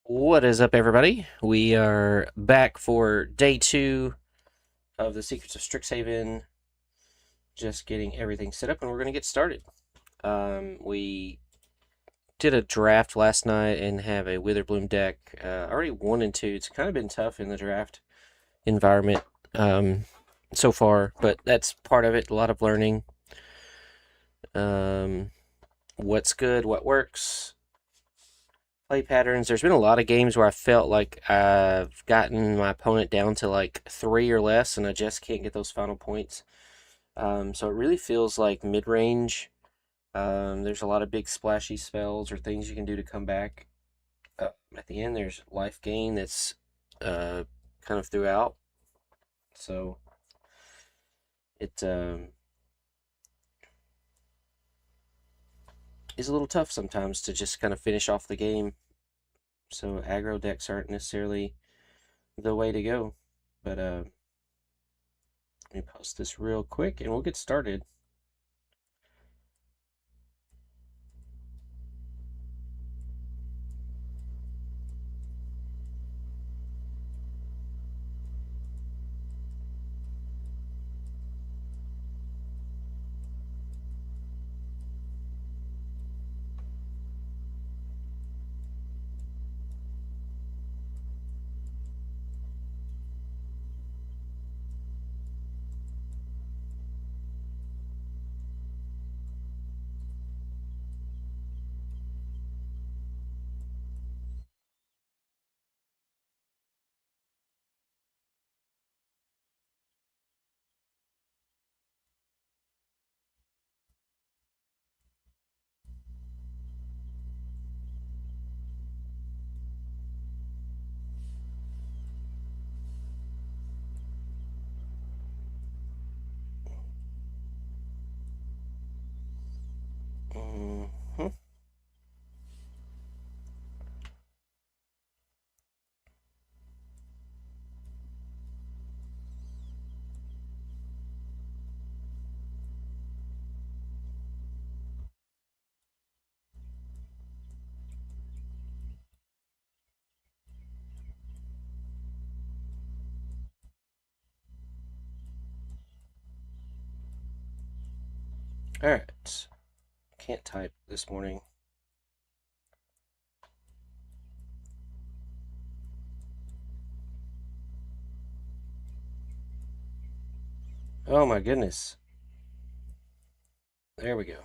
What is up, everybody? We are back for day 2 of the Secrets of Strixhaven. Just getting everything set up, and we're going to get started. We did a draft last night and have a Witherbloom deck. Already 1 and 2. It's kind of been tough in the draft environment so far, but that's part of it. A lot of learning. What's good, what works, play patterns. There's been a lot of games where I felt like I've gotten my opponent down to like 3 or less, and I just can't get those final points. So it really feels like mid-range. There's a lot of big splashy spells or things you can do to come back. At the end, there's life gain that's kind of throughout. So it is a little tough sometimes to just kind of finish off the game. So aggro decks aren't necessarily the way to go. But let me post this real quick and we'll get started. Mhm. All right. Can't type this morning. Oh my goodness. There we go.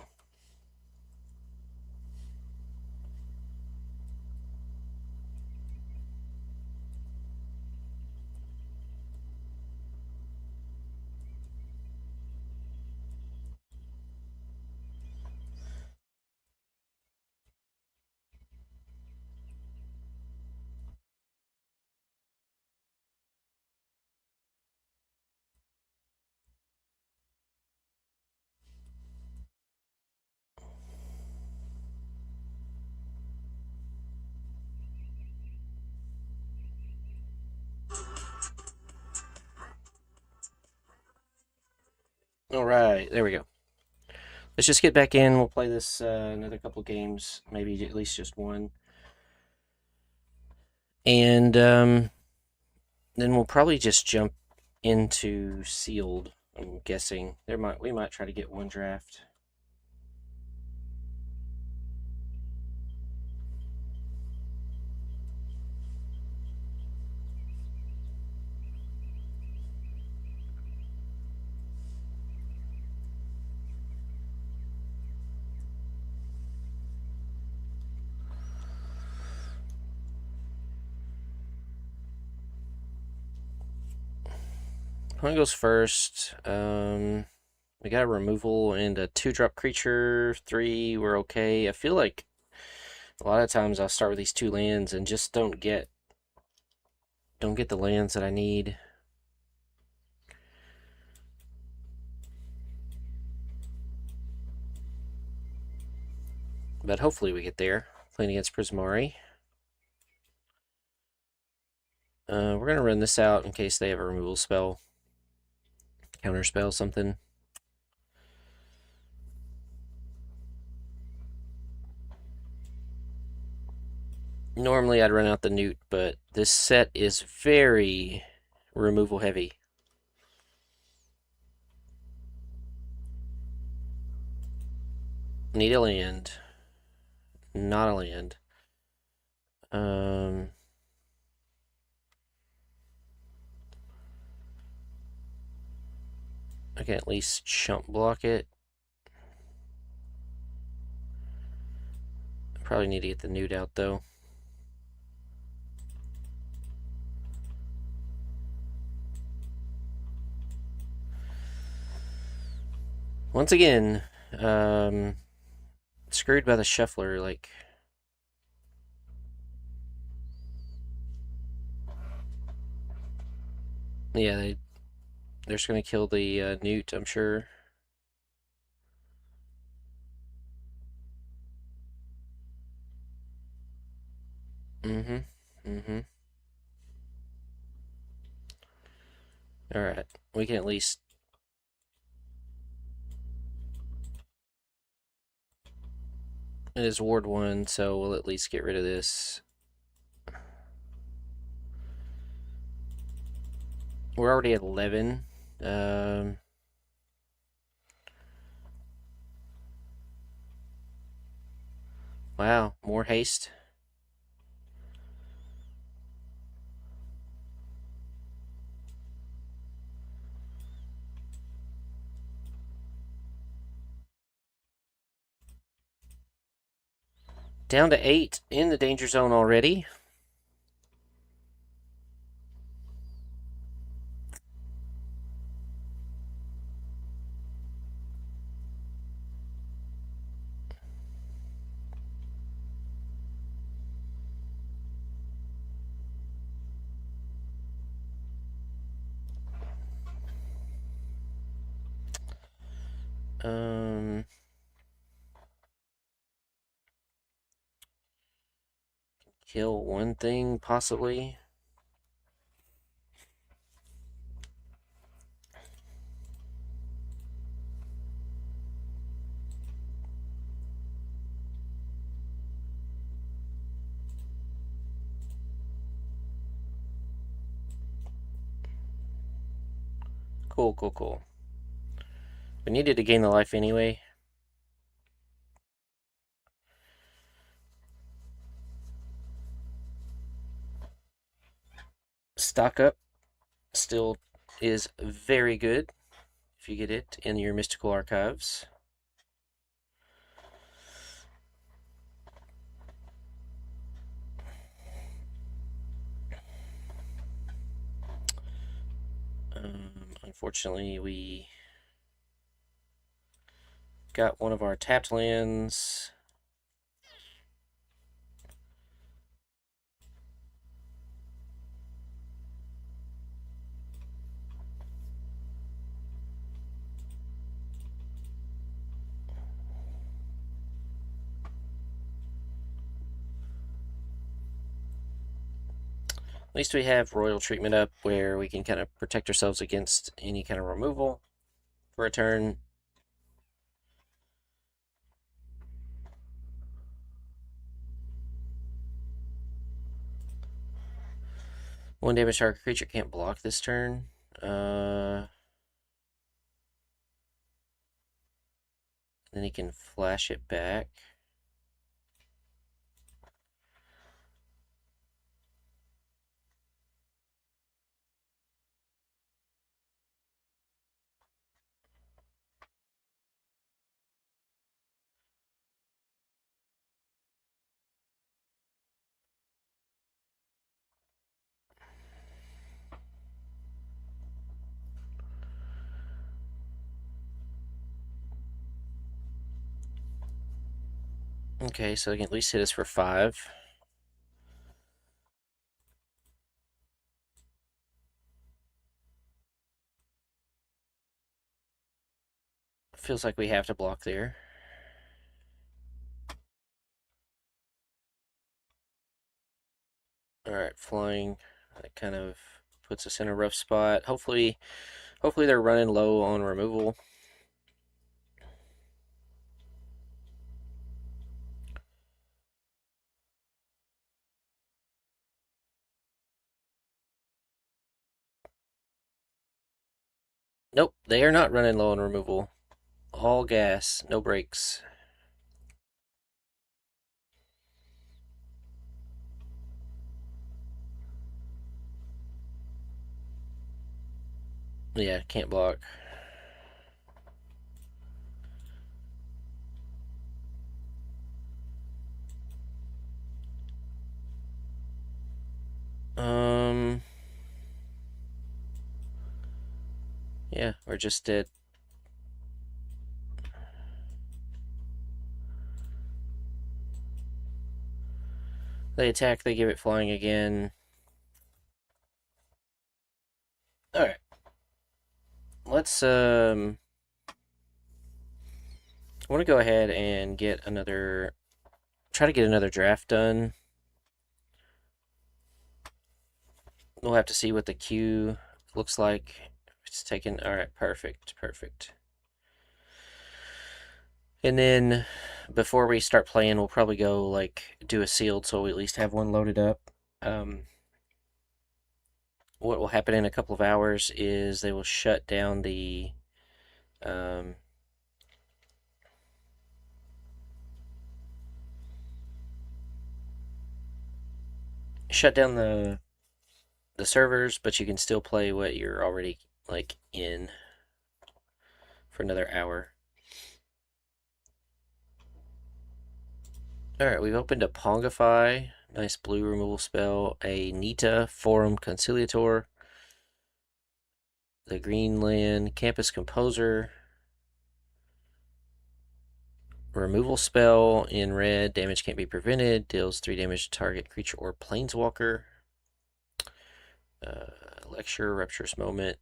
All right, there we go. Let's just get back in. We'll play this another couple games, maybe at least just one, and then we'll probably just jump into sealed. I'm guessing we might try to get one draft. One goes first. We got a removal and a 2-drop creature. 3, we're okay. I feel like a lot of times I'll start with these 2 lands and just don't get the lands that I need. But hopefully we get there. Playing against Prismari. We're going to run this out in case they have a removal spell. Counter spell, something. Normally I'd run out the newt, but this set is very removal heavy. Need a land. Not a land. I can at least chump block it. Probably need to get the newt out though. Once again, screwed by the shuffler, like. Yeah, they're just gonna kill the newt, I'm sure. Mm-hmm. Mm-hmm. Alright. We can at least. It is Ward 1, so we'll at least get rid of this. We're already at 11. Wow, more haste. Down to 8 in the danger zone already. Kill one thing, possibly. Cool, cool, cool. We needed to gain the life anyway. Stock up still is very good if you get it in your mystical archives. Unfortunately, we got one of our tapped lands. At least we have Royal Treatment up where we can kind of protect ourselves against any kind of removal for a turn. One damage target creature can't block this turn. Then he can flash it back. Okay, so he can at least hit us for 5. Feels like we have to block there. Alright, flying. That kind of puts us in a rough spot. Hopefully they're running low on removal. Nope, they are not running low on removal. All gas, no brakes. Yeah, can't block. Um, yeah, we're just dead. They attack, they give it flying again. Alright. Let's I want to go ahead and get another try to get another draft done. We'll have to see what the queue looks like. It's taken alright, perfect, perfect. And then before we start playing, we'll probably go like do a sealed so we at least have one loaded up. What will happen in a couple of hours is they will shut down the um, shut down the servers, but you can still play what you're already like in for another hour. Alright, we've opened a Pongify, nice blue removal spell, a Nita Forum Conciliator, the Greenland Campus Composer, removal spell in red, damage can't be prevented, deals 3 damage to target creature or planeswalker. Lecture, Rapturous Moment.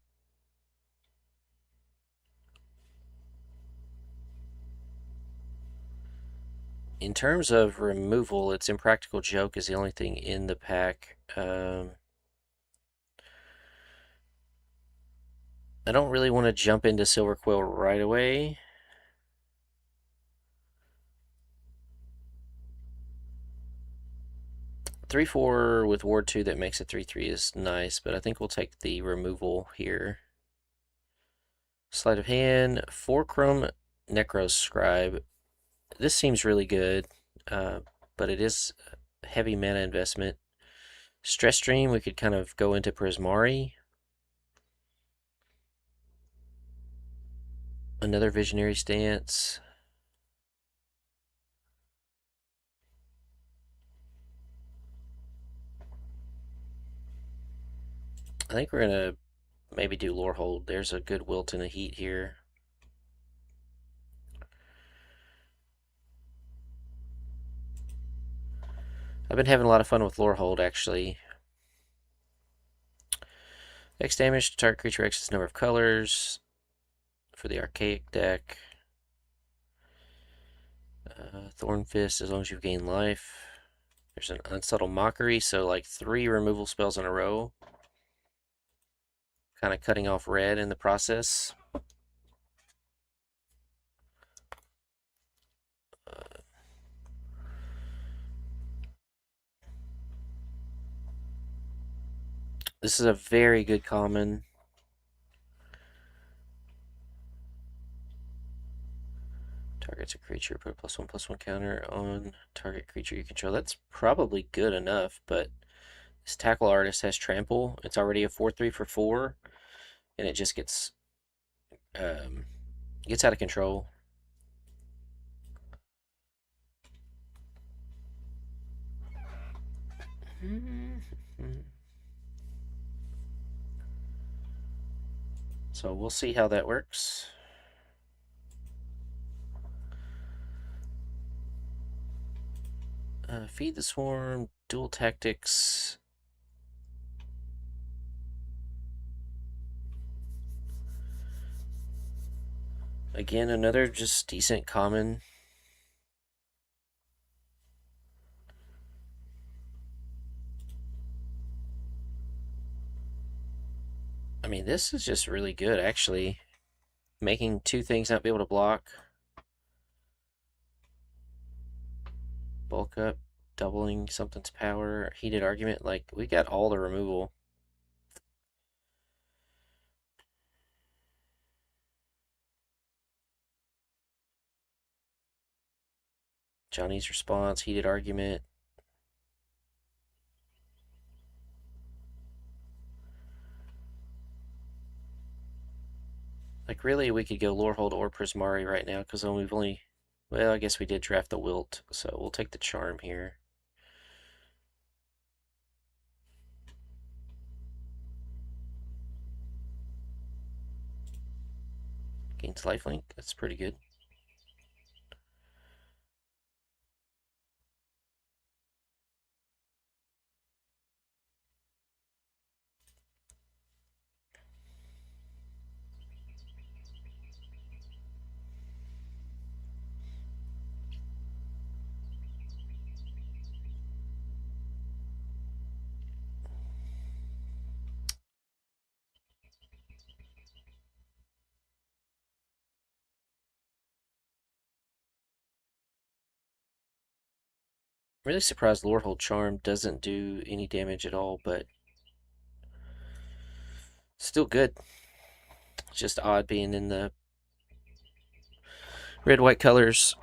In terms of removal, it's Impractical Joke is the only thing in the pack. I don't really want to jump into Silver Quill right away. Three four with Ward 2 that makes it 3/3 is nice, but I think we'll take the removal here. Sleight of hand, 4 Chrome Necros Scribe. This seems really good, but it is heavy mana investment. Stress Stream, we could kind of go into Prismari. Another Visionary Stance. I think we're going to maybe do Lorehold. There's a good Wilt and a Heat here. I've been having a lot of fun with Lorehold, actually. X damage to target creature X's number of colors for the Archaic deck. Thorn Fist, as long as you've gained life. There's an Unsubtle Mockery, so like 3 removal spells in a row. Kind of cutting off red in the process. This is a very good common. Targets a creature, put a +1/+1 counter on target creature you control. That's probably good enough, but this Tackle Artist has Trample. It's already a 4/3 for 4, and it just gets out of control. So we'll see how that works. Feed the Swarm, Dual Tactics. Again, another just decent common. I mean, this is just really good, actually. Making 2 things not be able to block. Bulk up, doubling something's power, heated argument. Like, we got all the removal. Johnny's response, heated argument. Like, really, we could go Lorehold or Prismari right now, because then we've only... Well, I guess we did draft the Wilt, so we'll take the Charm here. Gains lifelink, that's pretty good. I'm really surprised Lorehold Charm doesn't do any damage at all, but still good. It's just odd being in the red-white colors.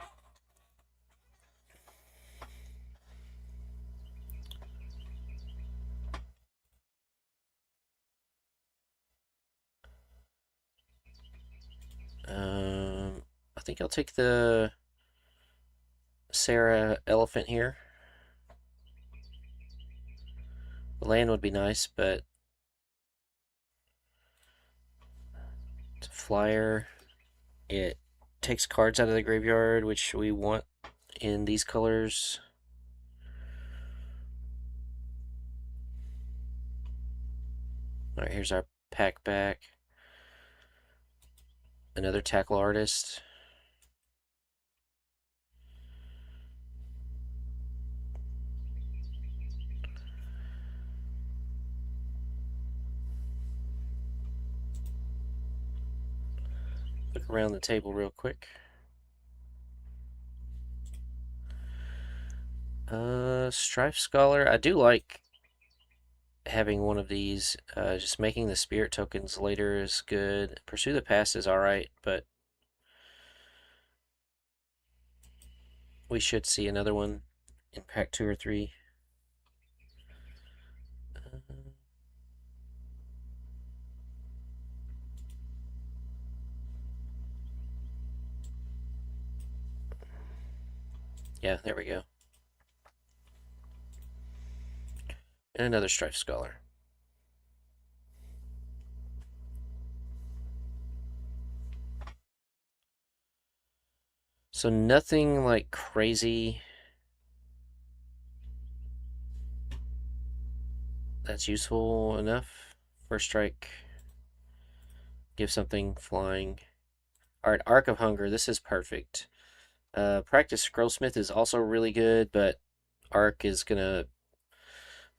I think I'll take the Sarah Elephant here. The land would be nice, but it's a flyer. It takes cards out of the graveyard, which we want in these colors. Alright, here's our pack back. Another Tackle Artist. Look around the table real quick. Strife Scholar. I do like having one of these. Just making the spirit tokens later is good. Pursue the Past is alright, but we should see another one in pack 2 or 3. Yeah, there we go. And another Strife Scholar. So nothing like crazy that's useful enough. First strike. Give something flying. Alright, Arc of Hunger. This is perfect. Practice Scrollsmith is also really good, but Arc is going to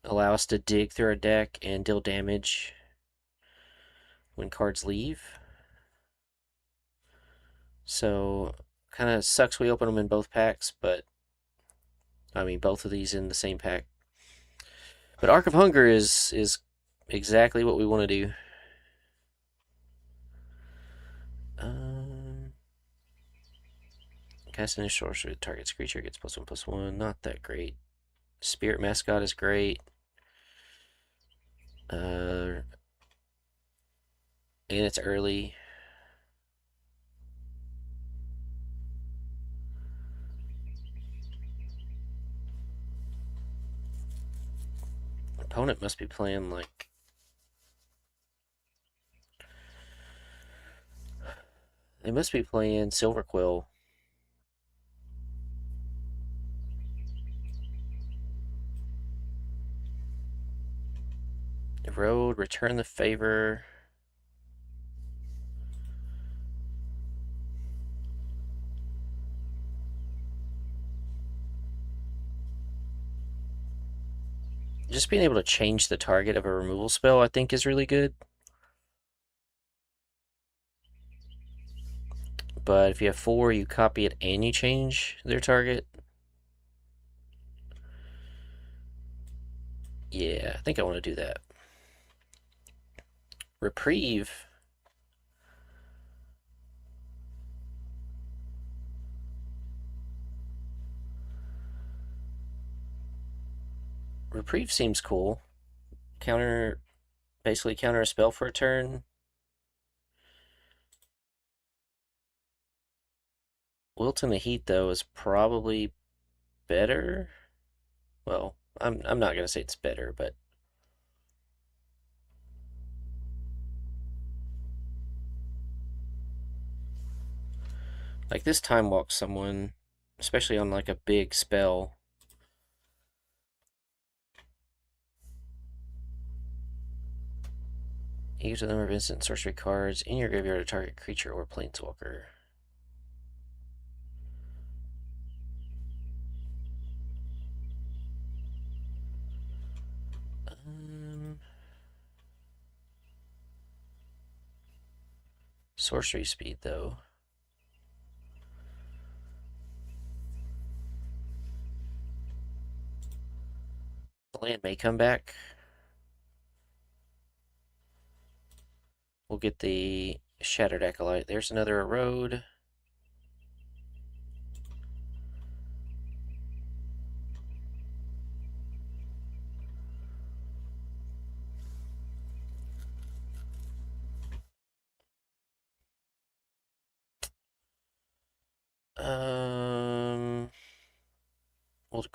allow us to dig through our deck and deal damage when cards leave. So, kind of sucks we open them in both packs, but I mean, both of these in the same pack. But Arc of Hunger is exactly what we want to do. Cast an sorcery, target's creature gets +1/+1. Not that great. Spirit Mascot is great. And it's early. Opponent must be playing like... They must be playing Silver Quill. Erode, return the favor. Just being able to change the target of a removal spell, I think, is really good. But if you have 4, you copy it and you change their target. Yeah, I think I want to do that. Reprieve. Reprieve seems cool. Basically counter a spell for a turn. Wilt in the Heat, though, is probably better. Well, I'm not gonna say it's better, but like this time walks someone, especially on like a big spell. Use the number of instant sorcery cards in your graveyard to target creature or planeswalker. Sorcery speed, though. The land may come back. We'll get the Shattered Acolyte. There's another Erode.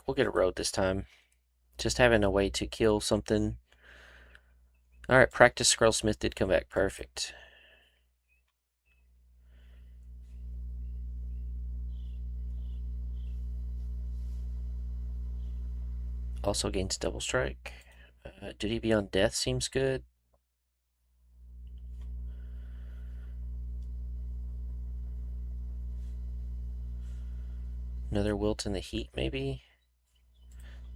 We'll get a road this time. Just having a way to kill something. Alright, Practice Scrollsmith did come back. Perfect. Also gains Double Strike. Duty Beyond Death seems good. Another Wilt in the Heat, maybe?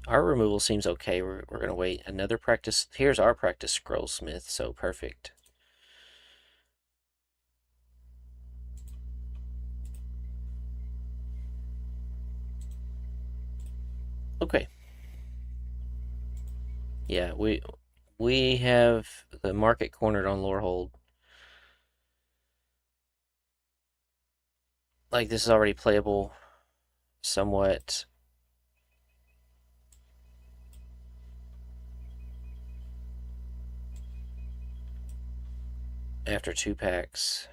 Our removal seems okay. We're going to wait. Another practice. Here's our Practice Scrollsmith, so perfect. Okay. Yeah, we have the market cornered on Lorehold. Like, this is already playable somewhat. After 2 packs.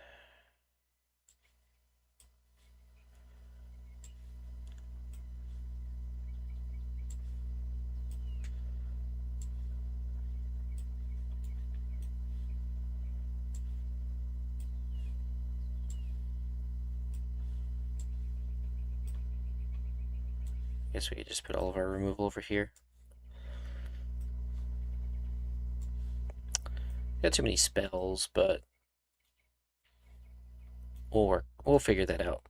Guess we could just put all of our removal over here. Got too many spells, but we'll figure that out.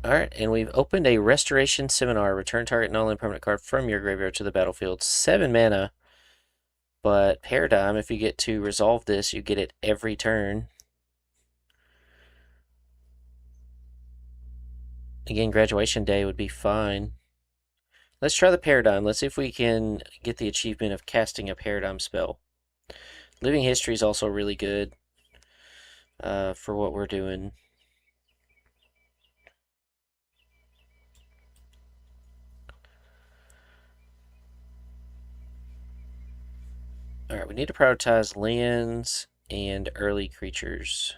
Alright, and we've opened a Restoration Seminar. Return target non-land permanent card from your graveyard to the battlefield. 7 mana. But Paradigm, if you get to resolve this, you get it every turn. Again, Graduation Day would be fine. Let's try the Paradigm. Let's see if we can get the achievement of casting a Paradigm spell. Living History is also really good for what we're doing. Alright, we need to prioritize lands and early creatures.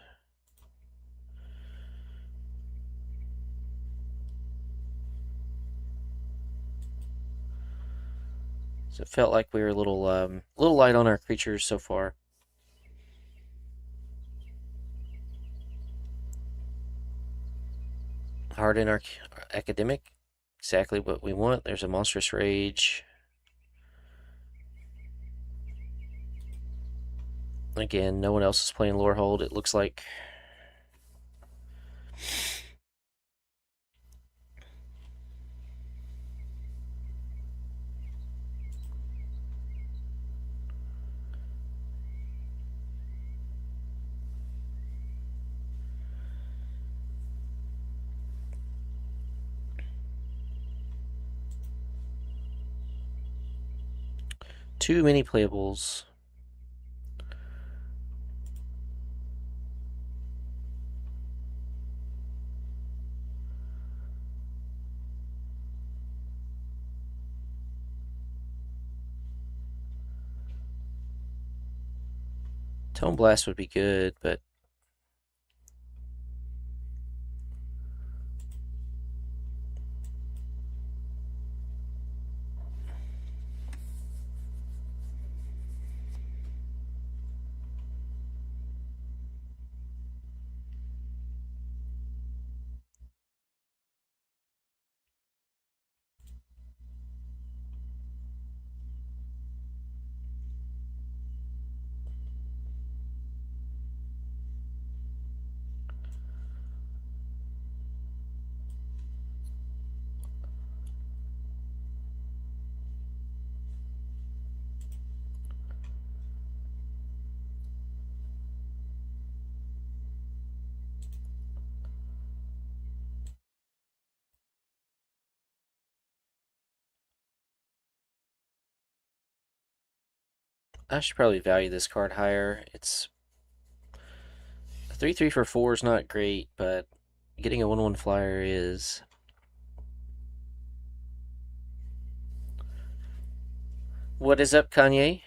So it felt like we were a little light on our creatures so far. Harden our academic. Exactly what we want. There's a Monstrous Rage. Again, no one else is playing Lorehold, it looks like. Too many playables. Tone Blast would be good, but I should probably value this card higher. It's a 3/3 for 4 is not great, but getting a 1/1 flyer is. What is up, Kanye?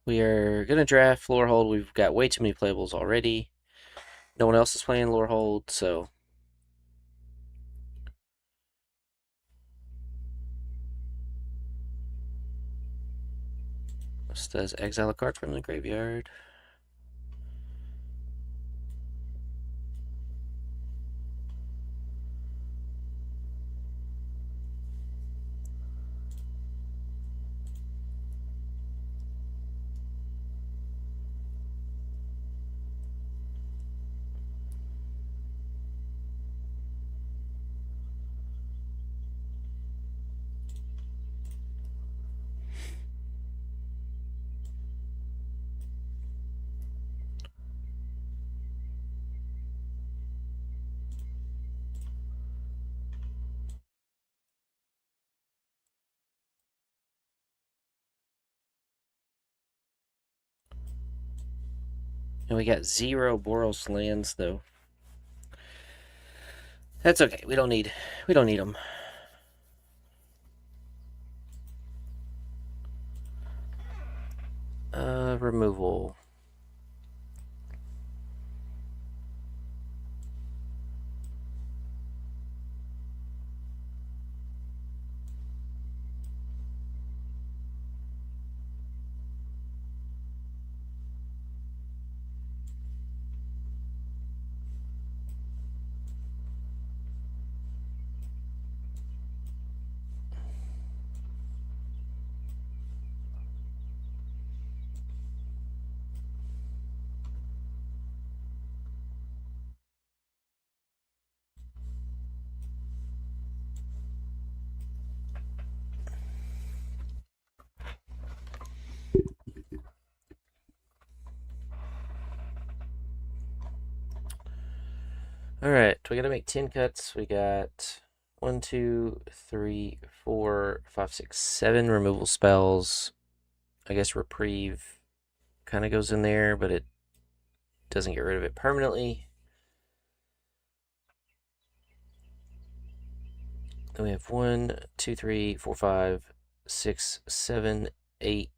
We are gonna draft Lorehold. We've got way too many playables already. No one else is playing Lorehold, so this does exile a card from the graveyard. And we got 0 Boros lands though. That's okay. We don't need them. Removal. Alright, we gotta make 10 cuts. We got 1, 2, 3, 4, 5, 6, 7 removal spells. I guess Reprieve kind of goes in there, but it doesn't get rid of it permanently. Then we have 1, 2, 3, 4, 5, 6, 7, 8,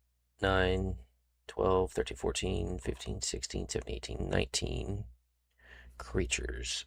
9, 12, 13, 14, 15, 16, 17, 18, 19 creatures.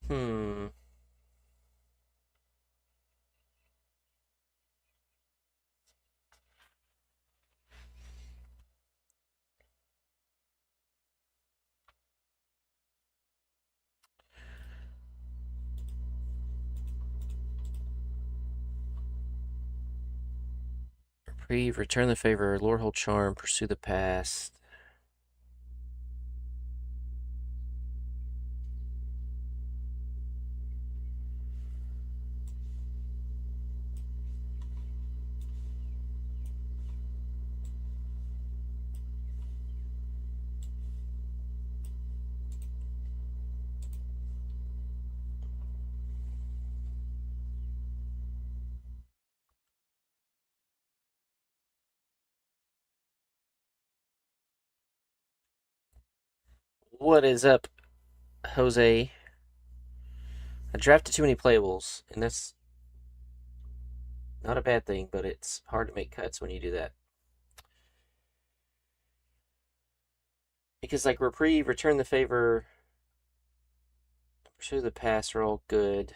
Hmm. Reprieve, return the favor, lure hold charm, pursue the past. What is up, Jose? I drafted too many playables, and that's not a bad thing, but it's hard to make cuts when you do that. Because, like, Reprieve, Return the Favor, Pursue the Past are all good.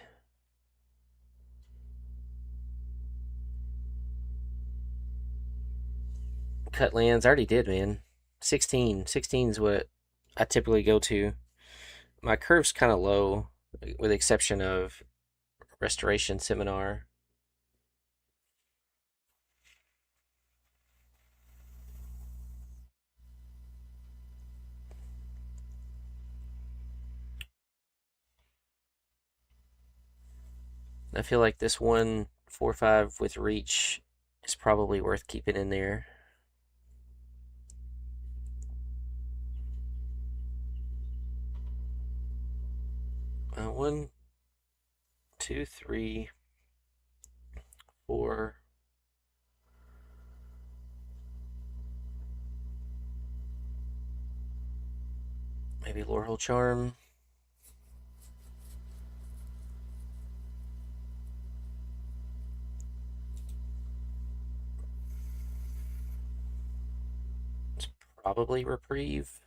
Cut lands, I already did, man. 16. 16 is what I typically go to. My curve's kind of low, with the exception of Restoration Seminar. I feel like this 1/4/5 with reach is probably worth keeping in there. One, two, three, four. Maybe Lorehold Charm. It's probably Reprieve.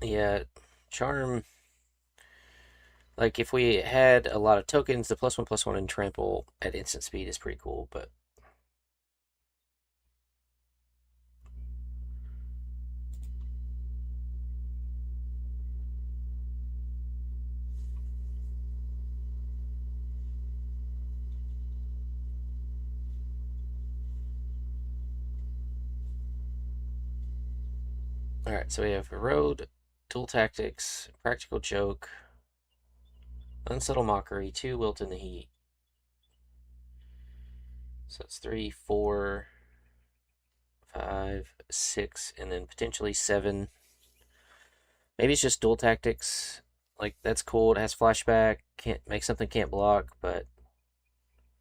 Yeah, Charm. Like, if we had a lot of tokens, the +1/+1 and trample at instant speed is pretty cool, but. Alright, so we have Erode, Dual Tactics, Practical Joke, Unsubtle Mockery, 2 Wilt in the Heat. So it's 3, 4, 5, 6, and then potentially 7. Maybe it's just Dual Tactics. Like, that's cool. It has flashback. Can't make something can't block, but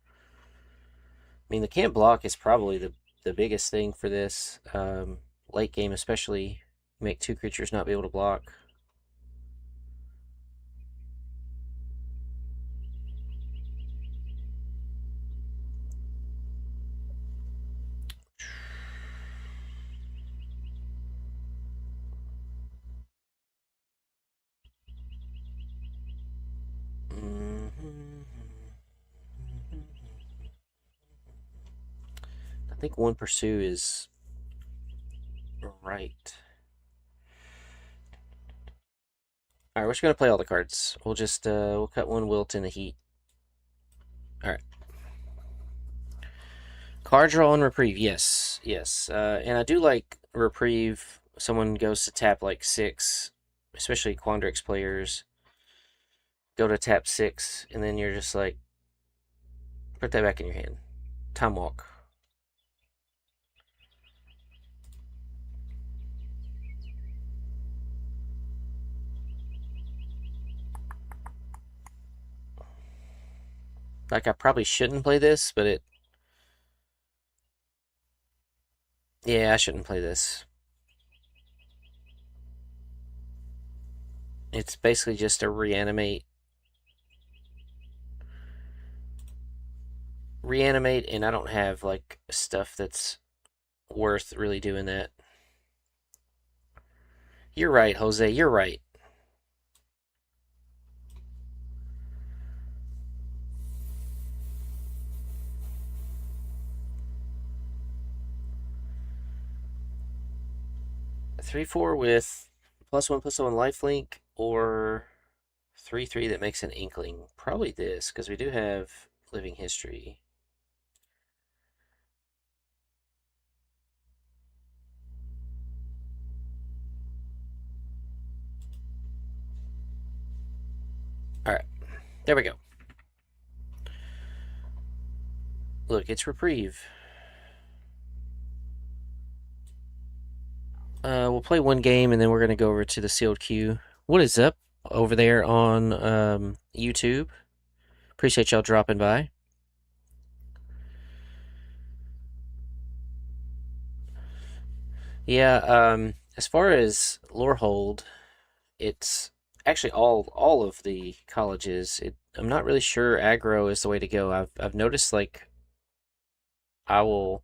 I mean, the can't block is probably the biggest thing for this. Late game, especially, make 2 creatures not be able to block. Mm-hmm. I think 1 pursue is right. All right, we're just gonna play all the cards. We'll just we'll cut 1 wilt in the heat. All right. Card draw and reprieve, yes, yes, and I do like reprieve. Someone goes to tap like 6, especially Quandrix players go to tap 6, and then you're just like, put that back in your hand. Time walk. Like, I probably shouldn't play this, but it. Yeah, I shouldn't play this. It's basically just a reanimate. Reanimate, and I don't have, like, stuff that's worth really doing that. You're right, Jose. You're right. A 3/4 with +1/+1 lifelink, or 3/3 that makes an inkling. Probably this, because we do have living history. Alright, there we go. Look, it's reprieve. We'll play one game and then we're going to go over to the sealed queue. What is up over there on YouTube? Appreciate y'all dropping by. Yeah, as far as Lorehold, it's actually all of the colleges. I'm not really sure aggro is the way to go. I've noticed like I will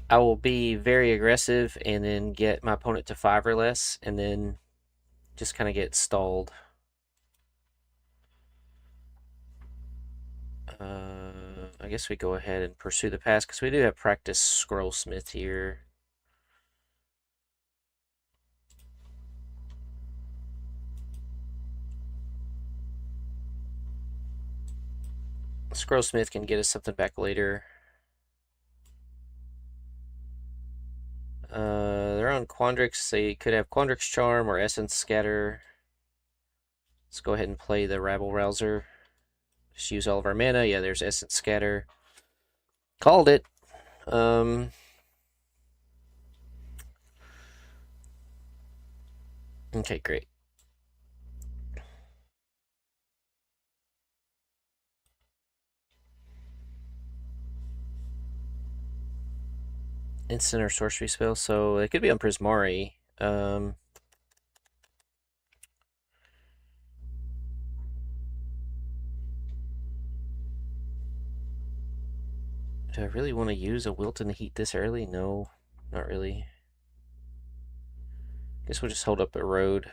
I will be very aggressive and then get my opponent to 5 or less and then just kind of get stalled. I guess we go ahead and pursue the pass because we do have practice Scrollsmith here. Scrollsmith can get us something back later. They're on Quandrix. They could have Quandrix Charm or Essence Scatter. Let's go ahead and play the Rabble Rouser. Just use all of our mana. Yeah, there's Essence Scatter. Called it. Okay, great. Instant or sorcery spell, so it could be on Prismari. Do I really want to use a Wilton Heat this early? No, not really. Guess we'll just hold up a road.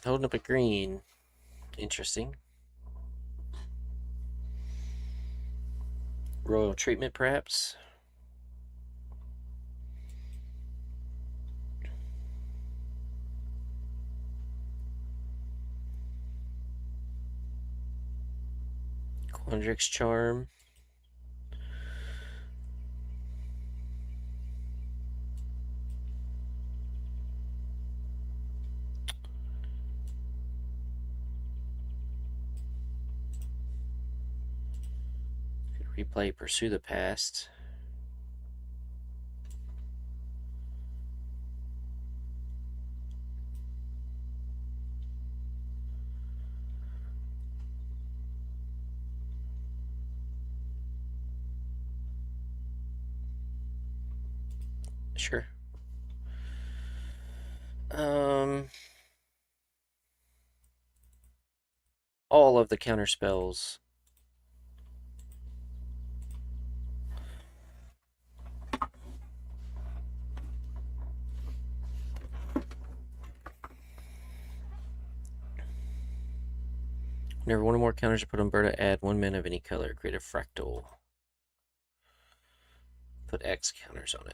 Holding up a green. Interesting. Royal treatment, perhaps? Quandrix Charm. Could replay Pursue the Past. Sure. Um, all of the counter spells. Whenever one or more counters are put on Berta, add 1 mana of any color. Create a fractal. Put X counters on it.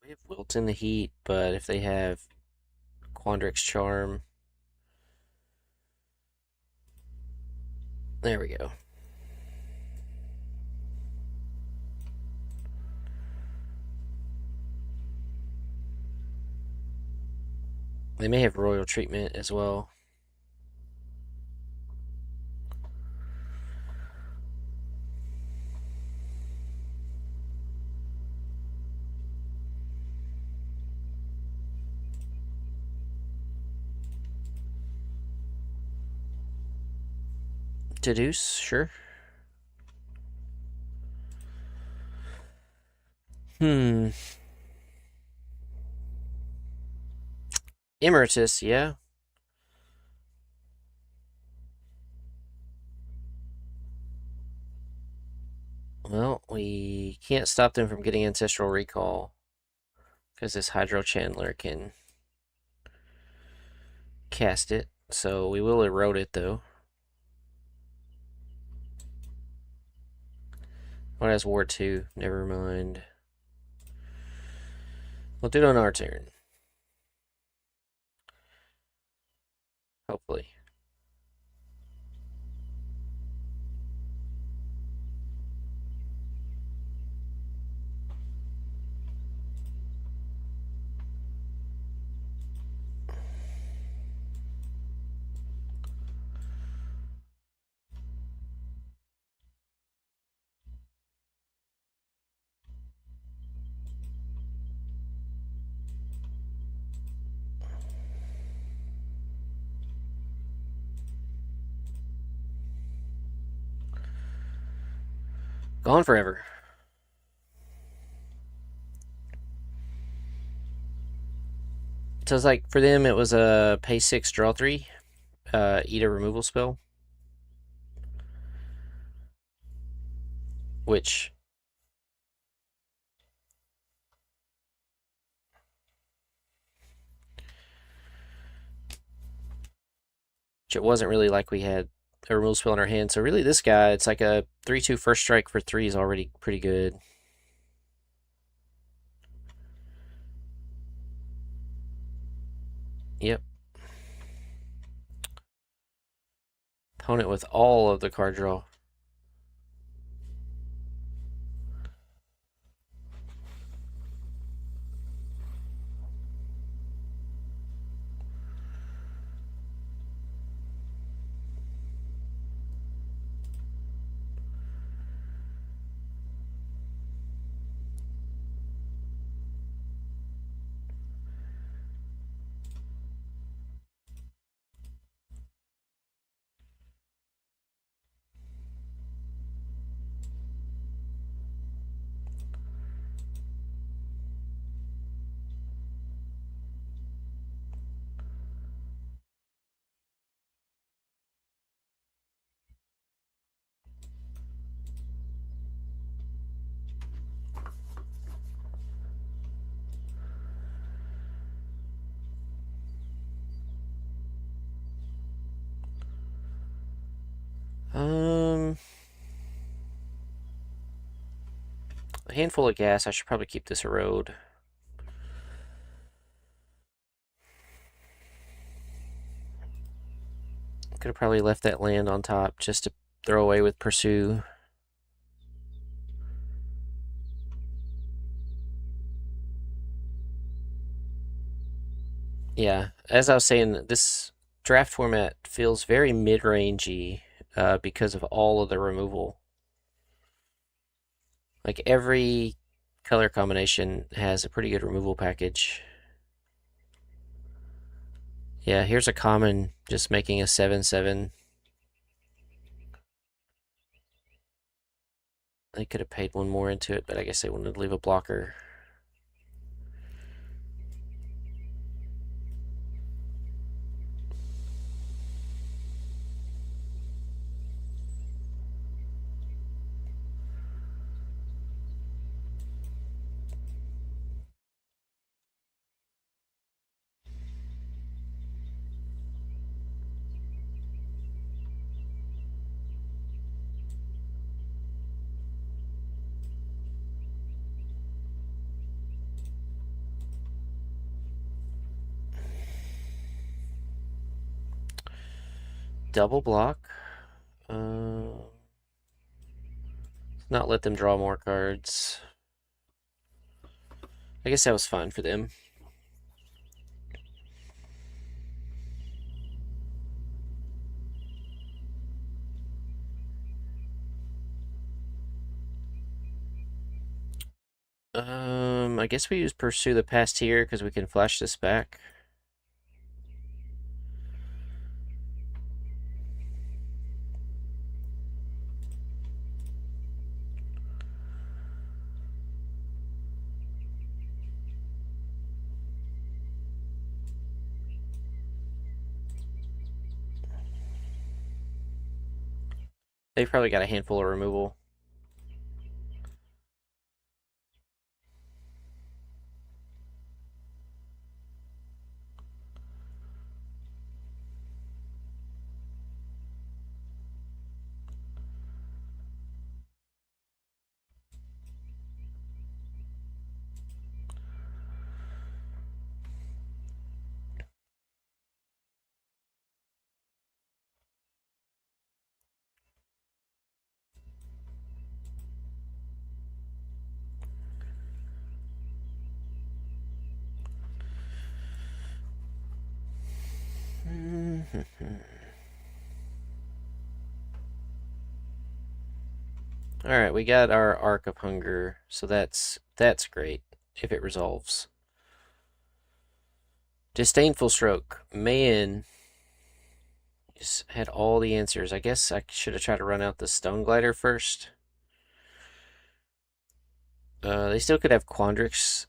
We have Wilt in the Heat, but if they have Quandrix Charm, there we go. They may have Royal Treatment as well. Deduce, sure. Emeritus, yeah. Well, we can't stop them from getting Ancestral Recall because this Hydro Chandler can cast it. So we will erode it though. What has War 2? Never mind. We'll do it on our turn. Hopefully. Gone forever. So it's like for them, it was a pay 6, draw 3, eat a removal spell, which it wasn't really like we had a removal spell in our hand. So really, this guy, it's like a 3/2 first strike for 3 is already pretty good. Yep. Opponent with all of the card draw. A handful of gas. I should probably keep this erode. Could have probably left that land on top just to throw away with Pursue. Yeah, as I was saying, this draft format feels very mid-rangey because of all of the removal. Like every color combination has a pretty good removal package. Yeah, here's a common just making a 7/7. They could have paid one more into it, but I guess they wanted to leave a blocker. Double block. Not let them draw more cards. I guess that was fine for them. I guess we use Pursue the Past here because we can flash this back. They've probably got a handful of removal. Alright, we got our Arc of Hunger, so that's great if it resolves. Disdainful Stroke. Man, just had all the answers. I guess I should have tried to run out the Stone Glider first. They still could have Quandrix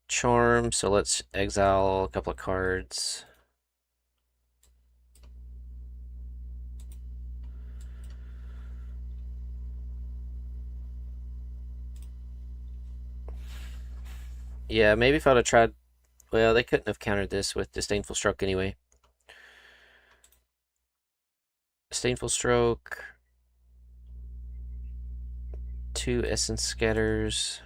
Charm, so let's exile a couple of cards. Yeah, maybe if I'd have tried... Well, they couldn't have countered this with Disdainful Stroke anyway. Disdainful Stroke. 2 Essence Scatters.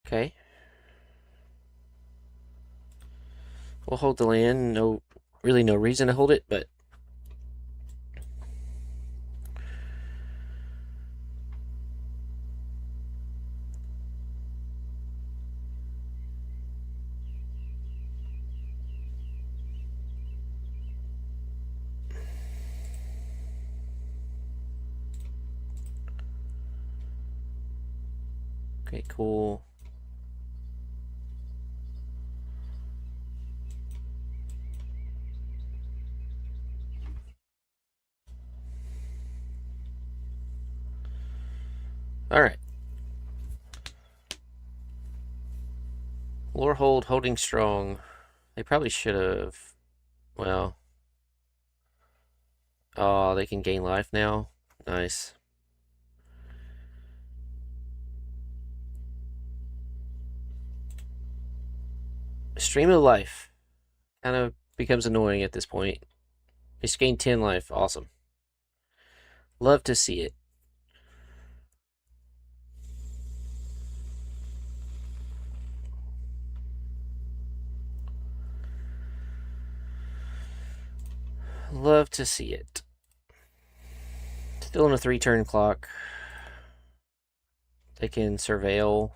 Okay. We'll hold the land. No, really no reason to hold it, but okay, cool. All right. Lorehold holding strong. They probably should have. Well. Oh, they can gain life now. Nice. Stream of life kind of becomes annoying at this point. Just gained 10 life. Awesome. Love to see it. Love to see it. Still in a 3-turn clock. They can surveil.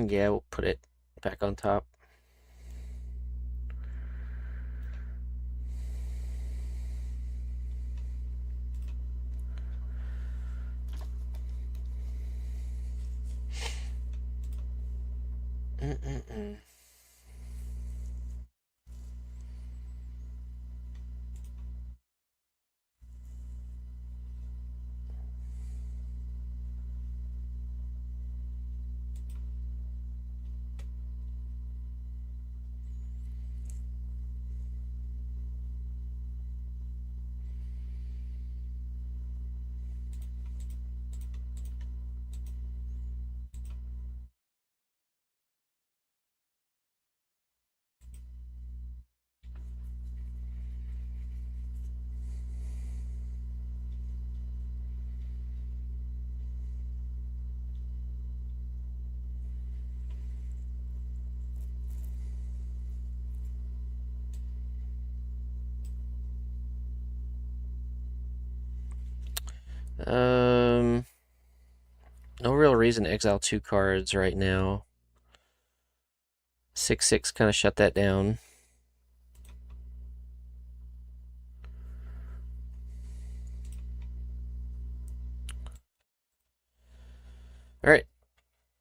Yeah, we'll put it back on top. Mm-mm-mm. Um, no real reason to exile 2 cards right now. 6/6 kind of shut that down. All right,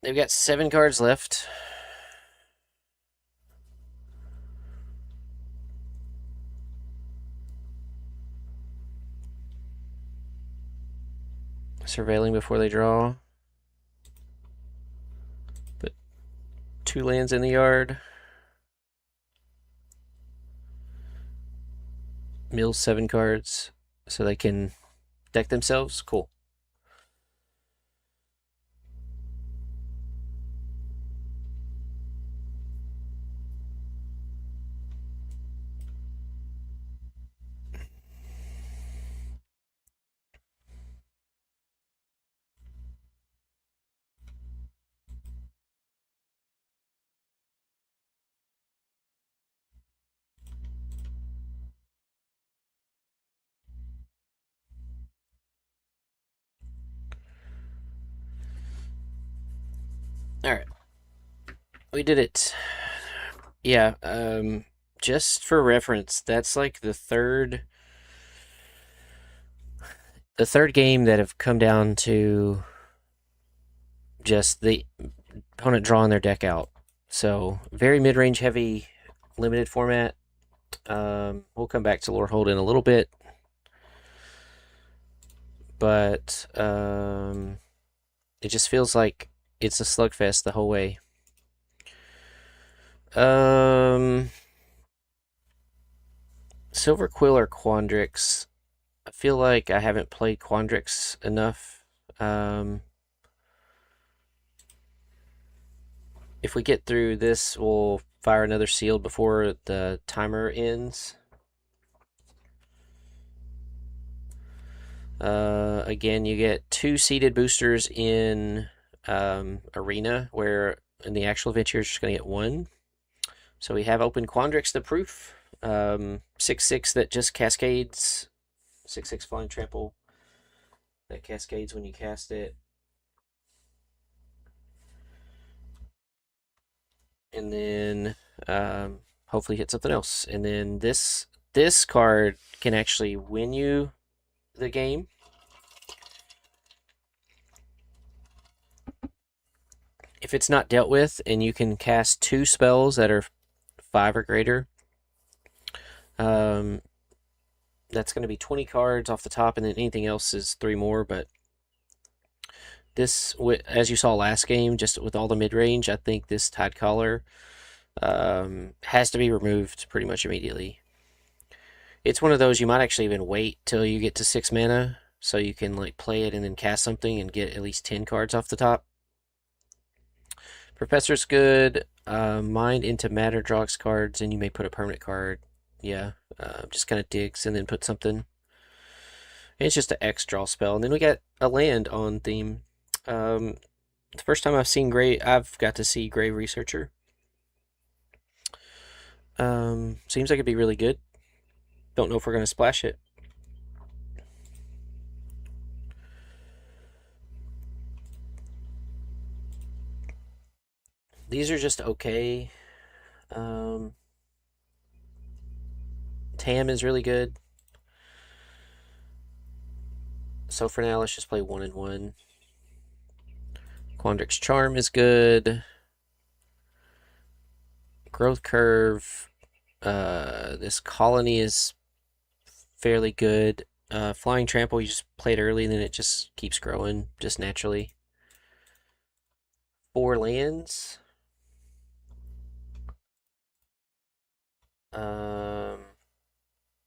they've got 7 cards left. Surveilling before they draw. Put 2 lands in the yard. Mills 7 cards so they can deck themselves. Cool. All right, we did it. Yeah. Just for reference, that's like the third game that have come down to just the opponent drawing their deck out. So very mid-range heavy, limited format. We'll come back to Lorehold in a little bit, but it just feels like it's a slugfest the whole way. Silver Quill or Quandrix? I feel like I haven't played Quandrix enough. If we get through this, we'll fire another sealed before the timer ends. Again, you get 2 seeded boosters in Arena, where in the actual event you're just going to get 1. So we have open Quandrix the proof. 6/6 that just cascades. 6/6 flying trample that cascades when you cast it. And then hopefully hit something else. And then this card can actually win you the game. If it's not dealt with and you can cast 2 spells that are 5 or greater, that's going to be 20 cards off the top, and then anything else is 3 more. But this, as you saw last game, just with all the mid-range, I think this Tide Caller has to be removed pretty much immediately. It's one of those you might actually even wait till you get to 6 mana, so you can like play it and then cast something and get at least 10 cards off the top. Professor's good. Mind into matter draws cards, and you may put a permanent card. Yeah, just kind of digs and then put something. And it's just an X draw spell. And then we got a land on theme. The first time I've got to see Grave Researcher. Seems like it'd be really good. Don't know if we're going to splash it. These are just okay. Tam is really good. So for now, let's just play 1 and 1. Quandrix Charm is good. Growth Curve. This Colony is fairly good. Flying Trample, you just play it early and then it just keeps growing just naturally. 4 lands.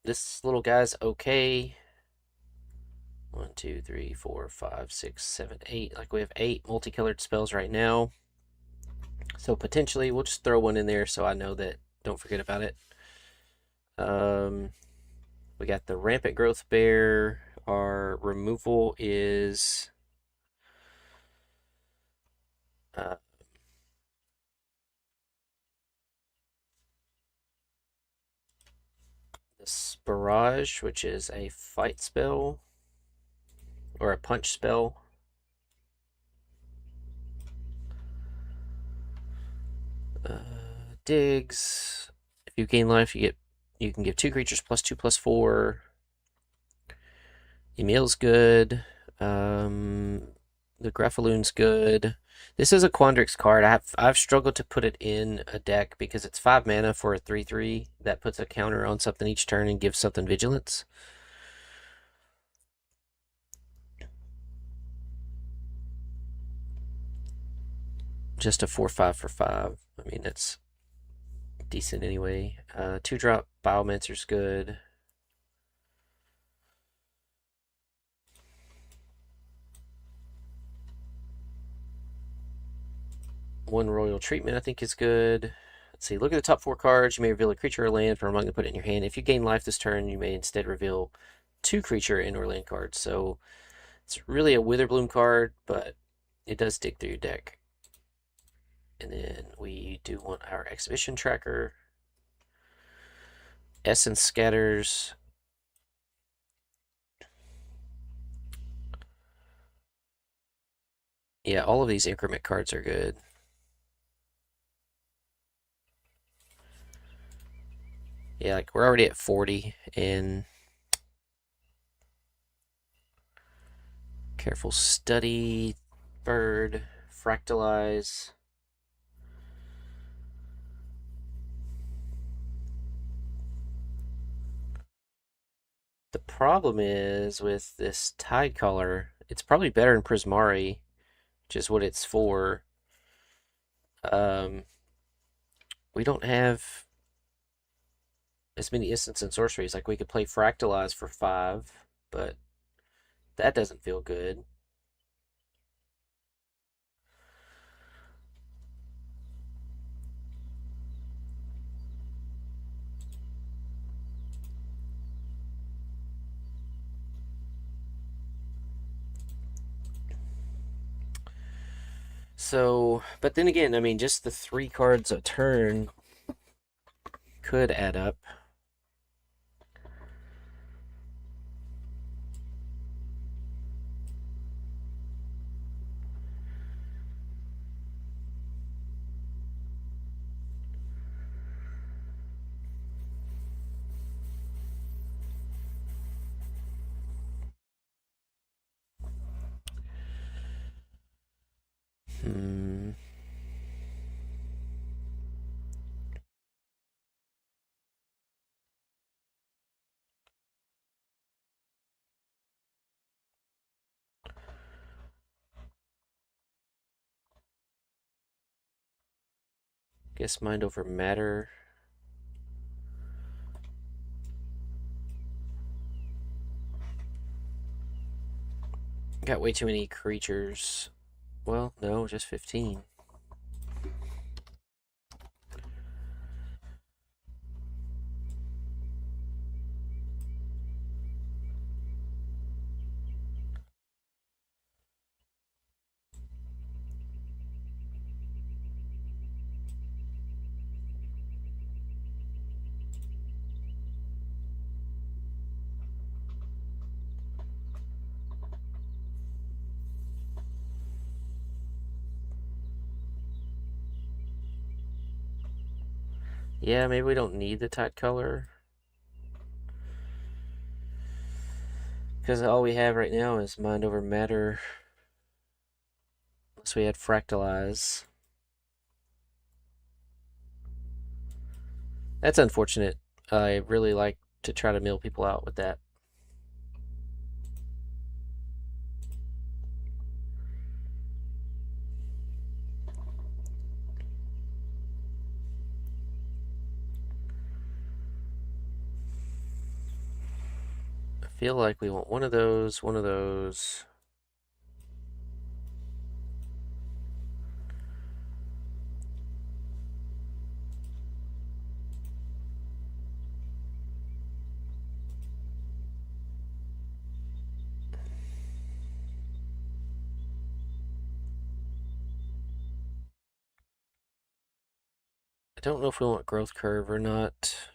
This little guy's okay. 1, 2, 3, 4, 5, 6, 7, 8. Like we have 8 multicolored spells right now. So potentially we'll just throw one in there so I know that don't forget about it. We got the Rampant Growth Bear. Our removal is this Barrage, which is a fight spell or a punch spell. Digs. If you gain life, you can give 2 creatures +2/+4. Emil's good. The Graffaloon's good. This is a Quandrix card. I've struggled to put it in a deck because it's 5 mana for a 3/3 that puts a counter on something each turn and gives something vigilance. Just a 4/5 for 5. I mean, that's decent anyway. 2-drop Biomancer's good. One Royal Treatment I think is good. Let's see, look at the top 4 cards. You may reveal a creature or land from among them, put it in your hand. If you gain life this turn, you may instead reveal 2 creature and or land cards. So it's really a Witherbloom card, but it does dig through your deck. And then we do want our Exhibition Tracker. Essence Scatters. Yeah, all of these increment cards are good. Yeah, like we're already at 40 and Careful Study, Bird, Fractalize. The problem is with this Tide Caller, it's probably better in Prismari, which is what it's for. We don't have as many instants and sorceries. Like we could play Fractalize for 5, but that doesn't feel good. So, but then again, I mean, just the 3 cards a turn could add up. Hmm. Guess mind over matter. Got way too many creatures. Well, no, just 15. Yeah, maybe we don't need the tide color. Because all we have right now is mind over matter. Unless we had fractalize. That's unfortunate. I really like to try to mill people out with that. I feel like we want one of those, one of those. I don't know if we want growth curve or not.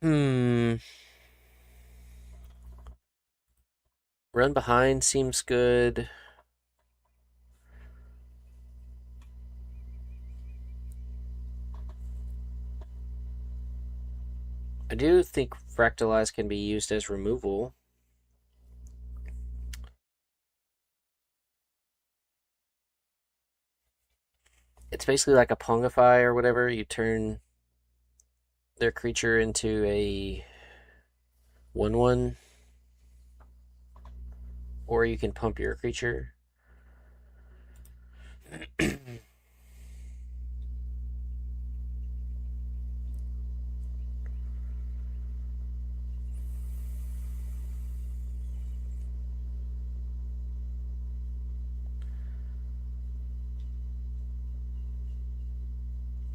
Hmm. Run behind seems good. I do think fractalize can be used as removal. It's basically like a Pongify or whatever. You turn their creature into a 1/1, or you can pump your creature.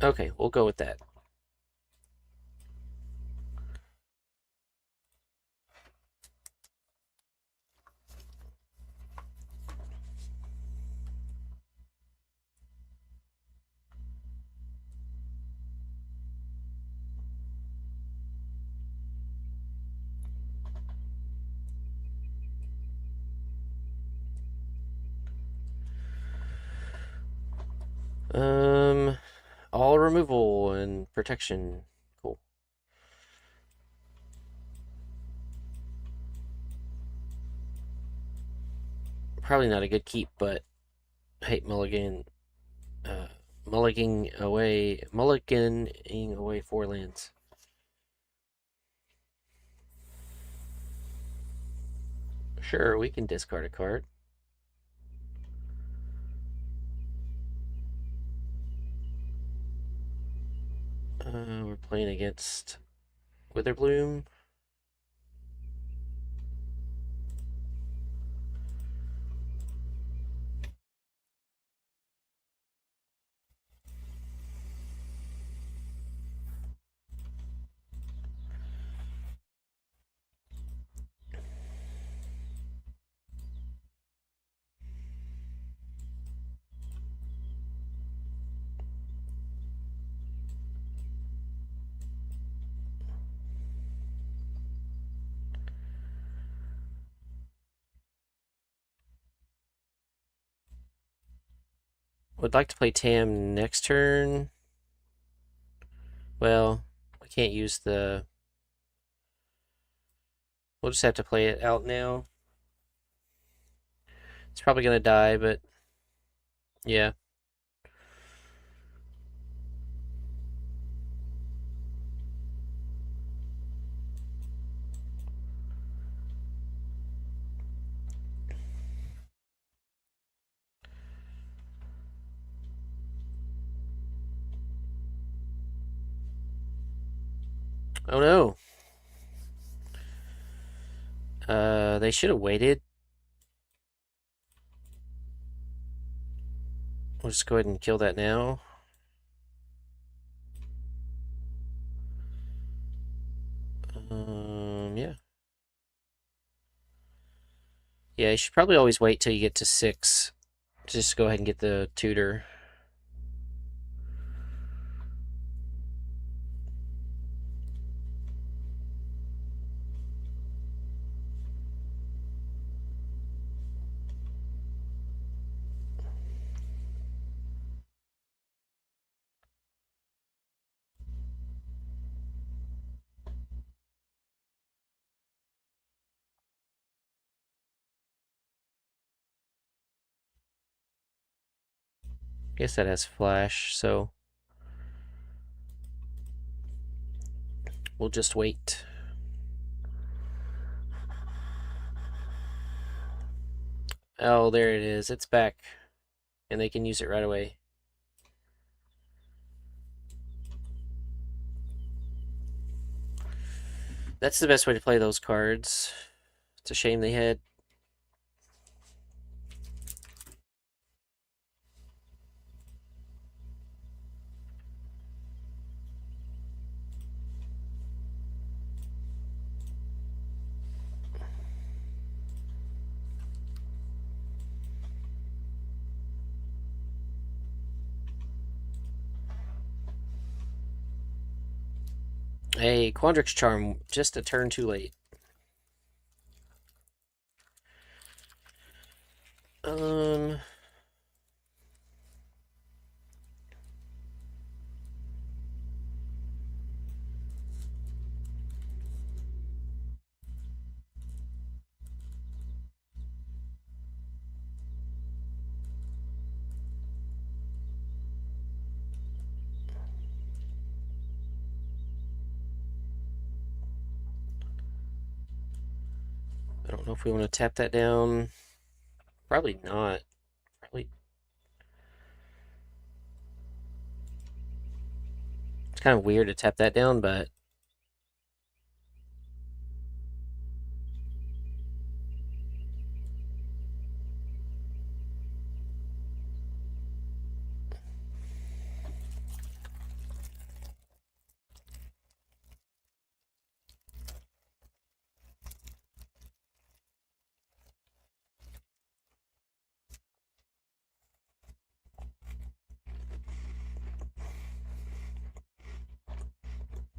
Okay, we'll go with that. Um, all removal and protection. Cool. Probably not a good keep, but I hate mulliganing away 4 lands. Sure, we can discard a card. We're playing against Witherbloom. Would like to play Tam next turn. Well, we can't use the... We'll just have to play it out now. It's probably going to die, but yeah. Oh no. They should have waited. We'll just go ahead and kill that now. Yeah. Yeah, you should probably always wait till you get to 6. Just go ahead and get the tutor. Guess that has flash, so we'll just wait. Oh, there it is. It's back. And they can use it right away. That's the best way to play those cards. It's a shame they had... Hey, Quandrix Charm, just a turn too late. I don't know if we want to tap that down. Probably not. Probably. It's kind of weird to tap that down, but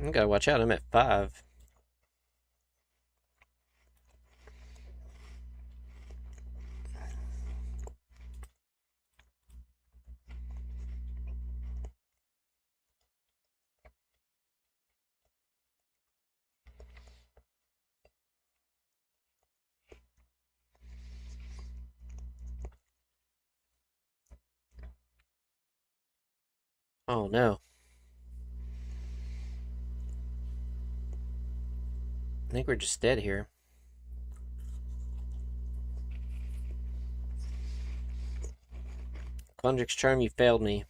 I gotta watch out. I'm at 5. Oh no. I think we're just dead here. Quandrix Charm, you failed me.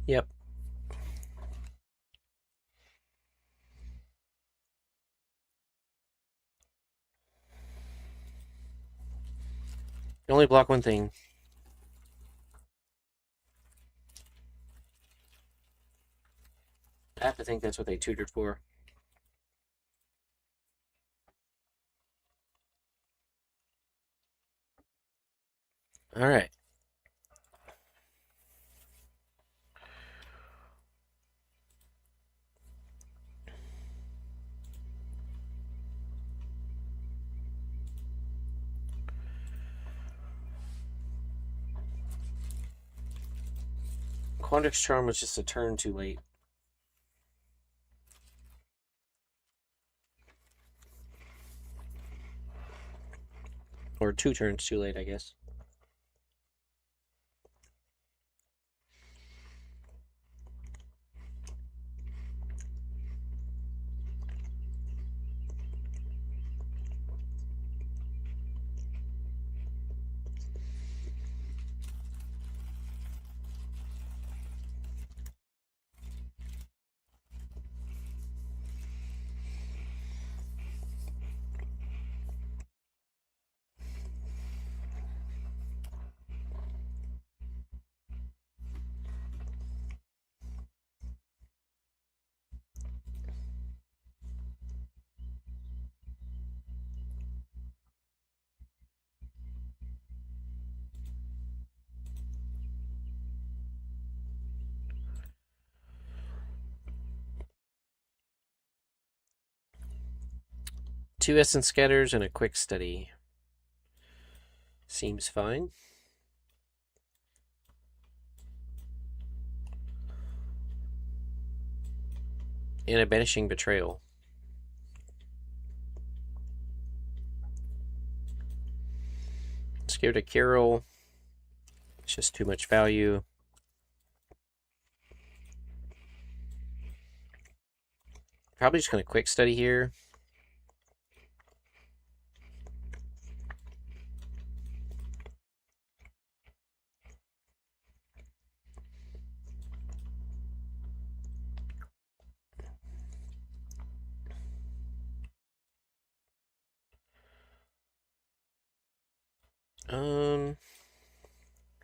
Yep. You only block one thing. I have to think that's what they tutored for. All right. Quandrix Charm was just a turn too late. Or 2 turns too late, I guess. Two Essence Scatters and a Quick Study. Seems fine. And a Banishing Betrayal. Scared of Carol. It's just too much value. Probably just going to Quick Study here.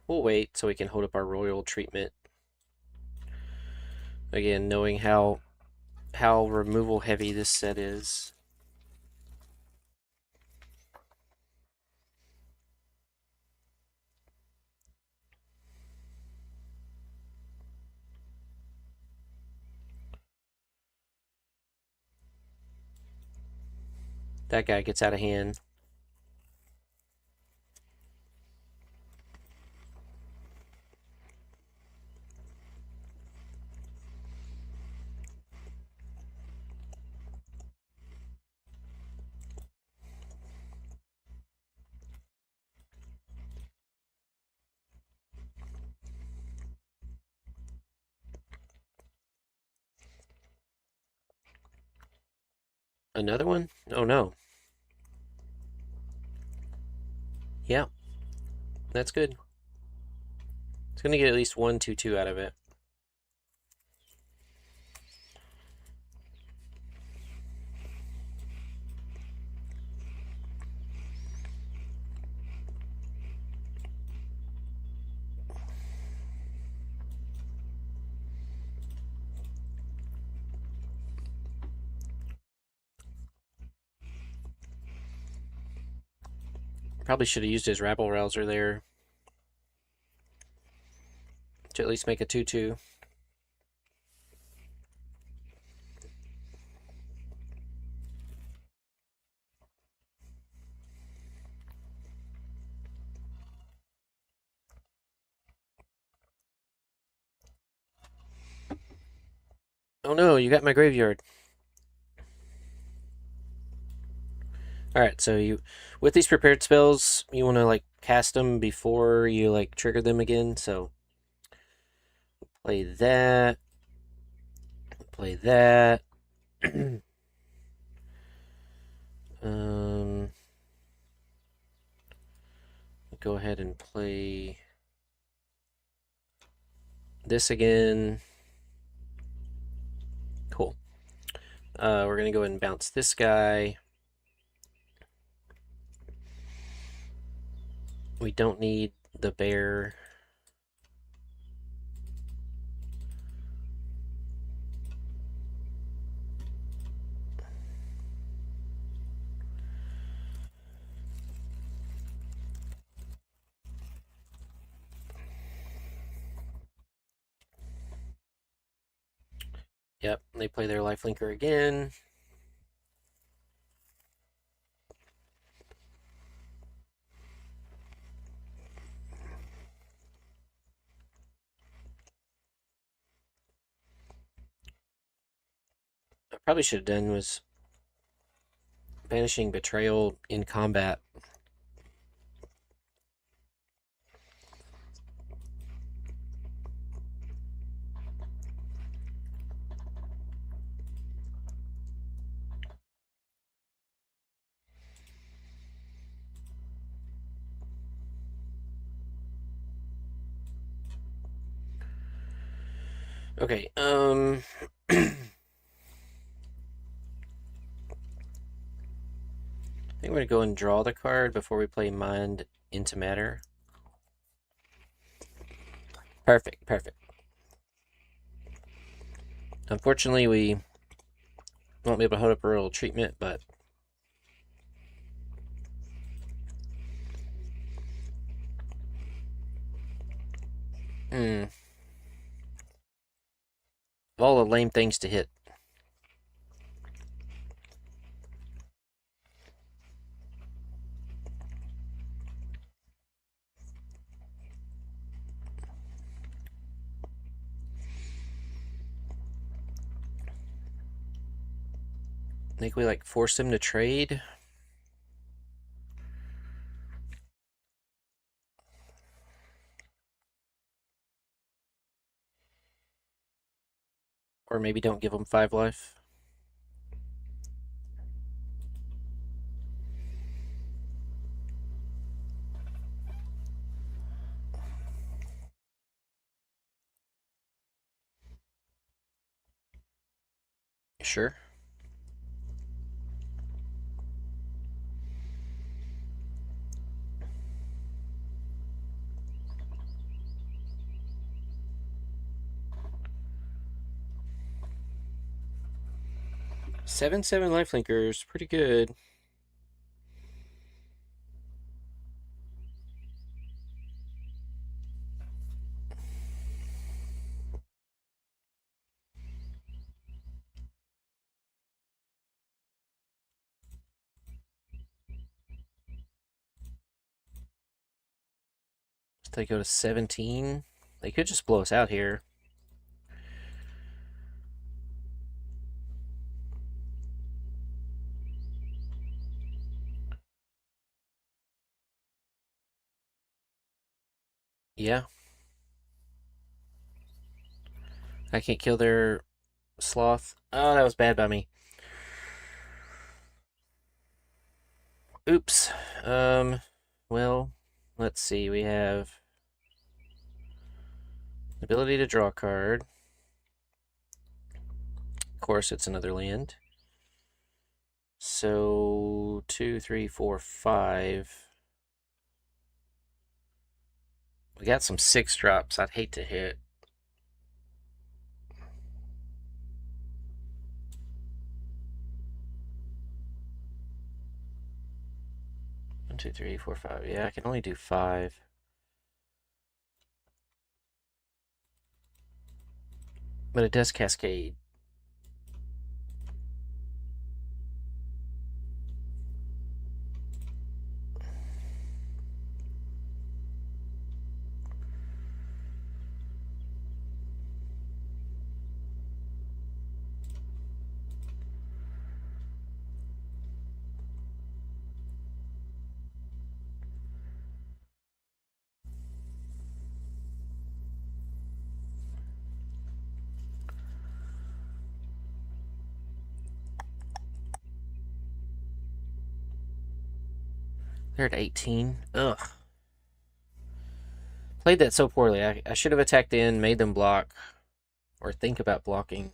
We'll wait so we can hold up our royal treatment. Again, knowing how removal heavy this set is. That guy gets out of hand. Another one? Oh no. Yeah. That's good. It's going to get at least 1 2 out of it. Probably should have used his Rabble Rouser there to at least make a 2/2. Oh no, you got my graveyard. Alright, so you, with these prepared spells, you want to like cast them before you like trigger them again, so play that. Play that. Go ahead and play this again. Cool. We're gonna go ahead and bounce this guy. We don't need the bear. Yep, they play their lifelinker again. I probably should have done was banishing betrayal in combat. Okay, I think we're gonna go and draw the card before we play Mind into Matter. Perfect, perfect. Unfortunately, we won't be able to hold up a real treatment, but of all the lame things to hit. I think we like force him to trade. Or maybe don't give him 5 life. Sure. Seven lifelinkers, pretty good. If they go to 17, they could just blow us out here. Yeah. I can't kill their sloth. Oh, that was bad by me. Oops. Well, let's see. We have ability to draw a card. Of course, it's another land. So 2, 3, 4, 5. We got some 6 drops. I'd hate to hit. One, 2, 3, 4, 5. Yeah, I can only do 5. But it does cascade. They're at 18. Ugh. Played that so poorly. I should have attacked in, made them block, or think about blocking.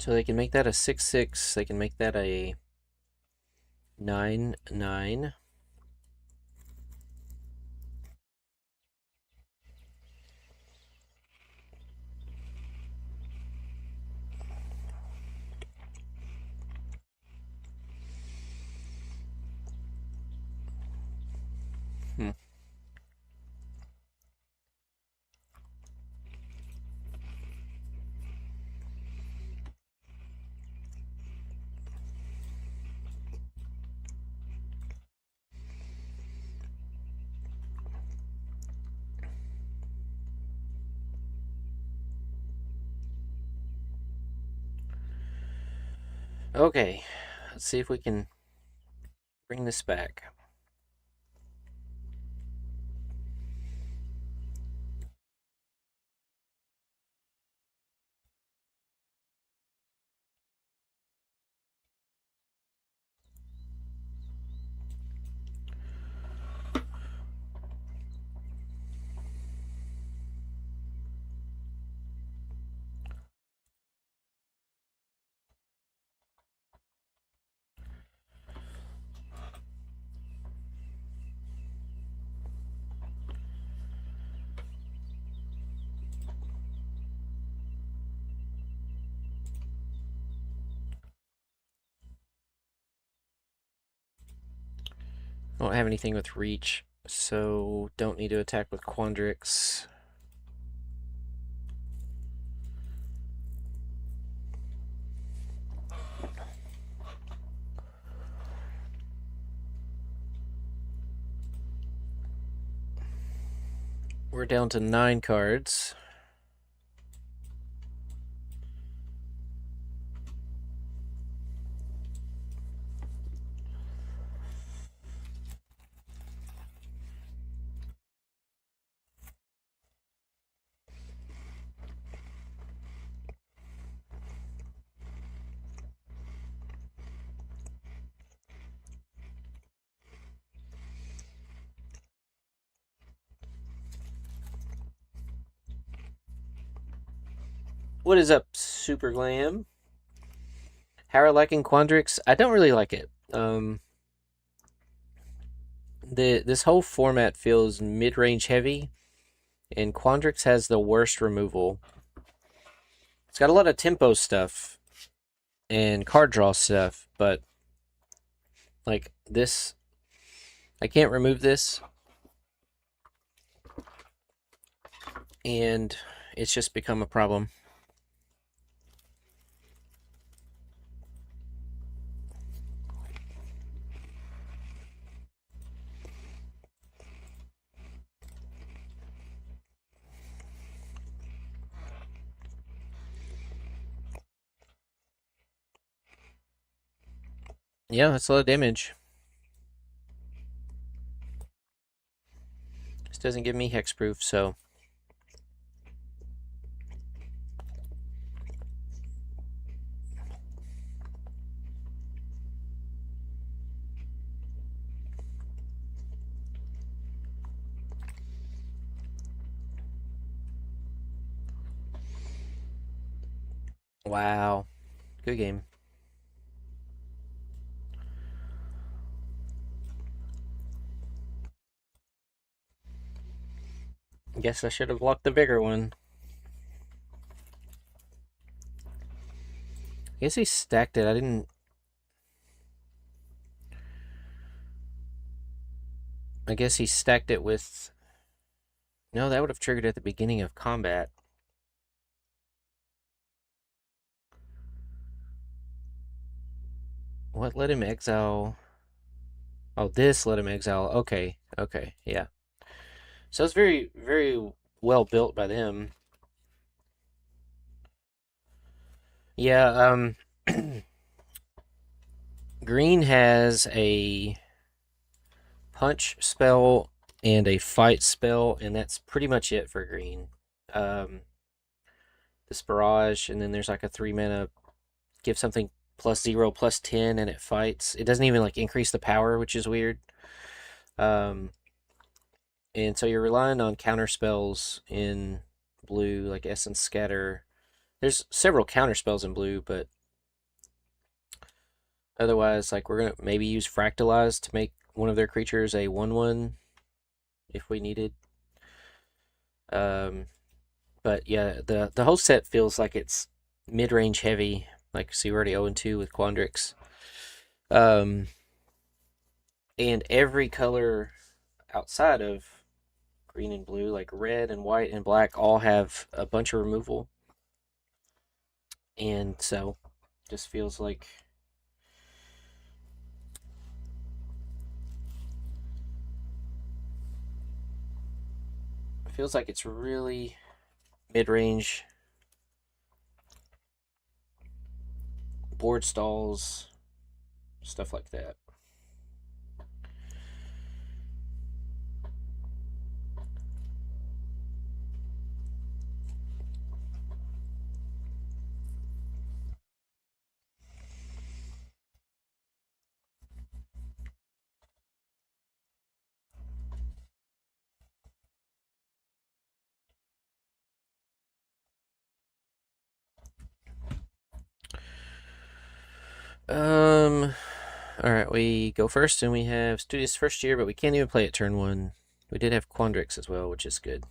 So they can make that a 6/6. They can make that a 9/9. Hmm. Okay, let's see if we can bring this back. I don't have anything with reach, so don't need to attack with Quandrix. We're down to 9 cards. What is up, Super Glam? How are you liking Quandrix? I don't really like it. This whole format feels mid-range heavy, and Quandrix has the worst removal. It's got a lot of tempo stuff and card draw stuff, but like this, I can't remove this, and it's just become a problem. Yeah, that's a lot of damage. This doesn't give me hexproof, so wow, good game. Guess I should have blocked the bigger one. I guess he stacked it. I didn't. I guess he stacked it with. No, that would have triggered at the beginning of combat. What let him exile? Oh, this let him exile. Okay, okay, yeah. So it's very, very well built by them. Yeah, green has a punch spell and a fight spell, and that's pretty much it for green. Um, this barrage, and then there's like a 3 mana give something +0/+10, and it fights. It doesn't even like increase the power, which is weird. And so you're relying on counter spells in blue, like Essence Scatter, There's several counter spells in blue, but otherwise, like, we're gonna maybe use Fractalize to make one of their creatures a 1/1 if we needed. Um, but yeah, the whole set feels like it's mid-range heavy. Like, see, we're already 0-2 with Quandrix. Um, and every color outside of green and blue, like red and white and black, all have a bunch of removal. And so, just feels like it's really mid-range board stalls, stuff like that. All right, we go first, and we have Studious First Year, but we can't even play it turn 1. We did have Quandrix as well, which is good.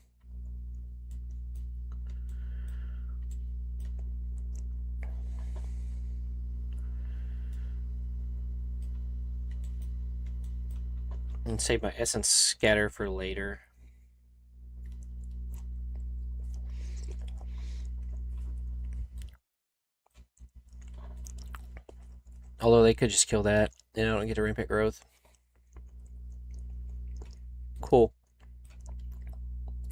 And save my Essence Scatter for later. Although they could just kill that, and I don't get a Rampant Growth. Cool.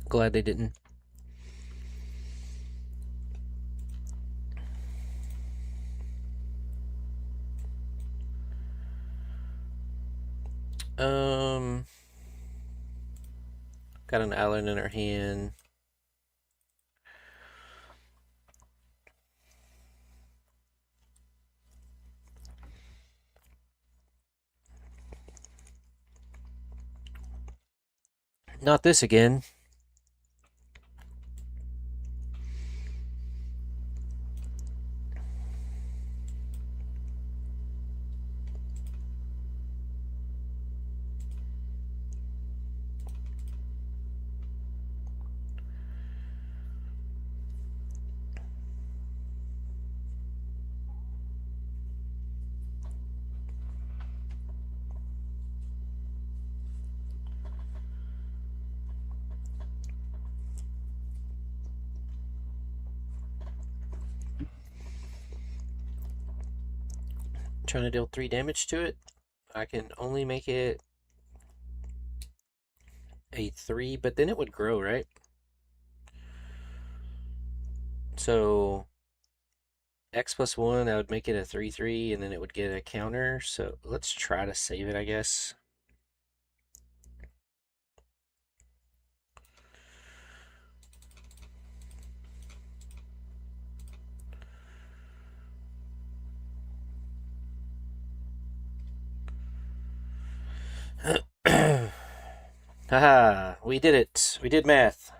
Glad they didn't. Got an island in our hand. Not this again. Trying to deal 3 damage to it. I can only make it a 3, but then it would grow, right? So X plus 1, I would make it a 3/3, and then it would get a counter. So let's try to save it, I guess. Haha, we did it. We did math.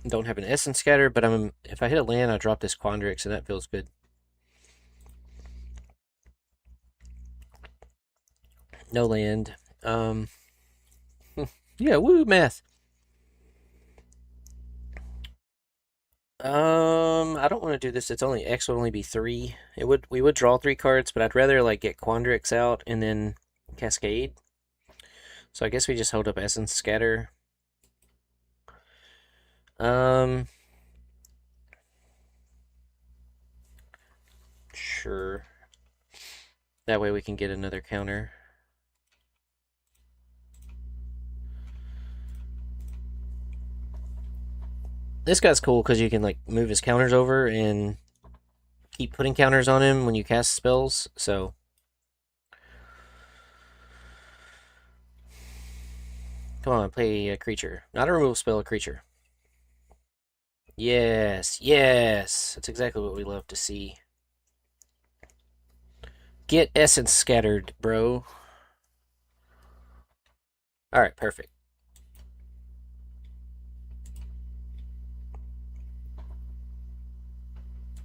Don't have an Essence Scatter, but if I hit a land, I drop this Quandrix, and that feels good. No land. Yeah, woo, math. I don't want to do this. It's only X would only be 3. We would draw 3 cards, but I'd rather like get Quandrix out and then Cascade. So I guess we just hold up Essence Scatter. Sure. That way we can get another counter. This guy's cool because you can like move his counters over and keep putting counters on him when you cast spells. So come on, play a creature. Not a removal spell, a creature. Yes, yes. That's exactly what we love to see. Get essence scattered, bro. Alright, perfect.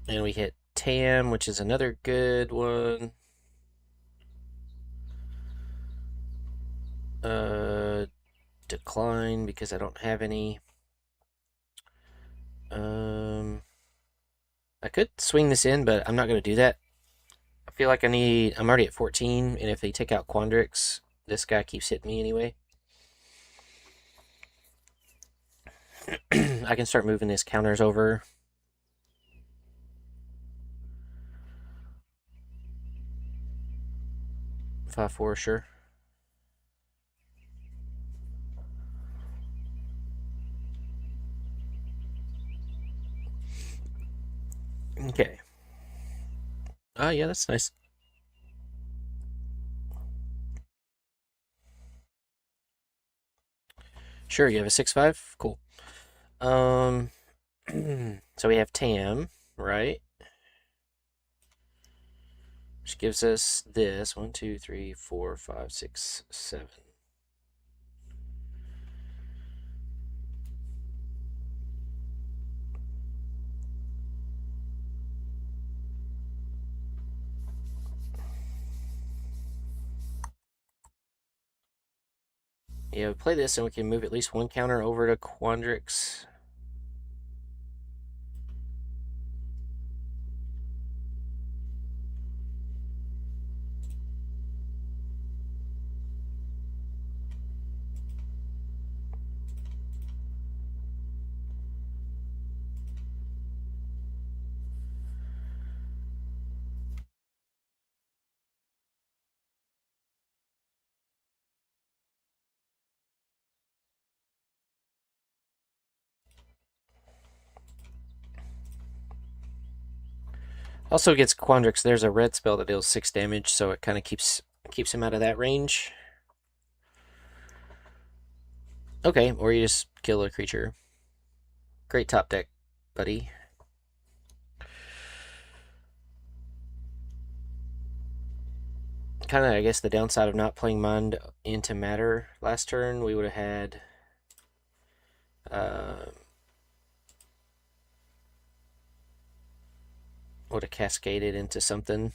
And we hit Tam, which is another good one. Decline because I don't have any. I could swing this in, but I'm not going to do that. I feel like I'm already at 14, and if they take out Quandrix, this guy keeps hitting me anyway. I can start moving his counters over. Five, four, sure. Okay. Oh, yeah, that's nice. Sure, you have a 6/5? Cool. So we have Tam, right? Which gives us this 1, 2, 3, 4, 5, 6, 7. Yeah, we play this and we can move at least one counter over to Quandrix. Also against Quandrix, there's a red spell that deals 6 damage, so it kind of keeps him out of that range. Okay, or you just kill a creature. Great top deck, buddy. Kind of, I guess, the downside of not playing Mind into Matter last turn, we would have had would have cascaded into something.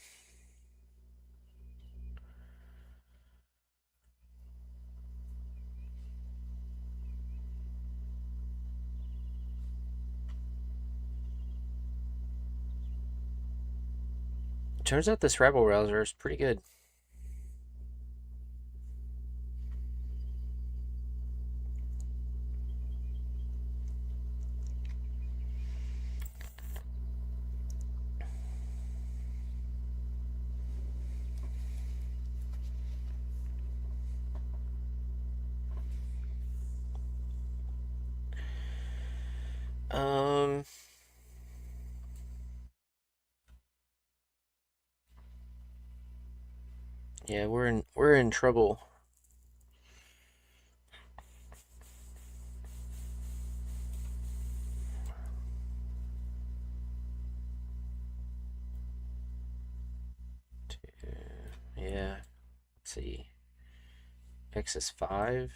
Turns out this Rebel Rouser is pretty good. Yeah, we're in trouble. Yeah. Let's see. X is 5.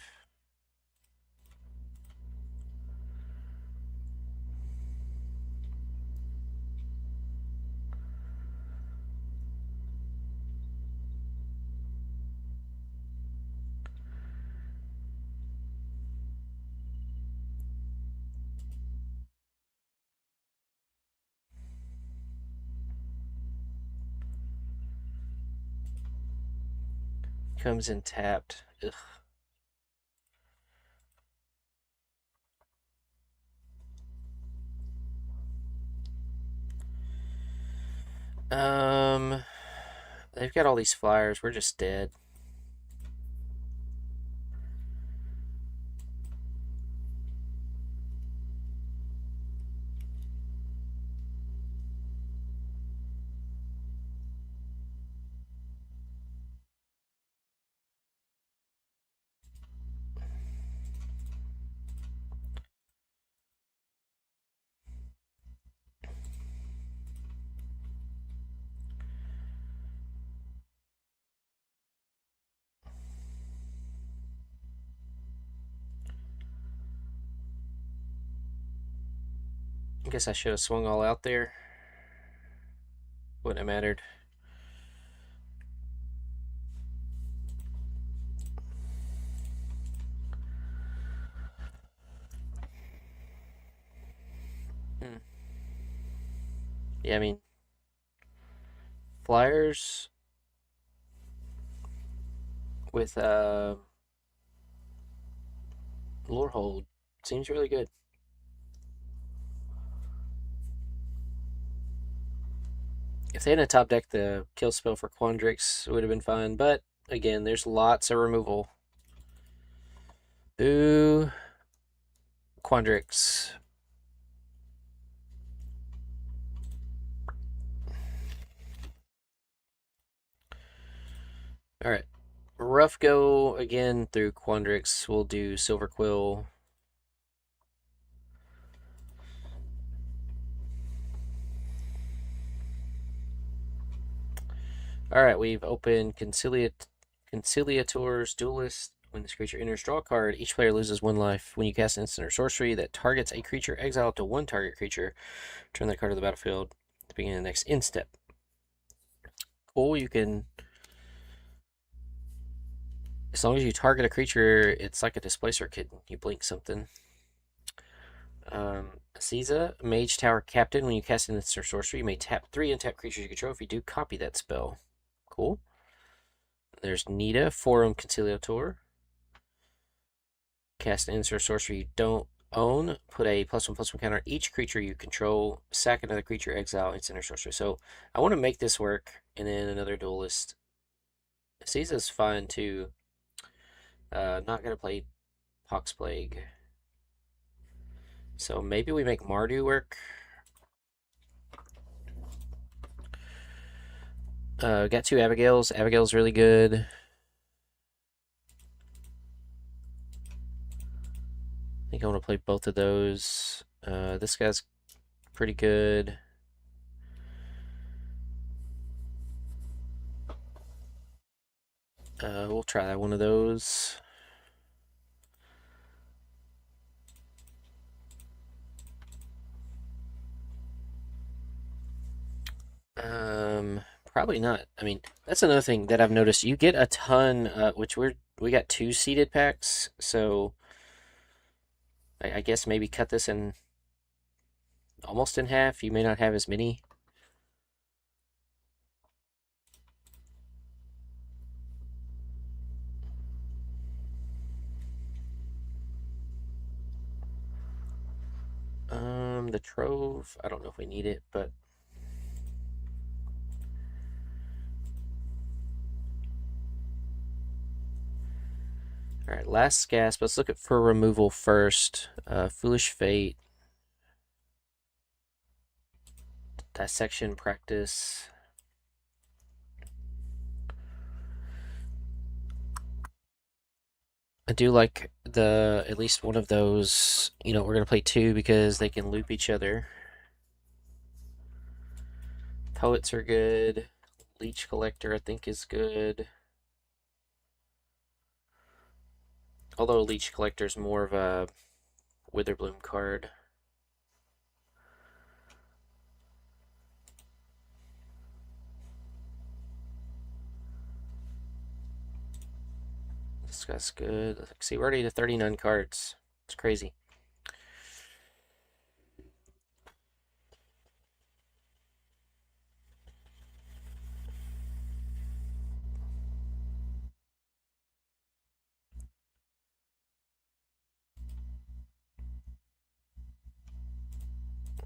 Comes in tapped. Ugh. They've got all these flyers. We're just dead. I guess I should have swung all out there. Wouldn't have mattered. Hmm. Yeah, I mean, Flyers with lure hold seems really good. If they hadn't top decked the kill spell for Quandrix, it would have been fine. But again, there's lots of removal. Boo, Quandrix. All right, rough go again through Quandrix. We'll do Silver Quill. All right, we've opened Conciliator's Duelist. When this creature enters, draw a card. Each player loses 1 life. When you cast an instant or sorcery that targets a creature, exile up to 1 target creature. Turn that card to the battlefield at the beginning of the next end step. Cool, you can... As long as you target a creature, it's like a displacer kit. You blink something. Aziza, Mage Tower Captain. When you cast an instant or sorcery, you may tap 3 untap creatures you control. If you do, copy that spell. Cool. There's Nita, Forum Conciliator. Cast an instant or sorcery you don't own. Put a +1/+1 counter on each creature you control. Sack another creature, exile, instant or sorcery. So I want to make this work. And then another duelist. Aziza's fine too. Not going to play Pox Plague. So maybe we make Mardu work. Got 2 Abigails. Abigail's really good. I think I want to play both of those. This guy's pretty good. We'll try one of those. Probably not. I mean, that's another thing that I've noticed. You get a ton, which we got 2 seeded packs, so I guess maybe cut this in almost in half. You may not have as many. The Trove, I don't know if we need it, but all right, last gasp. Let's look at for removal first. Foolish Fate, Dissection Practice. I do like at least one of those. You know, we're gonna play 2 because they can loop each other. Poets are good. Leech Collector, I think, is good. Although Leech Collector is more of a Witherbloom card. This guy's good. See, we're already to 39 cards. It's crazy.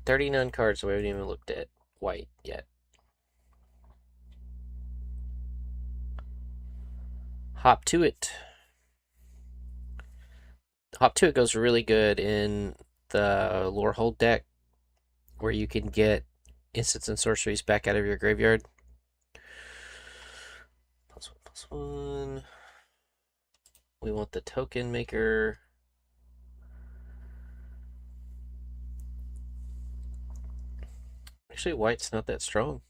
$39 cards, so we haven't even looked at white yet. Hop to it. Hop to it goes really good in the Lorehold deck, where you can get instants and sorceries back out of your graveyard. +1/+1. We want the token maker. Actually, white's not that strong.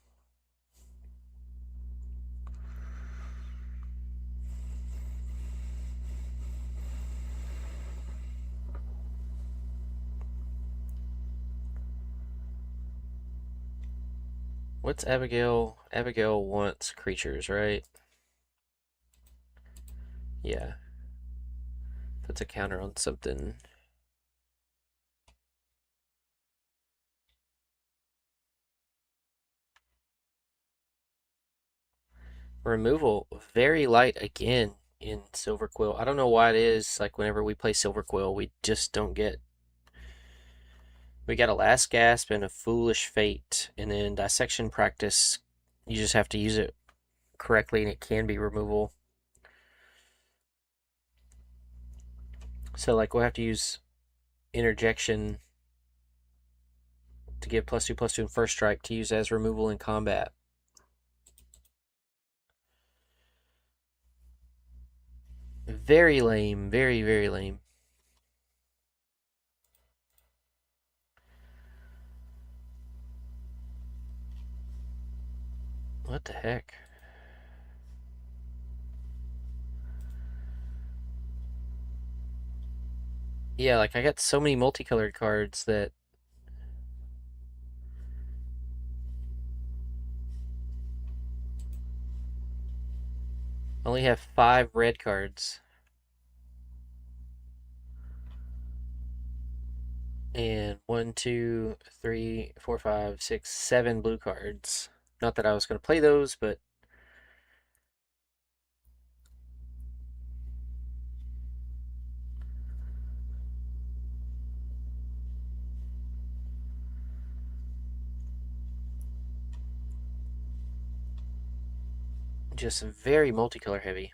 What's Abigail? Abigail wants creatures, right? Yeah. Puts a counter on something. Removal, very light again in Silver Quill. I don't know why it is. Like, whenever we play Silver Quill, we just don't get. We got a Last Gasp and a Foolish Fate, and then Dissection Practice. You just have to use it correctly, and it can be removal. So, like, we'll have to use Interjection to give +2/+2 in first strike to use as removal in combat. Very lame. Very, very lame. What the heck? Yeah, like, I got so many multicolored cards that I only have 5 red cards. And 1, 2, 3, 4, 5, 6, 7 blue cards. Not that I was going to play those, but just very multicolor heavy.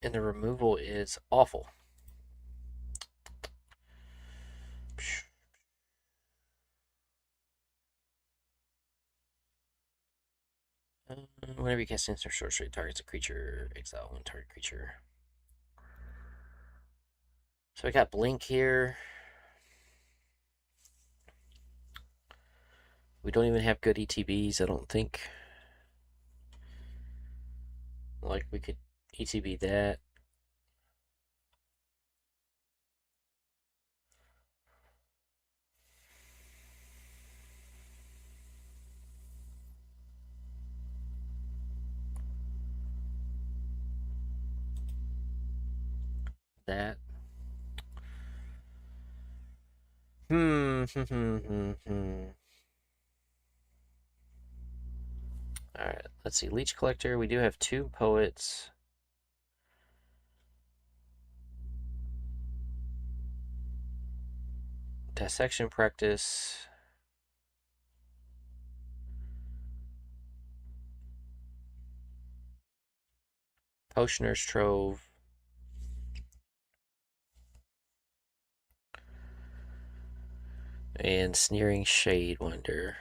And the removal is awful. Whenever you cast instant sorcery, targets a creature, exile one target creature. So I got Blink here. We don't even have good ETBs, I don't think. Like, we could ETB that. That. Alright, let's see. Leech Collector. We do have 2 poets. Dissection Practice. Potioner's Trove. And Sneering Shade Wonder.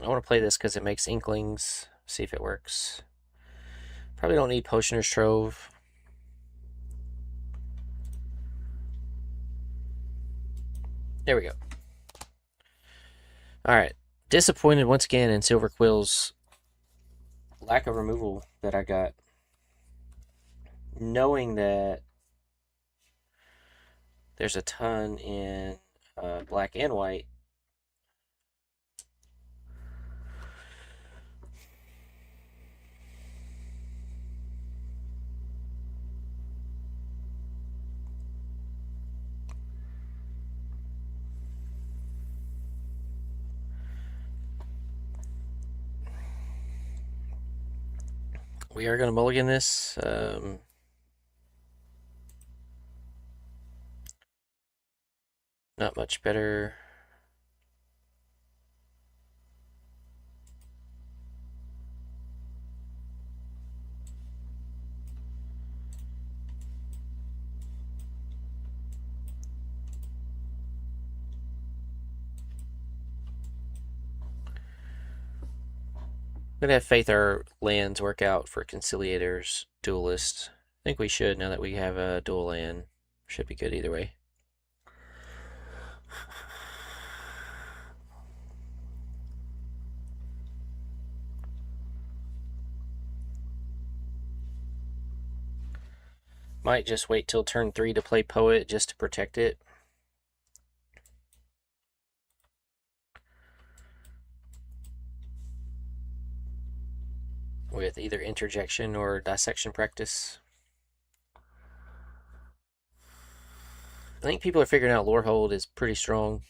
I want to play this because it makes Inklings. See if it works. Probably don't need Potioner's Trove. There we go. Alright. Disappointed once again in Silver Quill's lack of removal that I got. Knowing that there's a ton in black and white. We are going to mulligan this. Not much better. I'm gonna have faith our lands work out for conciliators, duelists. I think we should now that we have a dual land. Should be good either way. Might just wait till turn 3 to play Poet just to protect it. With either interjection or dissection practice. I think people are figuring out Lorehold is pretty strong.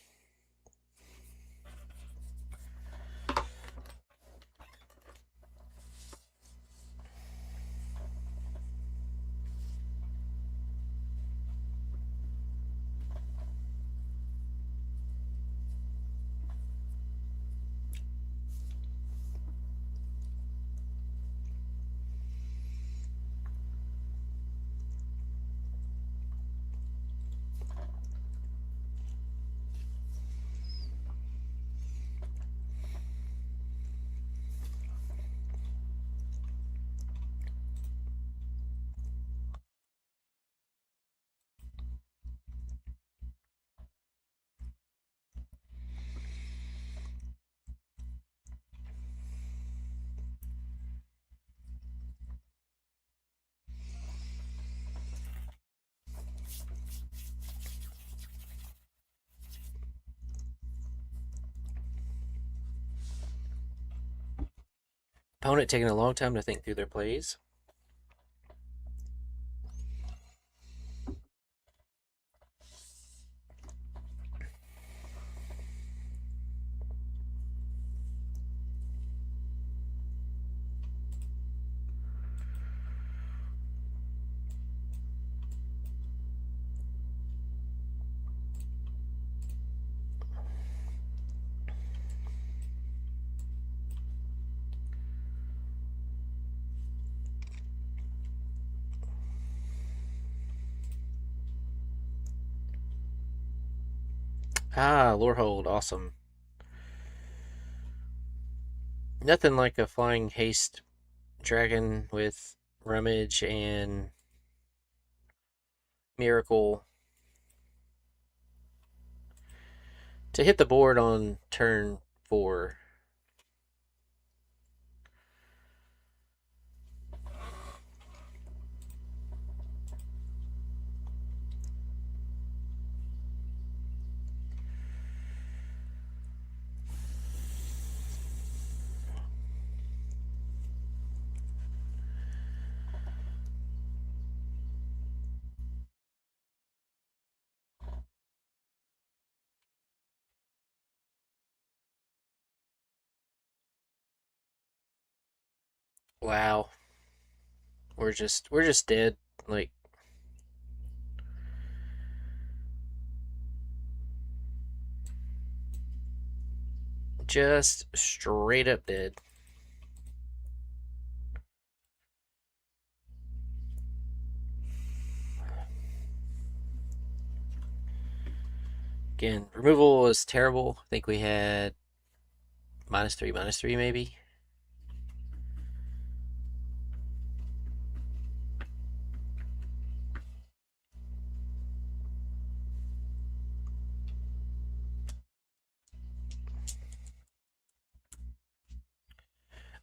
Opponent taking a long time to think through their plays. Ah, Lorehold, awesome. Nothing like a flying haste dragon with rummage and miracle to hit the board on turn 4. Wow. We're just dead. Like, just straight up dead. Again, removal was terrible. I think we had -3, maybe.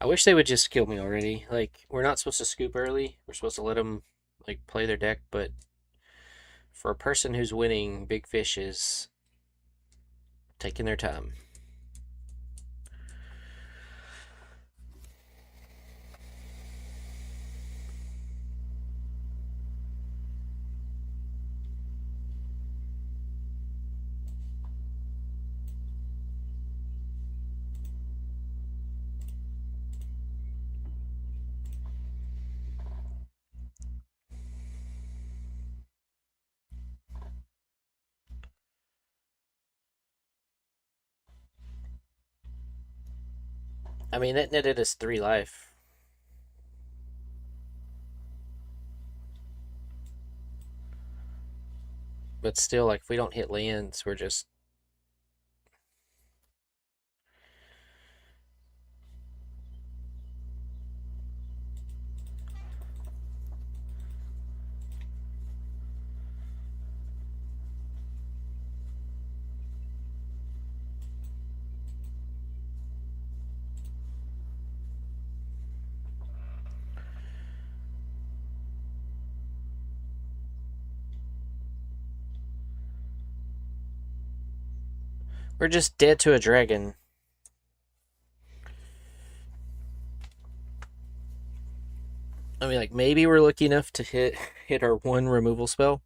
I wish they would just kill me already. Like, we're not supposed to scoop early. We're supposed to let them, like, play their deck, but for a person who's winning, Big Fish is taking their time. I mean, that netted us 3 life. But still, like, if we don't hit lands, we're just... We're just dead to a dragon. I mean, like, maybe we're lucky enough to hit our 1 removal spell.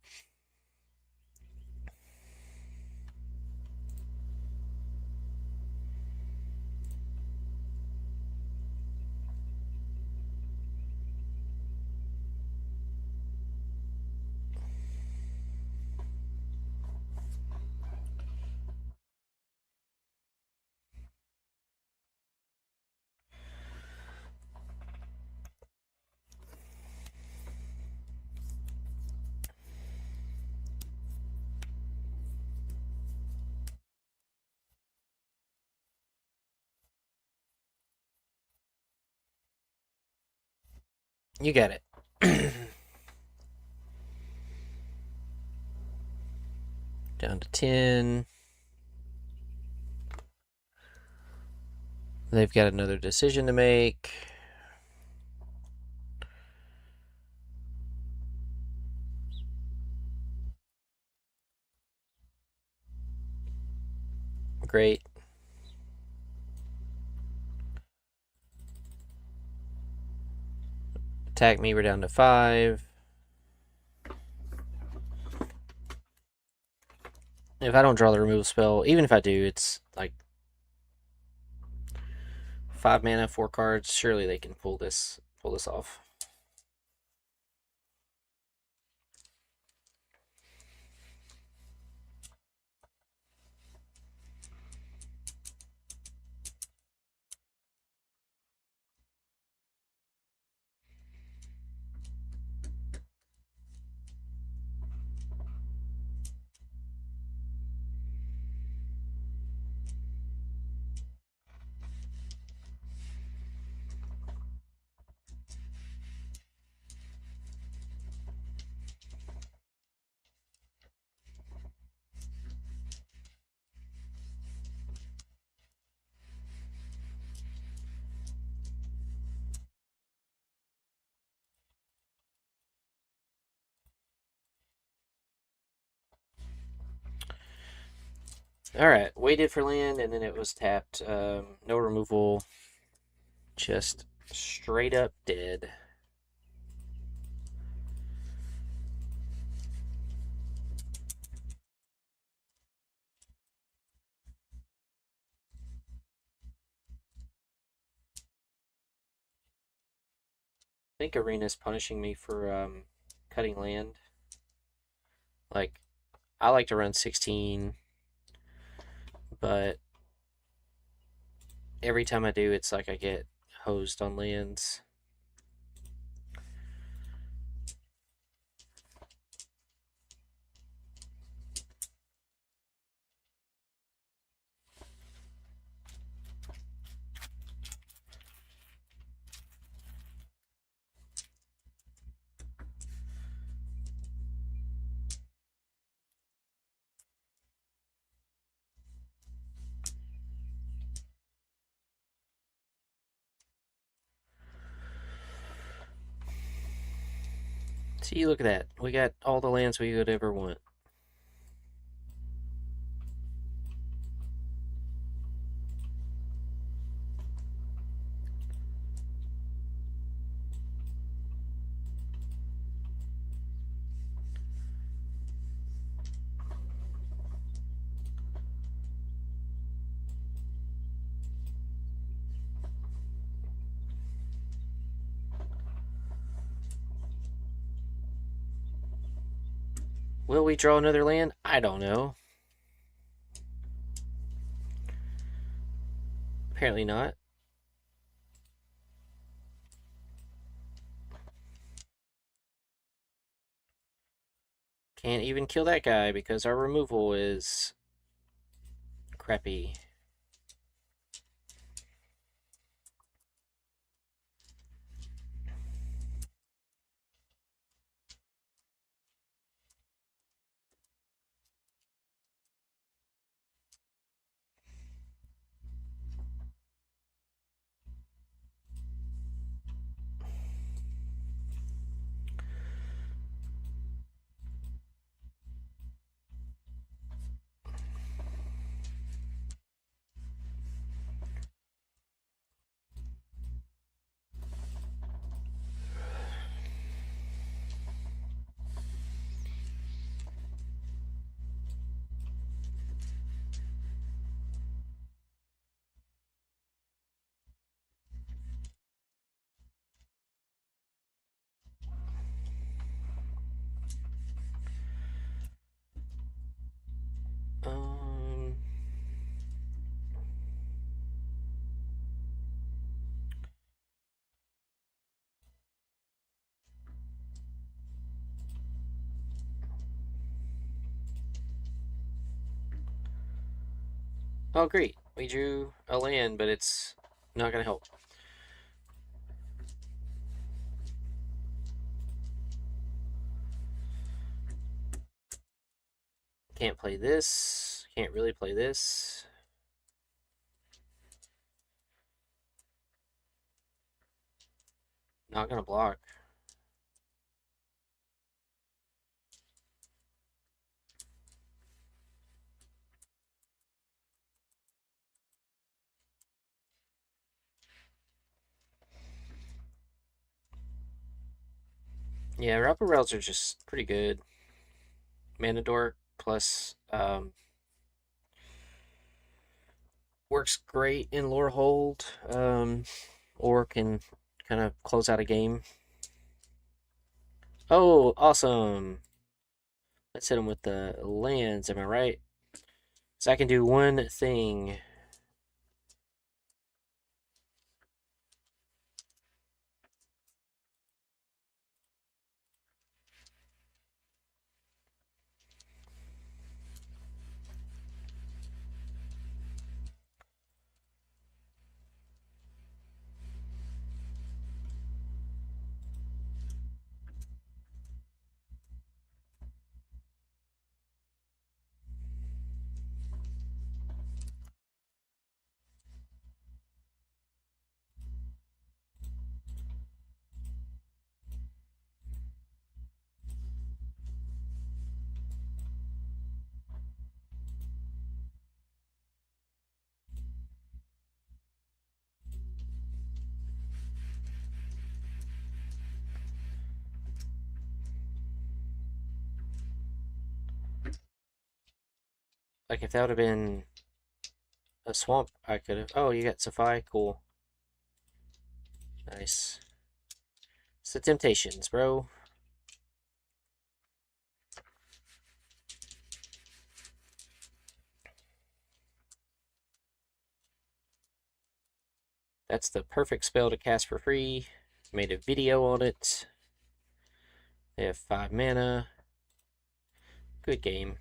You got it. Down to 10. They've got another decision to make. Great. Attack me, we're down to 5. If I don't draw the removal spell, even if I do, it's like 5 mana, 4 cards. Surely they can pull this off. Alright, waited for land, and then it was tapped. No removal. Just straight up dead. I think Arena's punishing me for cutting land. Like, I like to run 16, but every time I do, it's like I get hosed on lands. See, look at that. We got all the lands we could ever want. Will we draw another land? I don't know. Apparently not. Can't even kill that guy because our removal is crappy. Um, oh, great. We drew a land, but it's not going to help. Can't play this. Can't really play this. Not going to block. Yeah, our upper rails are just pretty good. Mana Dork plus works great in lore hold, or can kind of close out a game. Oh, awesome! Let's hit him with the lands. Am I right? So I can do one thing. Like if that would have been a swamp, I could have. Oh, you got Safai? Cool. Nice. It's the Temptations, bro. That's the perfect spell to cast for free. Made a video on it. They have 5 mana. Good game.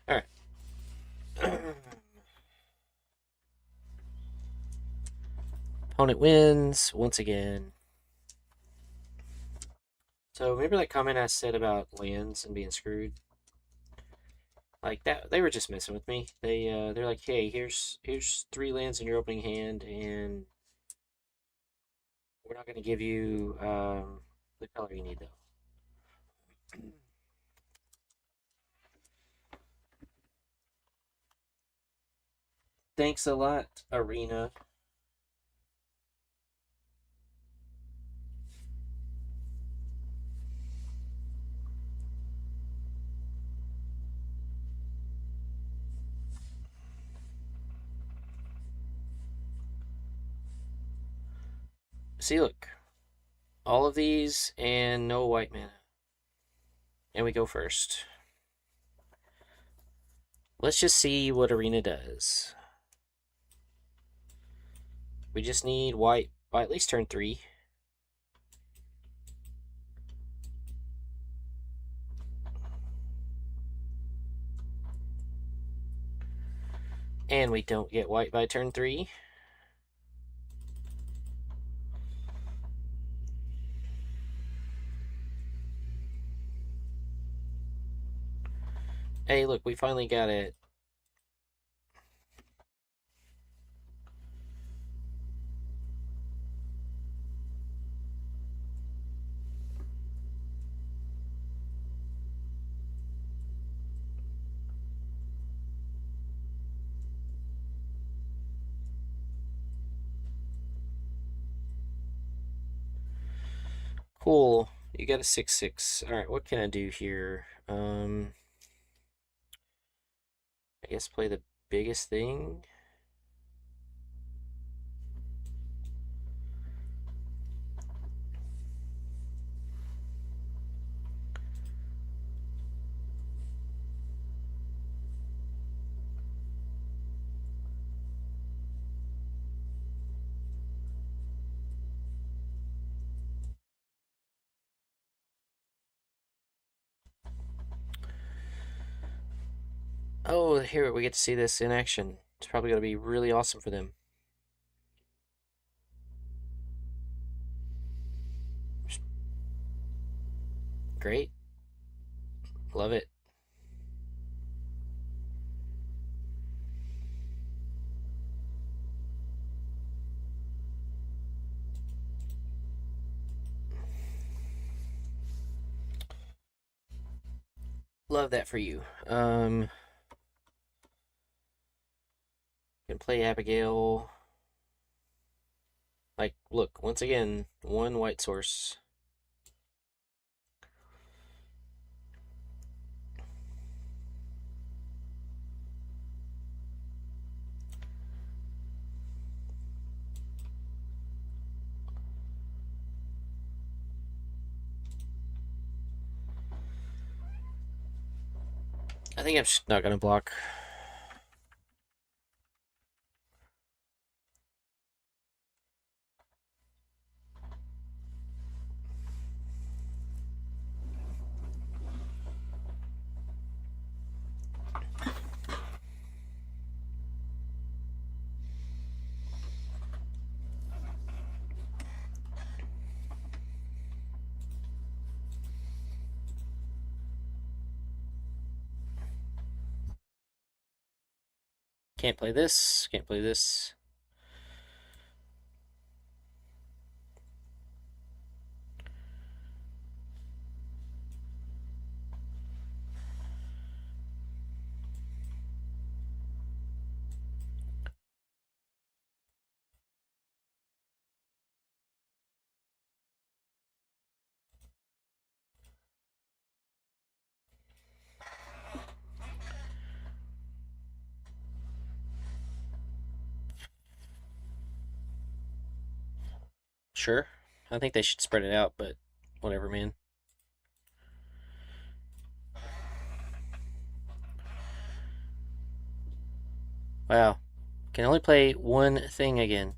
Alright. Opponent wins once again. So remember that comment I said about lands and being screwed? Like that, they were just messing with me. They're like, hey, here's 3 lands in your opening hand, and we're not gonna give you the color you need though. Thanks a lot, Arena. See, look. all of these and no white mana. And we go first. Let's just see what Arena does. We just need white by at least turn 3. And we don't get white by turn 3. Hey, look, we finally got it. Cool. You got a 6/6. Alright, what can I do here? I guess play the biggest thing. Oh, here we get to see this in action. It's probably going to be really awesome for them. Great. Love it. Love that for you. Can play Abigail. Like, look, once again, one white source. I think I'm just not going to block. Can't play this. Can't play this. Sure. I think they should spread it out, but whatever, man. Wow. Can only play one thing again.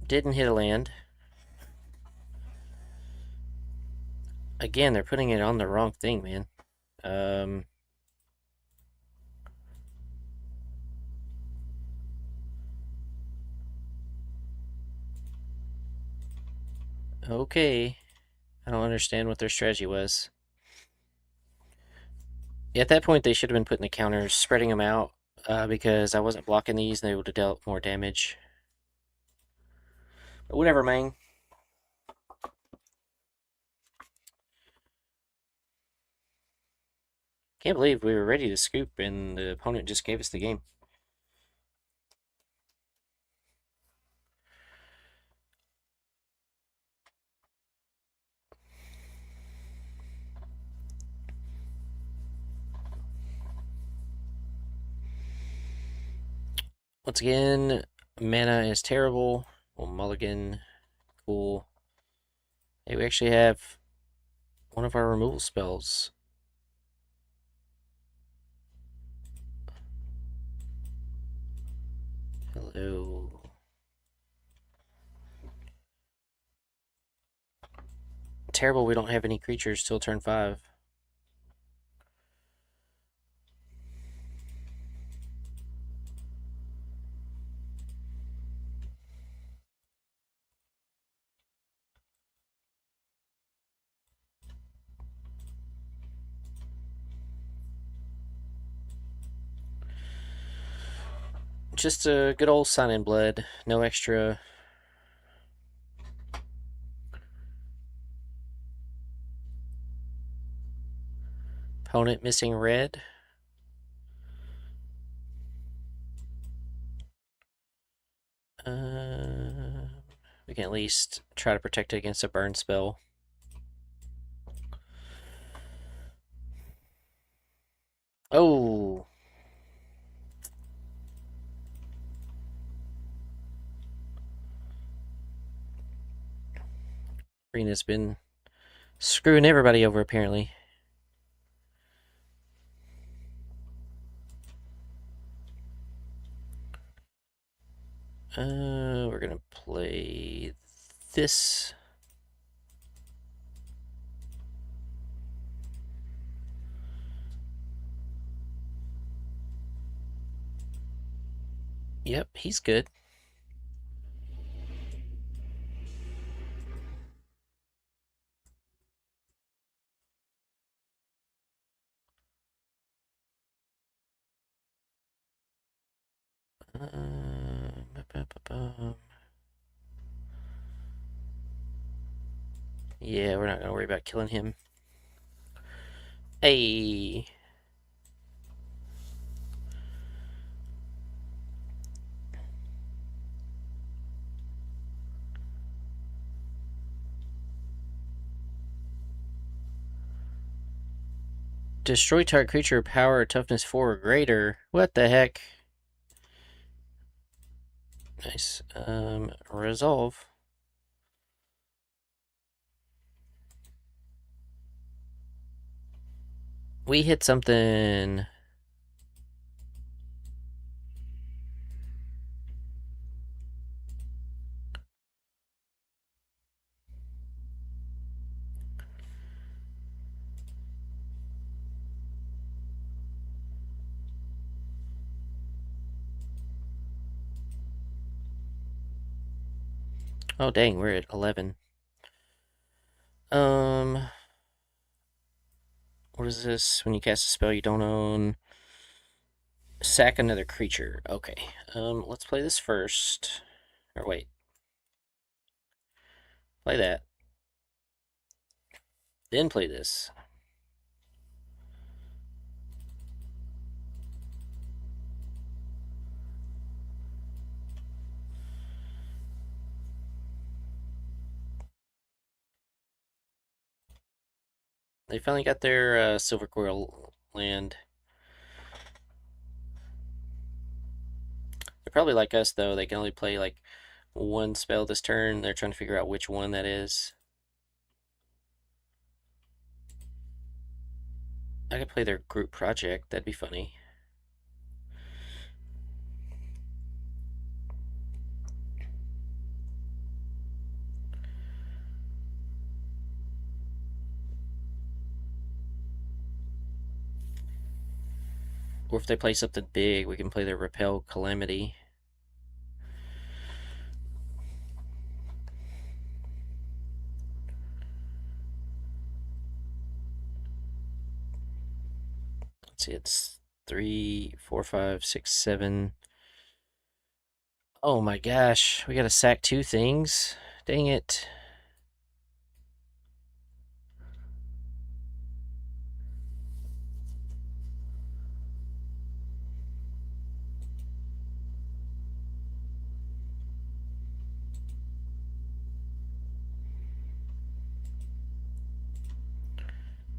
Didn't hit a land. Again, they're putting it on the wrong thing, man. Okay. I don't understand what their strategy was. At that point, they should have been putting the counters, spreading them out, because I wasn't blocking these, and they would have dealt more damage. But whatever, man. Can't believe we were ready to scoop, and the opponent just gave us the game. Once again, mana is terrible. We'll mulligan. Cool. Hey, we actually have one of our removal spells. Hello. Terrible we don't have any creatures till turn 5. Just a good old Sign in Blood. No extra. Opponent missing red. We can at least try to protect it against a burn spell. Oh! Rena's been screwing everybody over, apparently. We're gonna play this. Yep, he's good. Yeah, we're not gonna worry about killing him. Hey! Destroy target creature power toughness 4 or greater. What the heck? Nice. Resolve. We hit something. Oh dang, we're at 11. What is this? When you cast a spell you don't own, sack another creature. Okay. Let's play this first. Or wait, play that. Then play this. They finally got their Silver Coil land. They're probably like us, though. They can only play like one spell this turn. They're trying to figure out which one that is. I could play their group project. That'd be funny. Or if they play something big, we can play their Repel Calamity. Let's see, it's 3, 4, 5, 6, 7. Oh my gosh, we gotta sack 2 things. Dang it.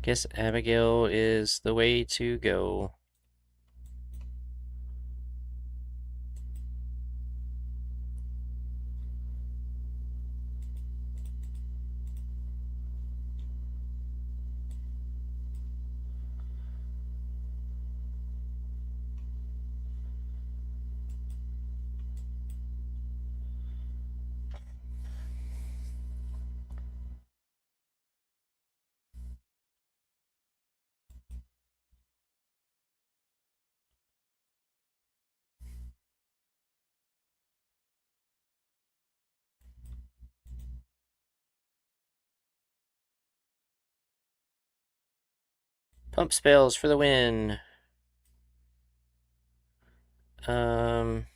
Guess Abigail is the way to go. Pump spells for the win. Um,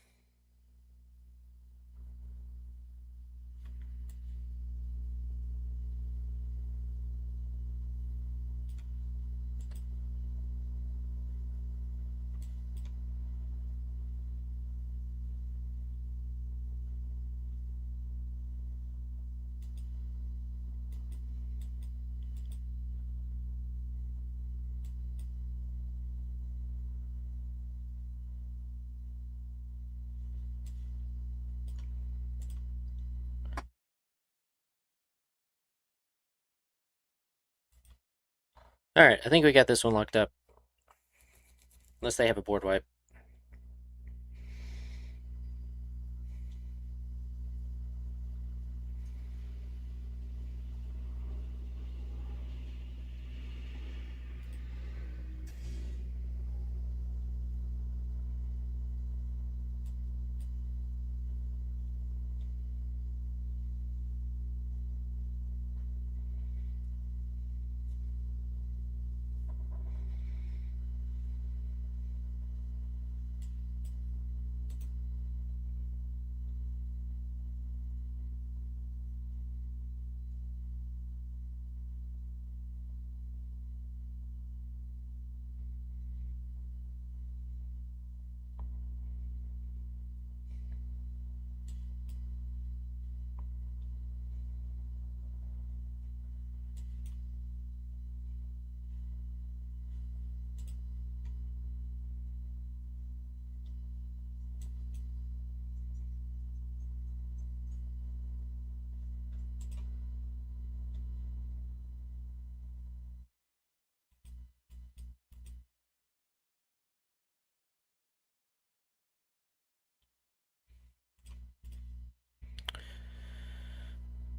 Alright, I think we got this one locked up. Unless they have a board wipe.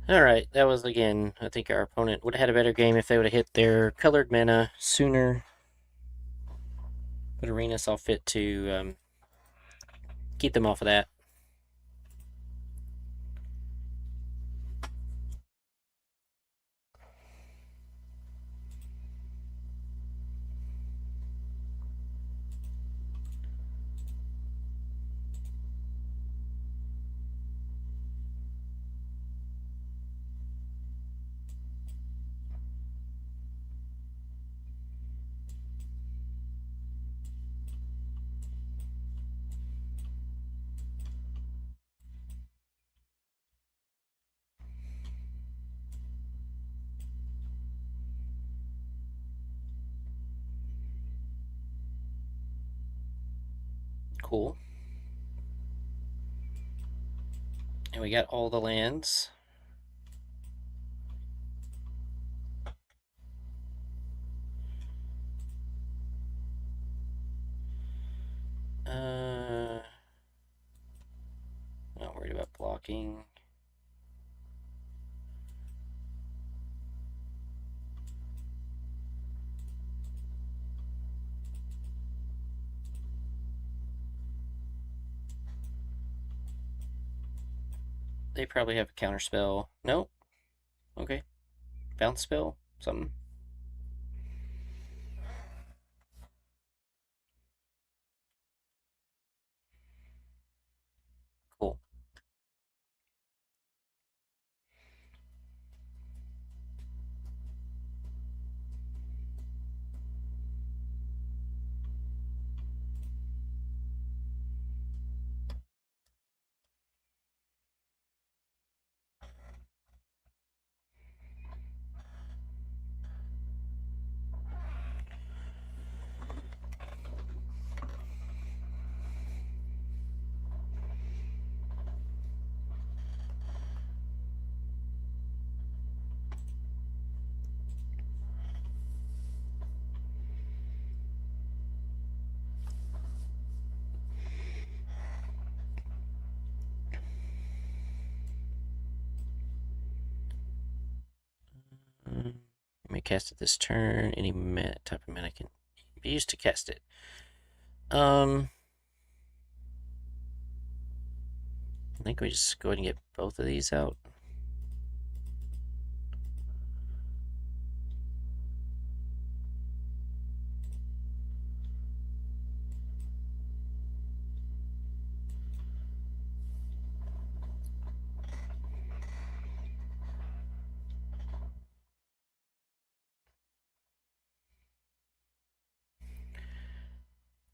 Alright, that was again. I think our opponent would have had a better game if they would have hit their colored mana sooner. But Arena saw fit to keep them off of that. Cool. And we got all the lands. Not worried about blocking. They probably have a counter spell. Nope. Okay. Bounce spell? Something. Cool. You may cast it this turn. Any type of mana can be used to cast it. I think we just go ahead and get both of these out.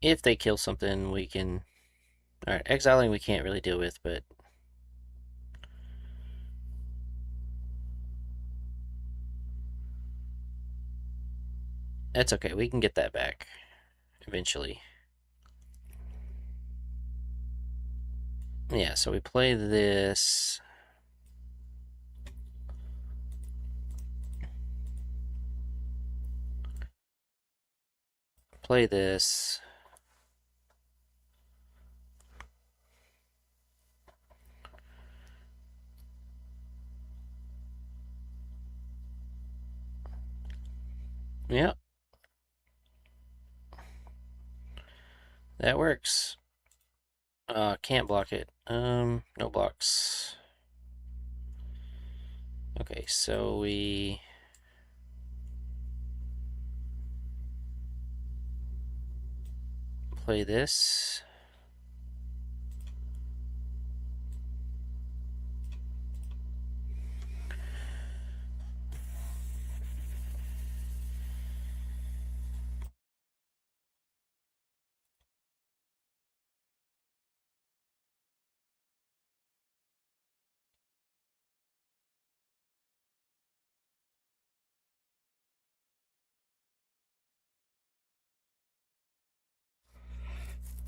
If they kill something, we can... Alright, exiling we can't really deal with, but... That's okay, we can get that back eventually. Yeah, so we play this. Play this. Yep. That works. Can't block it. No blocks. Okay, so we play this.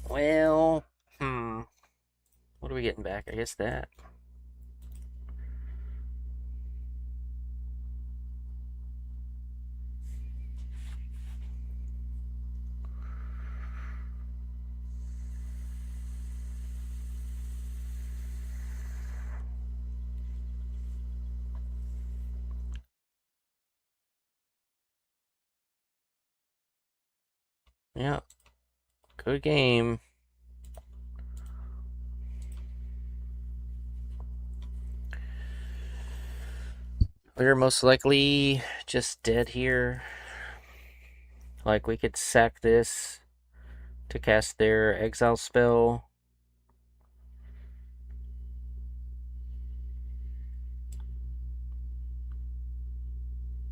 Well, what are we getting back? I guess that. Yeah, good game. We're most likely just dead here. Like, we could sack this to cast their exile spell.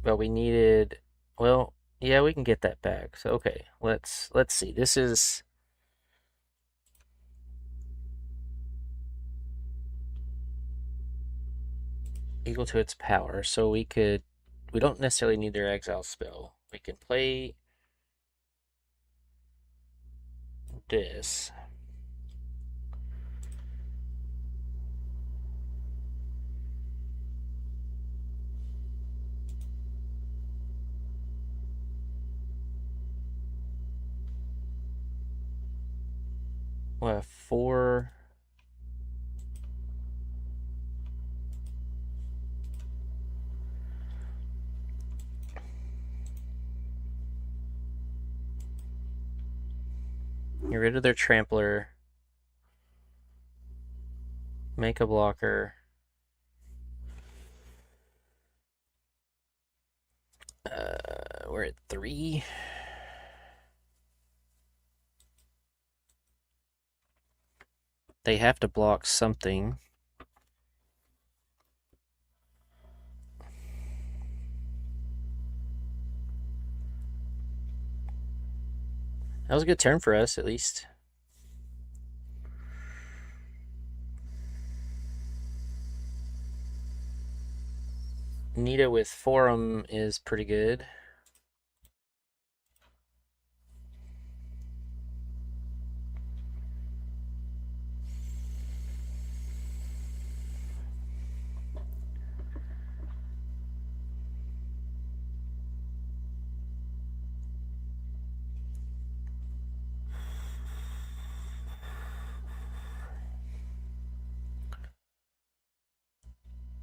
But we needed, well, yeah, we can get that back. So okay, let's see. This is equal to its power, so we don't necessarily need their exile spell. We can play this. We'll have four. Get rid of their trampler. Make a blocker. We're at 3. They have to block something. That was a good turn for us, at least. Nita with Forum is pretty good.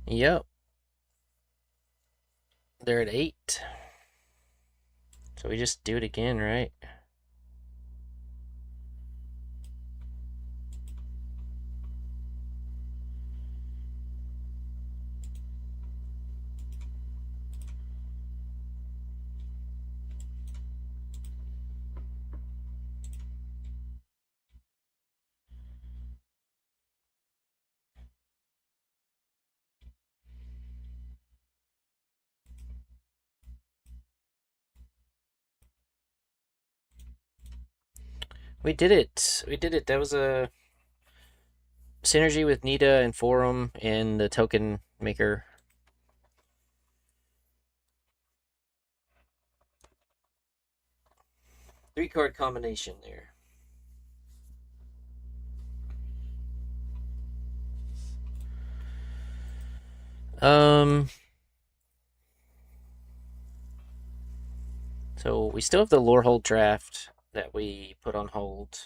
Yep. They're at 8. So we just do it again, right? We did it. We did it. That was a synergy with Nita and Forum and the token maker. 3-card combination there. Um, so we still have the Lorehold draft that we put on hold.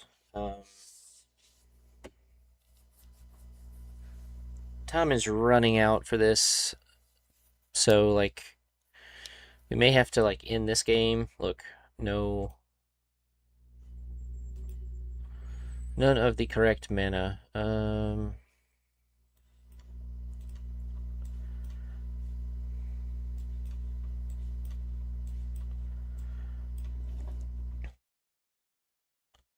Time is running out for this, so like we may have to like end this game. Look, no, none of the correct mana.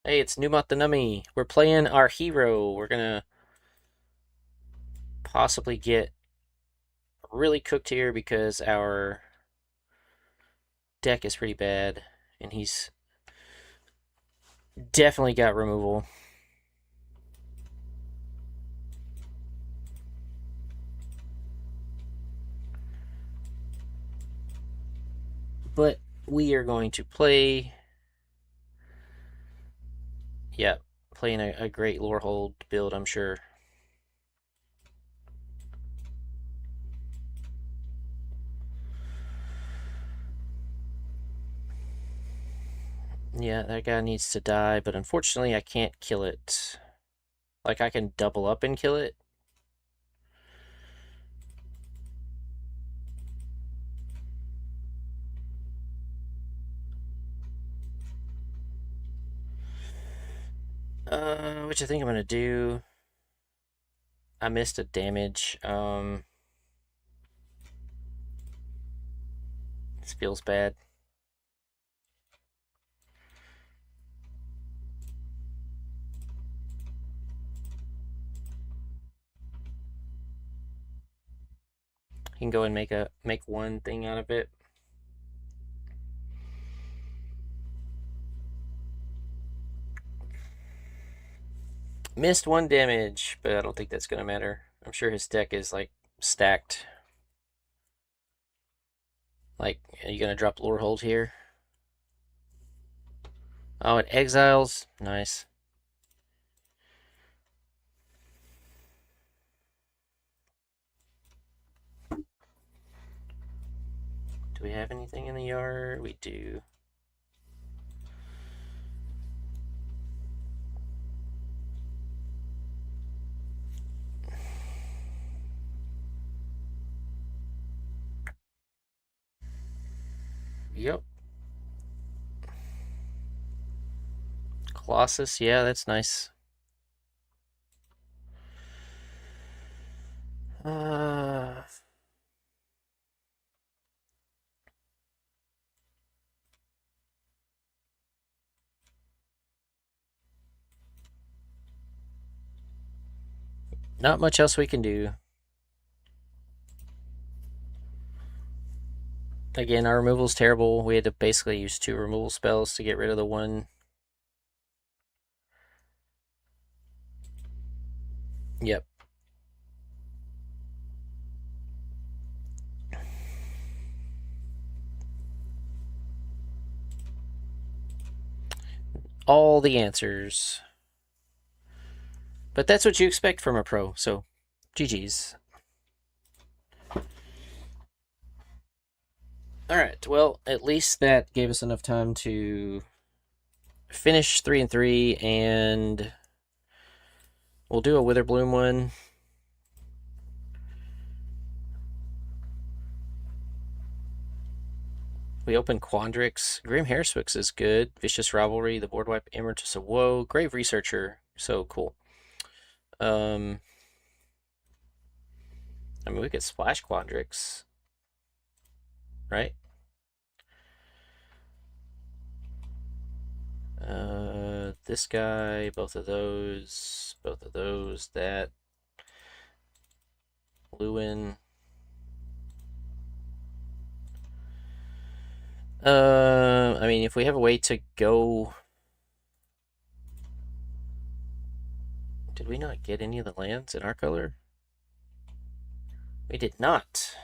Hey, it's Numat the Nummy. We're playing our hero. We're gonna possibly get really cooked here because our deck is pretty bad, and he's definitely got removal. But we are going to play. Yeah, playing a great Lorehold build, I'm sure. Yeah, that guy needs to die, but unfortunately I can't kill it. Like, I can double up and kill it. Which I think I'm gonna do. I missed a damage. This feels bad. You can go and make one thing out of it. Missed one damage, but I don't think that's gonna matter. I'm sure his deck is like stacked. Like, are you gonna drop Lorehold here? Oh, it exiles. Nice. Do we have anything in the yard? We do. Yep. Colossus, yeah, that's nice. Uh, Not much else we can do. Again, our removal's terrible. We had to basically use 2 removal spells to get rid of the one. Yep. All the answers. But that's what you expect from a pro, so GG's. Alright, well, at least that gave us enough time to finish 3-3, and we'll do a Witherbloom one. We open Quandrix. Grim Hairswix is good. Vicious Rivalry, the board wipe, Emeritus of Woe, Grave Researcher. So cool. I mean, we could splash Quandrix, right? This guy, both of those, that. Lewin. I mean, if we have a way to go Did we not get any of the lands in our color? We did not.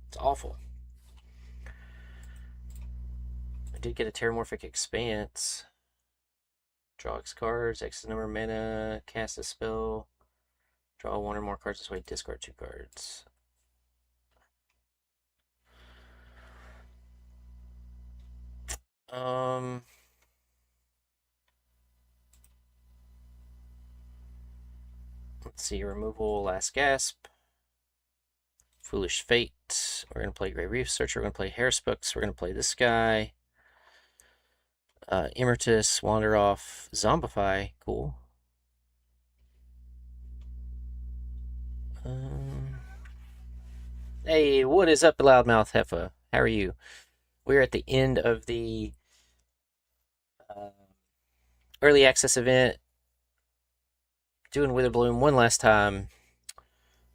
It's awful. I did get a Terramorphic Expanse. Draw X cards, X number of mana, cast a spell, draw one or more cards this way, discard 2 cards. Let's see, removal, Last Gasp, Foolish Fate. We're going to play Grey Reef Searcher, we're going to play Hairspooks, we're going to play this guy. Emeritus, Wander Off, Zombify, cool. Hey, what is up, Loudmouth Heffa? How are you? We're at the end of the early access event. Doing Witherbloom one last time.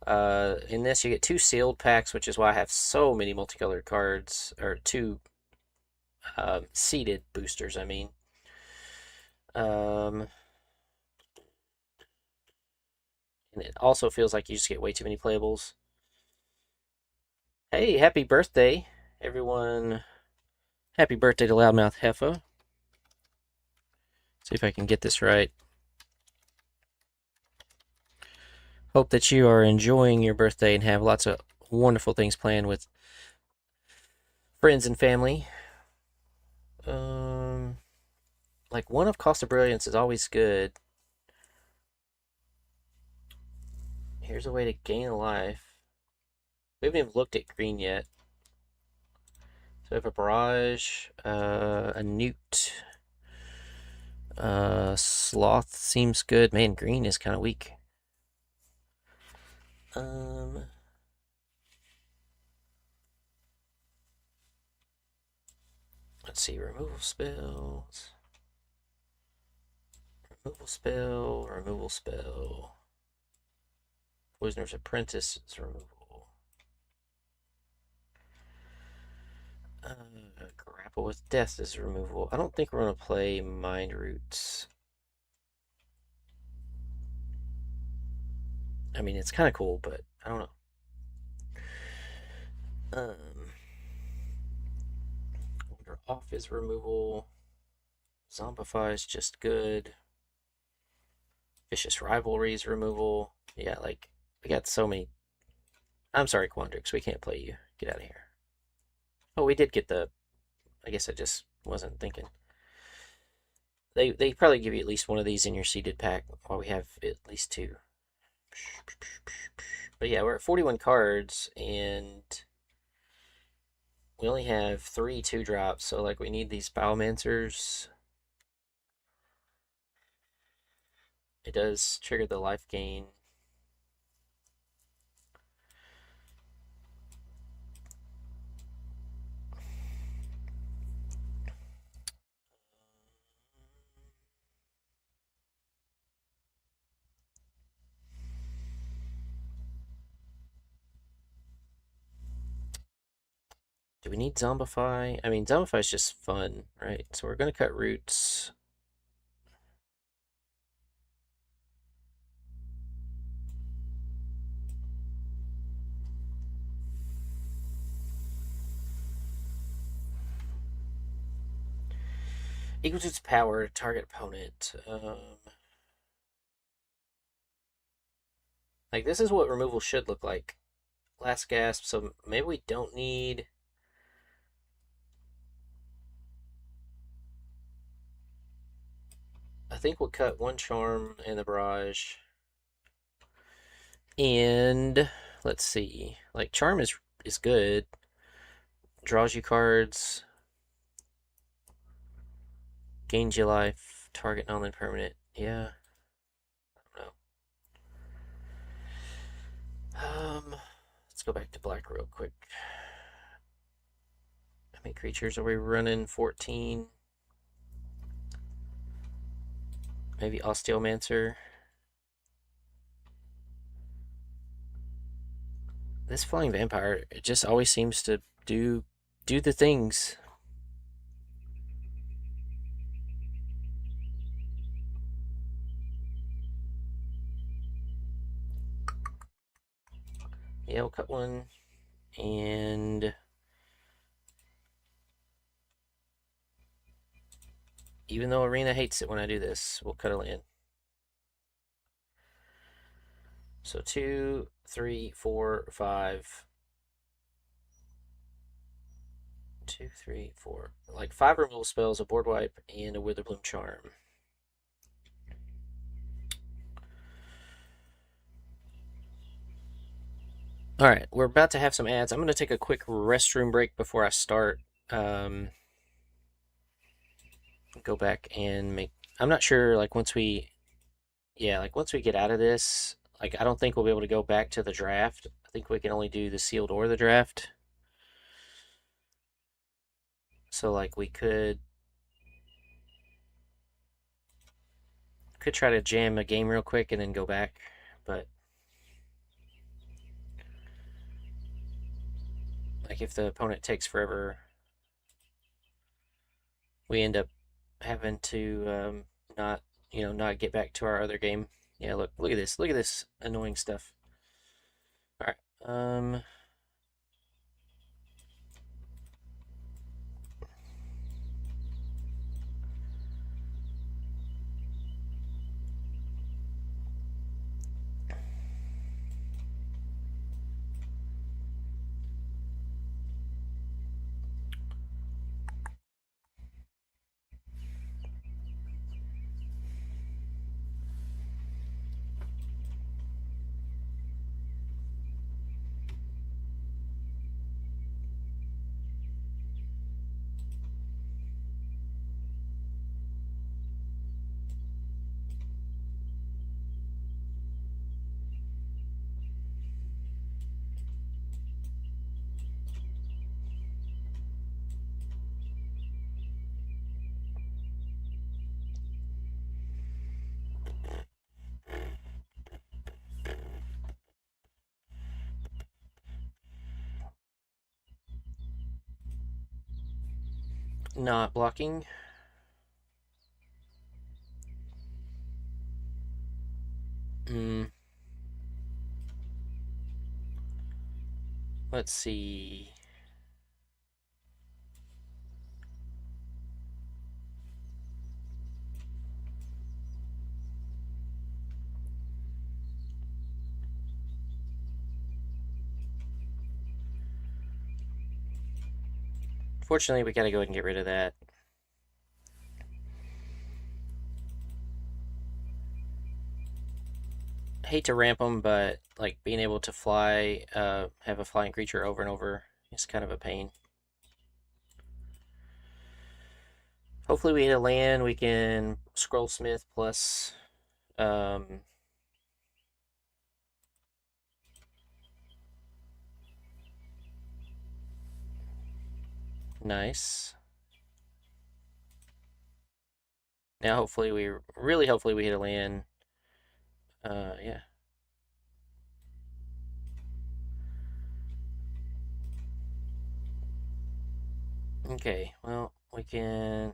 In this, you get 2 sealed packs, which is why I have so many multicolored cards, or 2 seeded boosters, I mean. And it also feels like you just get way too many playables. Hey, happy birthday, everyone. Happy birthday to Loudmouth Heffa. See if I can get this right. Hope that you are enjoying your birthday and have lots of wonderful things planned with friends and family. Like, 1 of Cost of Brilliance is always good. Here's a way to gain a life. We haven't even looked at green yet. So we have a Barrage, a Newt. Sloth seems good. Man, green is kind of weak. Let's see, removal spells. Removal spell, removal spell. Poisoner's Apprentice is removal. Grapple with Death is removal. I don't think we're going to play Mind Roots. I mean, it's kind of cool, but I don't know. Wander Off is removal. Zombify is just good. Vicious Rivalry is removal. Yeah, like, we got so many. I'm sorry, Quandrix, we can't play you. Get out of here. Oh, we did get the... I guess I just wasn't thinking. They probably give you at least one of these in your seeded pack, while we have at least 2. But yeah, we're at 41 cards, and we only have 3 2-drops, so like we need these Biomancers. It does trigger the life gain. Do we need Zombify? I mean, Zombify is just fun, right? So we're going to cut roots. Equals its power, target opponent. Like, this is what removal should look like. Last Gasp, so maybe we don't need... I think we'll cut 1 Charm and the Barrage. And let's see. Like, Charm is good. Draws you cards. Gains you life. Target non-land permanent. Yeah. I don't know. Let's go back to black real quick. How many creatures are we running? 14. Maybe Osteomancer. This Flying Vampire, it just always seems to do the things. Yeah, we'll cut one. And even though Arena hates it when I do this, we'll cut a land. So 2, 3, 4, 5. 2, 3, 4. Like 5 removal spells, a board wipe, and a Witherbloom Charm. Alright, we're about to have some ads. I'm going to take a quick restroom break before I start. Go back and make... I'm not sure, like, once we... Yeah, like, once we get out of this, like, I don't think we'll be able to go back to the draft. I think we can only do the sealed or the draft. So, like, we could try to jam a game real quick and then go back, but... Like, if the opponent takes forever, we end up having to not get back to our other game. Yeah, look at this. Look at this annoying stuff. All right. Not blocking. Mm, let's see. Fortunately, we gotta go ahead and get rid of that. I hate to ramp them, but like being able to fly, have a flying creature over and over is kind of a pain. Hopefully, we hit a land. We can Scrollsmith plus. Nice. Now, hopefully, hopefully we hit a land. Yeah. Okay, well, we can't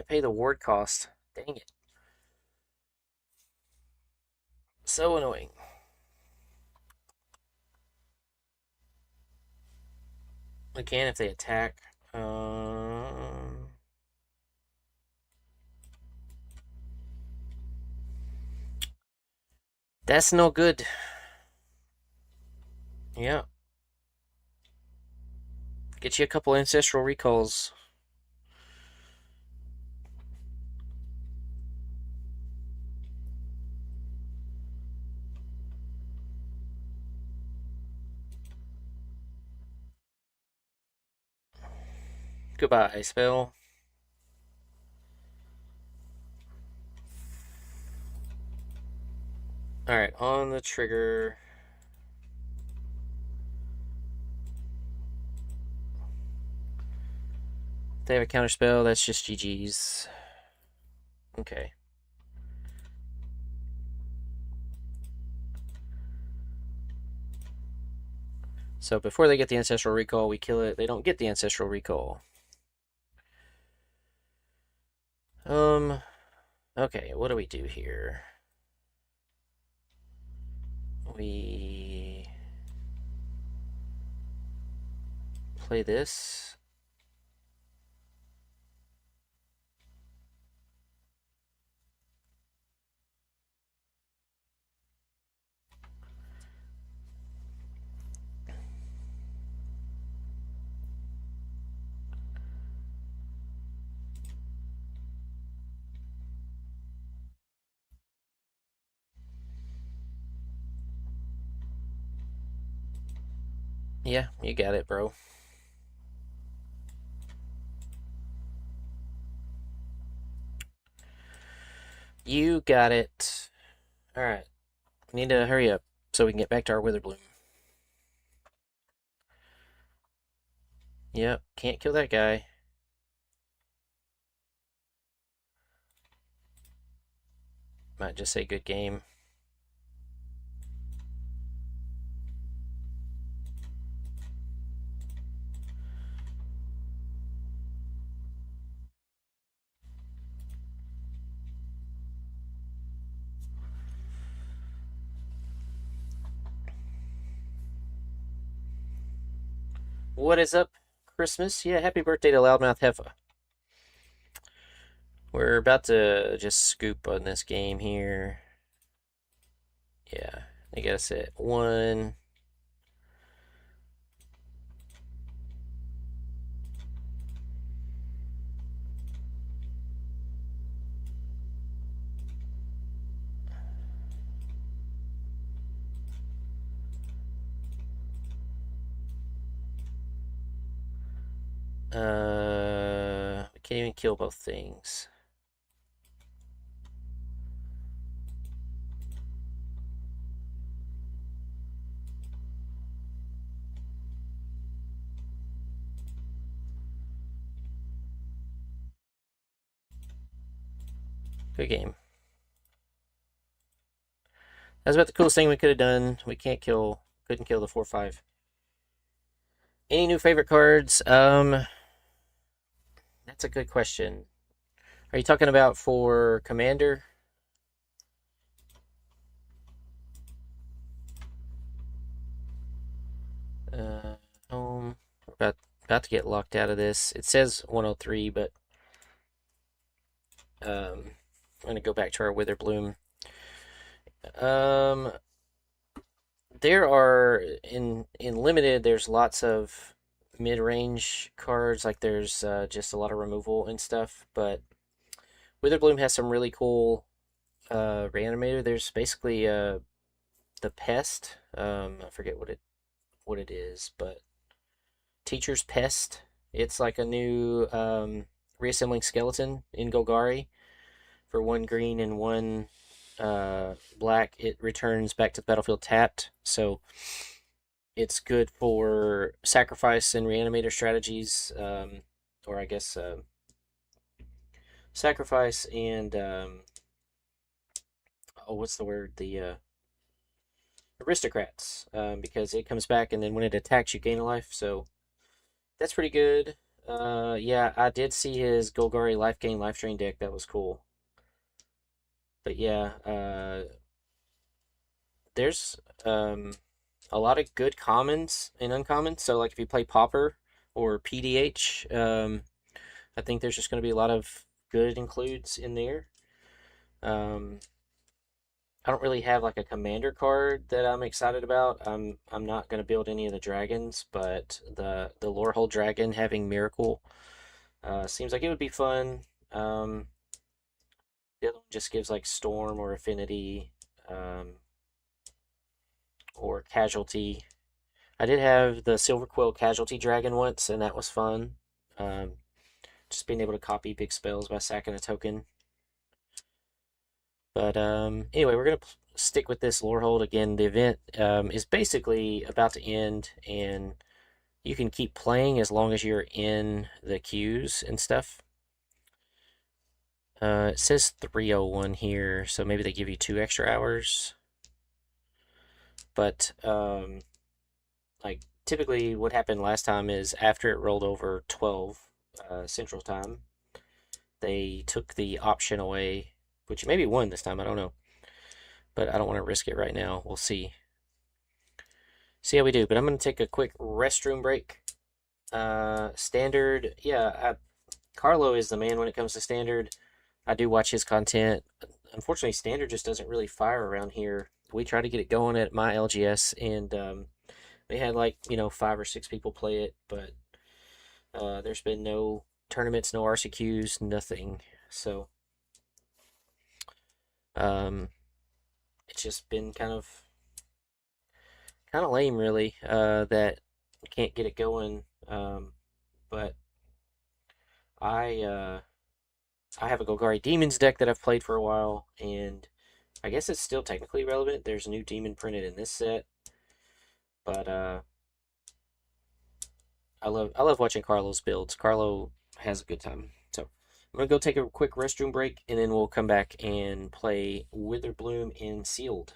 pay the ward cost. Dang it. So annoying. We can if they attack. That's no good. Yeah. Get you a couple ancestral recalls. Goodbye, spell. Alright, on the trigger. If they have a counter spell, that's just GG's. Okay. So before they get the ancestral recall, we kill it. They don't get the ancestral recall. Okay, what do we do here? We play this. Yeah, you got it, bro. You got it. Alright. We need to hurry up so we can get back to our Witherbloom. Yep, can't kill that guy. Might just say good game. What is up, Christmas? Yeah, happy birthday to Loudmouth Heffa. We're about to just scoop on this game here. Yeah, I got us at 1. We can't even kill both things. Good game. That's about the coolest thing we could have done. We couldn't kill the 4/5. Any new favorite cards? That's a good question. Are you talking about for Commander? Home. We're about to get locked out of this. It says 103, but I'm gonna go back to our Witherbloom. There are in limited. There's lots of mid-range cards. Like there's just a lot of removal and stuff. But Witherbloom has some really cool reanimator. There's basically the pest. I forget what it is, but Teacher's Pest. It's like a new reassembling skeleton in Golgari for 1 green and 1 black. It returns back to the battlefield tapped, so it's good for sacrifice and reanimator strategies, or I guess sacrifice and oh, what's the word? The aristocrats, because it comes back and then when it attacks, you gain a life. So that's pretty good. Yeah, I did see his Golgari life gain life drain deck. That was cool. But yeah, there's a lot of good commons and uncommons. So like if you play Pauper or PDH, I think there's just going to be a lot of good includes in there. I don't really have like a commander card that I'm excited about. I'm not going to build any of the dragons, but the Lorehold dragon having Miracle seems like it would be fun. The other one just gives like Storm or Affinity, or Casualty. I did have the Silver Quill Casualty Dragon once, and that was fun. Um, just being able to copy big spells by sacking a token. But anyway, we're going to stick with this Lorehold. Again, the event is basically about to end, and you can keep playing as long as you're in the queues and stuff. It says 301 here, so maybe they give you 2 extra hours. But like typically what happened last time is after it rolled over 12 Central Time, they took the option away, which maybe won this time, I don't know. But I don't want to risk it right now. We'll see. See how we do. But I'm going to take a quick restroom break. Standard, yeah. Carlo is the man when it comes to standard. I do watch his content. Unfortunately, standard just doesn't really fire around here. We tried to get it going at my LGS, and they had like 5 or 6 people play it, but there's been no tournaments, no RCQs, nothing. So um, it's just been kind of lame, really. That can't get it going. But I I have a Golgari Demons deck that I've played for a while, and I guess it's still technically relevant. There's a new demon printed in this set, but I love watching Carlo's builds. Carlo has a good time. So I'm gonna go take a quick restroom break, and then we'll come back and play Witherbloom in Sealed.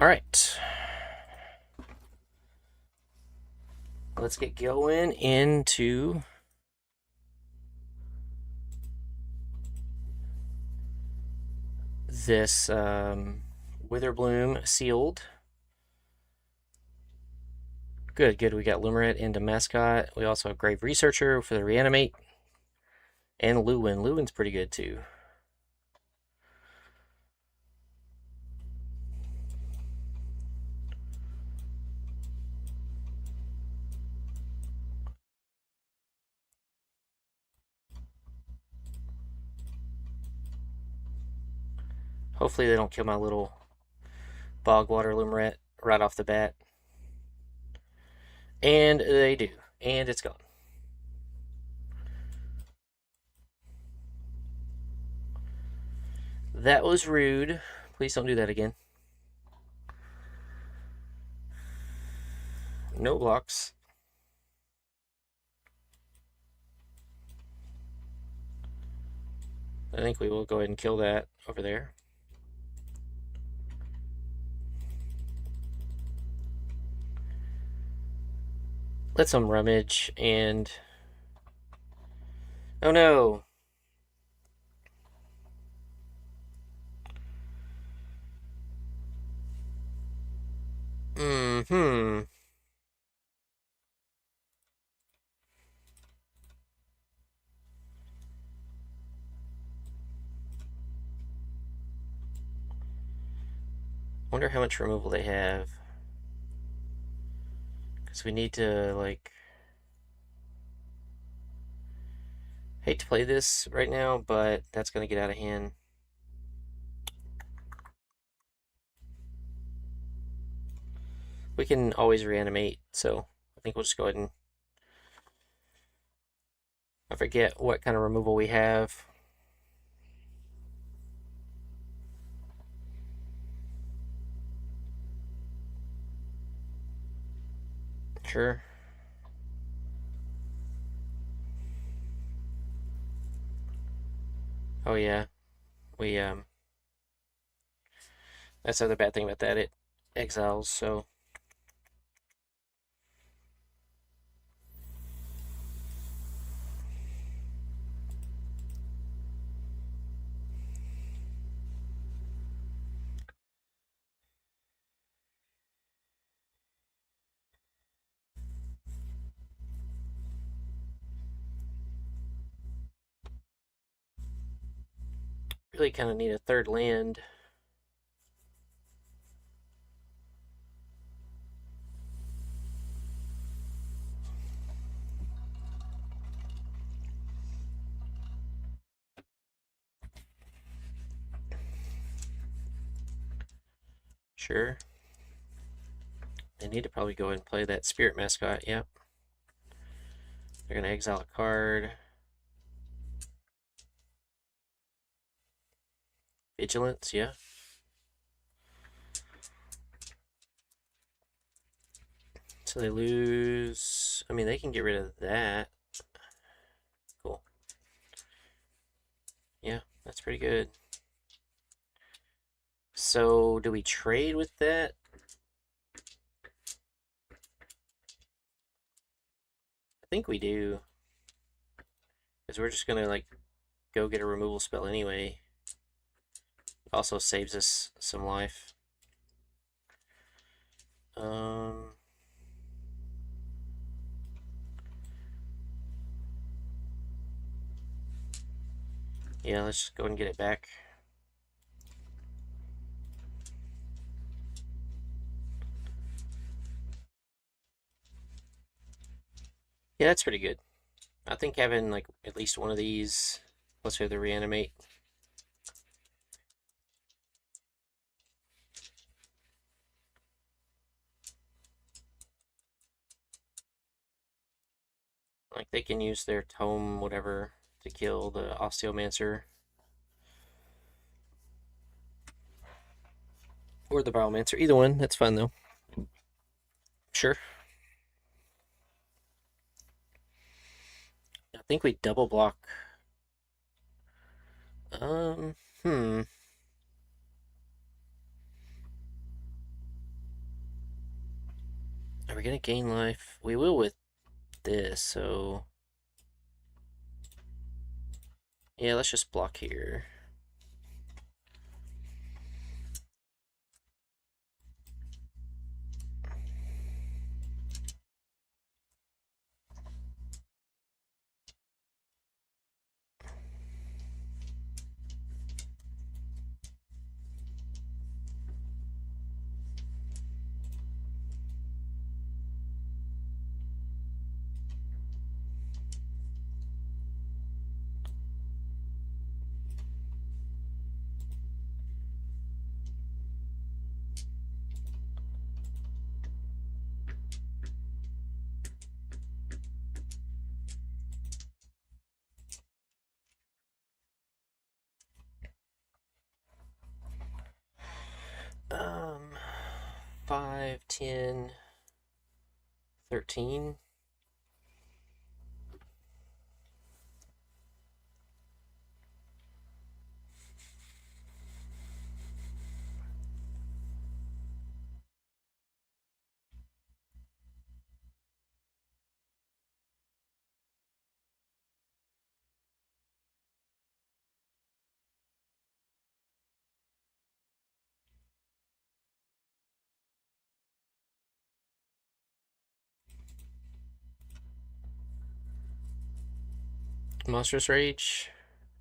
All right, let's get going into this Witherbloom Sealed. Good, good. We got Limerette into Mascot. We also have Grave Researcher for the Reanimate. And Lewin. Lewin's pretty good too. Hopefully they don't kill my little Bogwater Limerette right off the bat. And they do. And it's gone. That was rude. Please don't do that again. No blocks. I think we will go ahead and kill that over there. Let some rummage and... Oh no! Mm-hmm. Wonder how much removal they have. Because we need to, like... Hate to play this right now, but that's going to get out of hand. We can always reanimate, so I think we'll just go ahead and... I forget what kind of removal we have. Sure. Oh yeah, we that's the other bad thing about that. It exiles, so Really kind of need a third land. Sure. They need to probably go ahead and play that Spirit Mascot. Yep. They're going to exile a card. Vigilance, yeah. So they lose. I mean, they can get rid of that. Cool. Yeah, that's pretty good. So, do we trade with that? I think we do. Because we're just gonna, like, go get a removal spell anyway. Also saves us some life. Um... Yeah, let's just go and get it back. Yeah, that's pretty good. I think having, like, at least one of these, plus we have the reanimate. Like, they can use their tome, whatever, to kill the Osteomancer. Or the Biomancer. Either one, that's fine, though. Sure. I think we double block. Um, hmm. Are we gonna gain life? We will with this, so... Yeah, let's just block here. Um, 5, 10, 13. Monstrous Rage.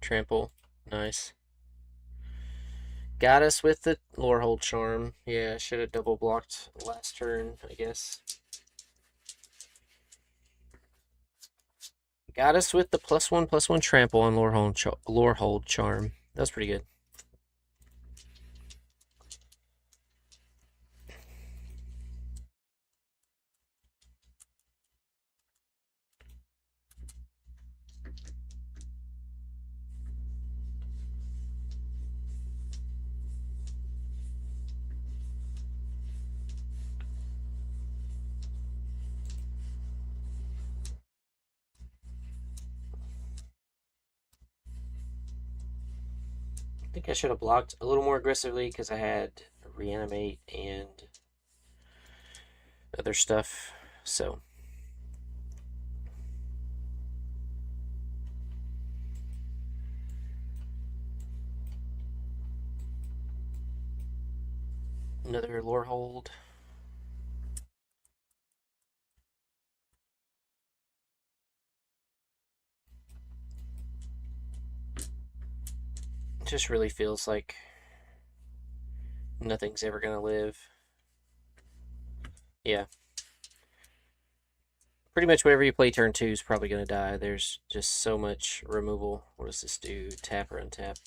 Trample. Nice. Got us with the Lorehold Charm. Yeah, should have double blocked last turn, I guess. Got us with the +1/+1 trample on Lorehold Charm. That was pretty good. I think I should have blocked a little more aggressively because I had reanimate and other stuff. So another Lorehold. just really feels like nothing's ever gonna live. Yeah. Pretty much whatever you play turn 2 is probably gonna die. There's just so much removal. What does this do? Tap or untap?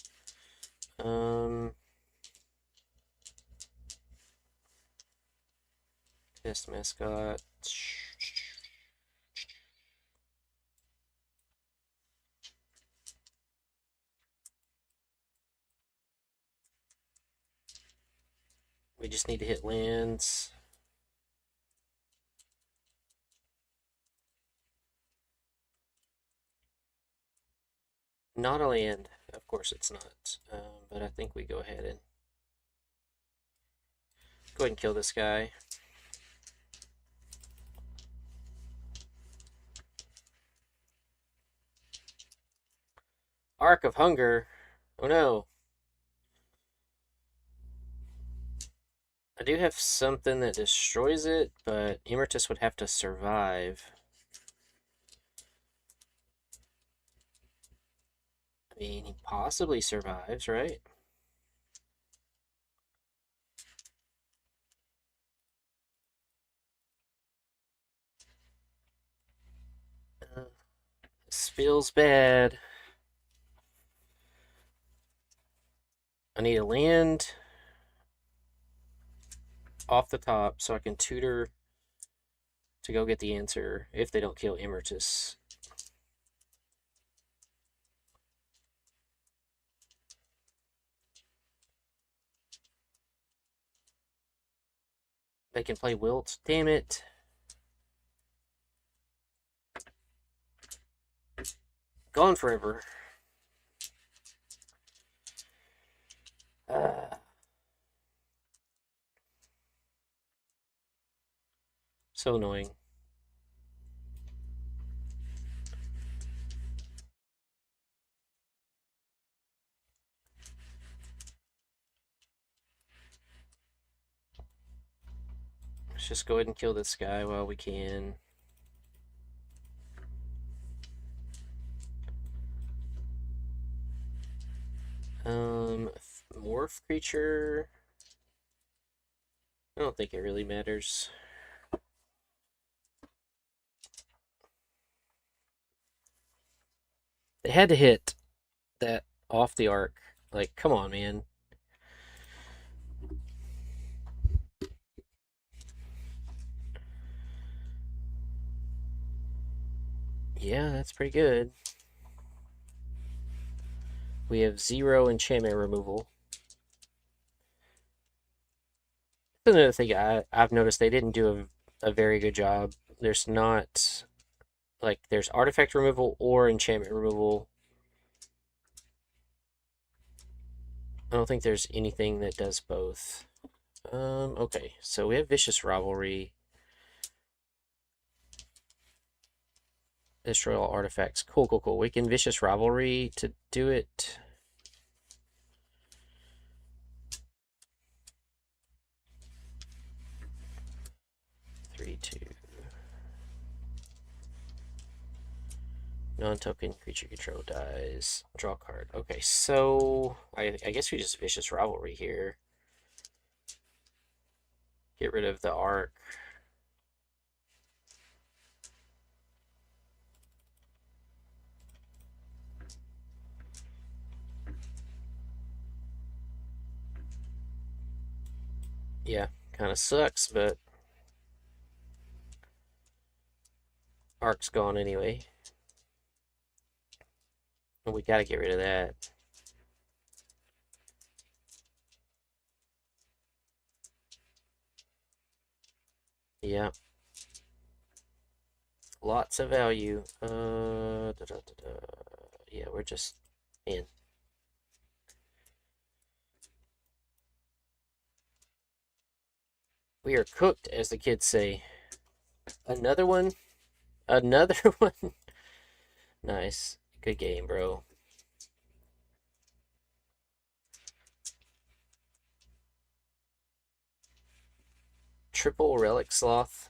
Test mascot. We just need to hit lands. Not a land. Of course it's not. But I think we go ahead and go ahead and kill this guy. Arc of Hunger. Oh no. I do have something that destroys it, but Emeritus would have to survive. I mean, he possibly survives, right? This feels bad. I need a land off the top so I can tutor to go get the answer if they don't kill Emeritus. They can play Wilt. Damn it. Gone forever. So annoying. Let's just go ahead and kill this guy while we can. Morph creature. I don't think it really matters. They had to hit that off the arc. Like, come on, man. Yeah, that's pretty good. We have 0 enchantment removal. Another thing I've noticed they didn't do a very good job. There's not, like, there's artifact removal or enchantment removal. I don't think there's anything that does both. Okay, so we have Vicious Rivalry. Destroy all artifacts. Cool, cool, cool. We can Vicious Rivalry to do it. Three, two. Non-token creature control dies. Draw a card. Okay, so I guess we just Vicious Rivalry here. Get rid of the arc. Yeah, kind of sucks, but arc's gone anyway. And we gotta get rid of that. Yeah. Lots of value. Yeah, we're just in. We are cooked, as the kids say. Another one? Another one? Nice. Good game, bro. Triple Relic Sloth.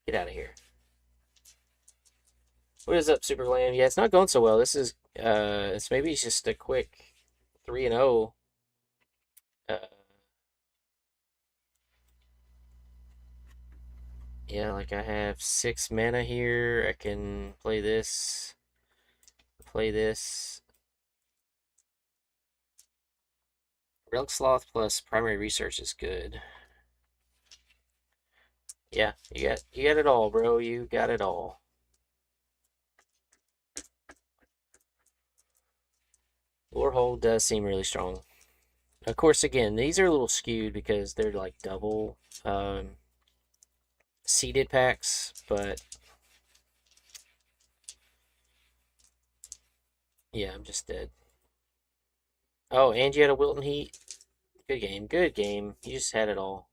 Get out of here. What is up, Super Glam? Yeah, it's not going so well. This is, it's maybe just a quick 3-0. Uh, yeah, like I have 6 mana here. I can play this, play this. Relic Sloth plus Primary Research is good. Yeah, you got it all, bro. You got it all. Lorehold does seem really strong. Of course, again, these are a little skewed because they're like double seeded packs, but yeah, I'm just dead. Oh, and you had a Wilton Heat. Good game, good game. You just had it all.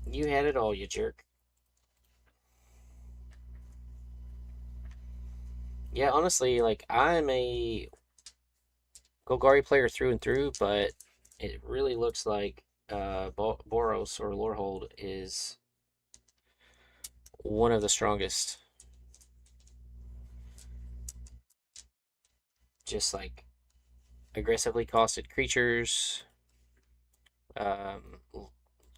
You had it all, you jerk. Yeah, honestly, like I'm a Golgari player through and through, but it really looks like Boros or Lorehold is one of the strongest. Just like aggressively costed creatures, um,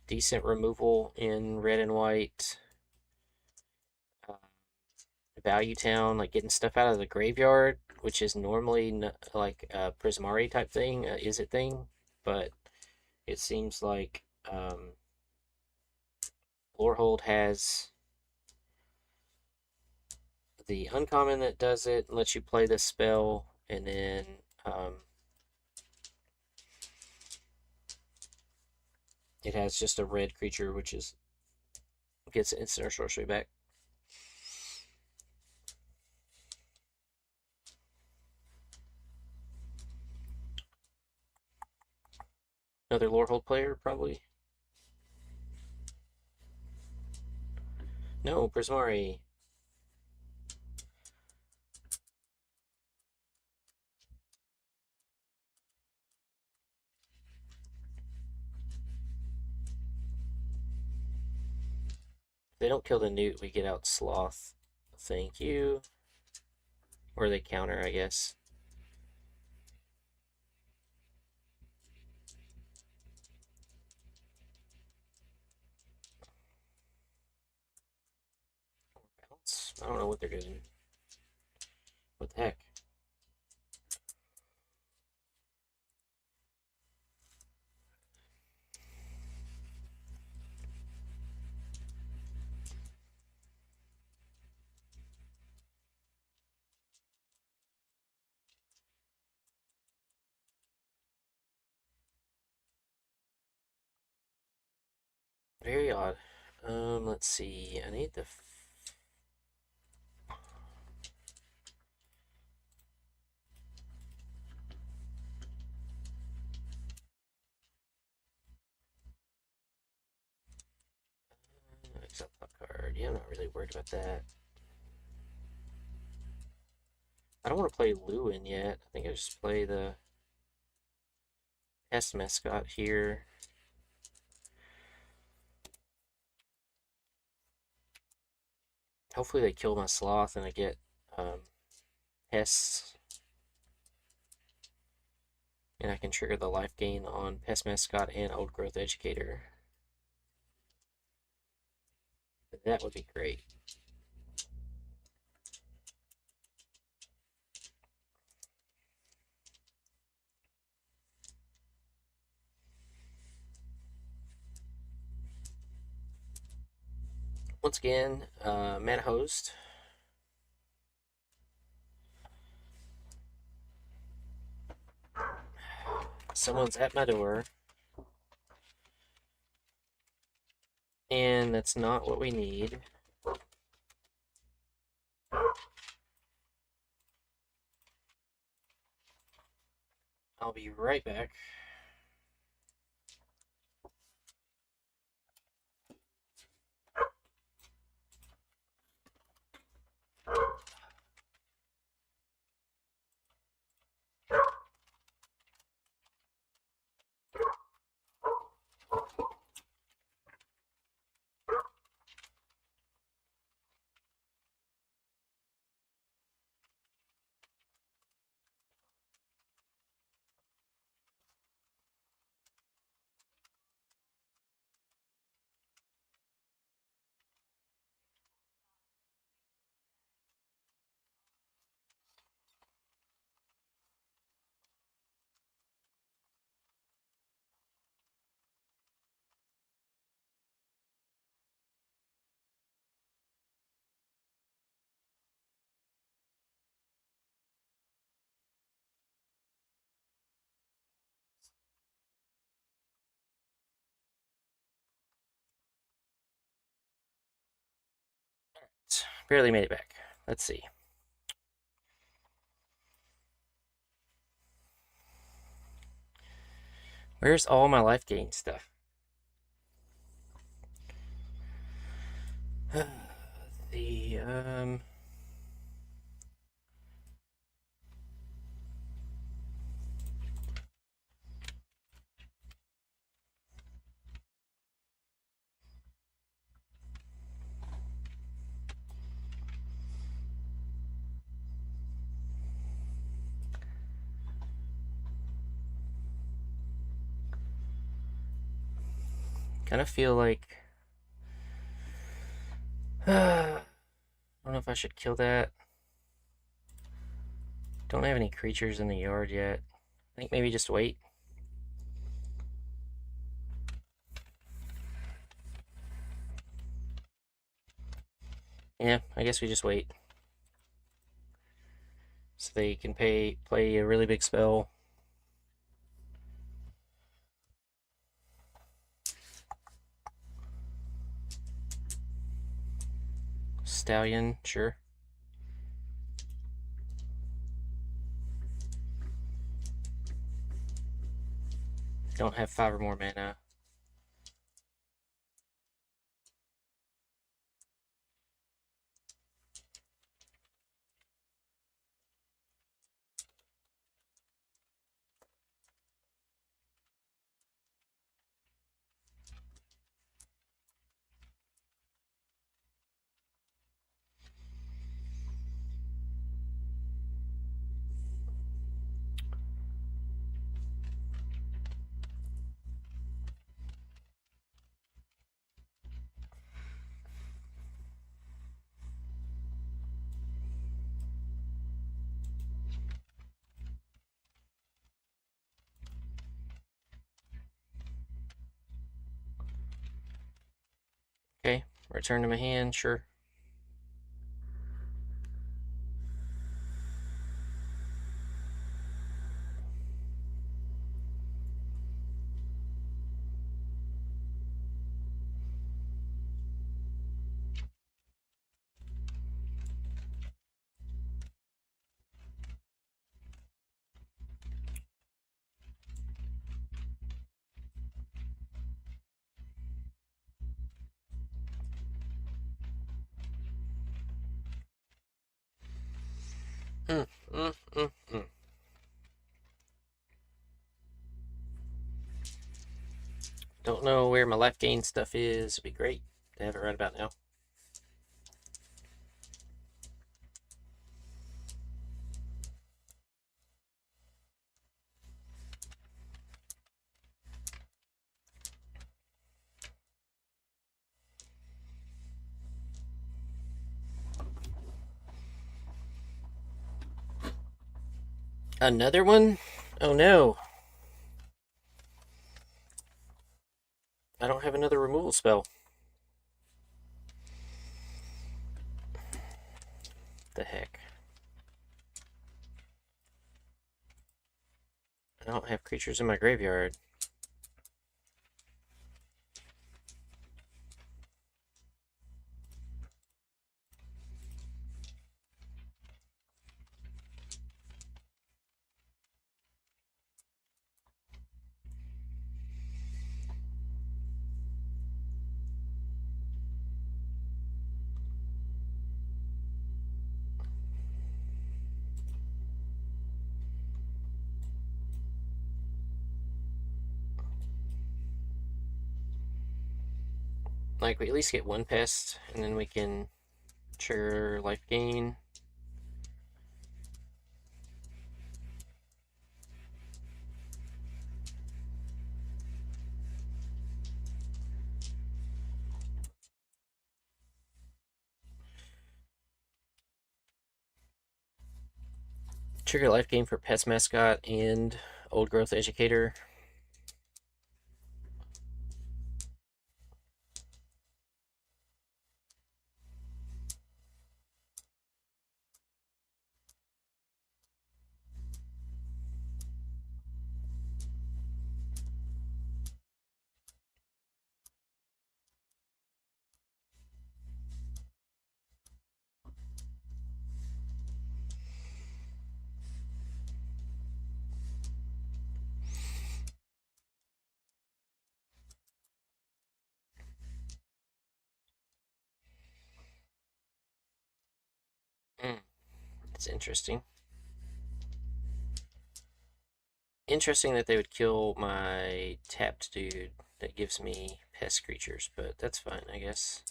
decent removal in red and white, uh, value town, like getting stuff out of the graveyard, which is normally like a Prismari type thing, is it thing, but it seems like Lorehold has the uncommon that does it, and lets you play this spell, and then it has just a red creature, which is gets instant or sorcery back. Another Lorehold player, probably. No, Prismari. If they don't kill the newt, we get out Sloth. Thank you. Or they counter, I guess. Bounce. I don't know what they're doing. What the heck? Very odd. Let's see. I need the. Exile top card. Yeah, I'm not really worried about that. I don't want to play Lewin yet. I think I just play the S mascot here. Hopefully they kill my sloth and I get pests. And I can trigger the life gain on Pest Mascot and Old Growth Educator. That would be great. Once again, Mana Host. Someone's at my door. And that's not what we need. I'll be right back. Barely made it back. Let's see. Where's all my life gain stuff? The kind of feel like I don't know if I should kill that. Don't have any creatures in the yard yet. I think maybe just wait. Yeah, I guess we just wait. So they can play a really big spell. Stallion, sure. Don't have 5 or more mana. Okay, return to my hand, sure. Mm, mm, mm, mm. Don't know where my life gain stuff is. It'd be great to have it right about now. Another one? Oh no. I don't have another removal spell. The heck? I don't have creatures in my graveyard. Like, we at least get one pest, and then we can trigger life gain. Trigger life gain for Pest Mascot and Old Growth Educator. It's interesting. Interesting that they would kill my tapped dude that gives me pest creatures, but that's fine, I guess.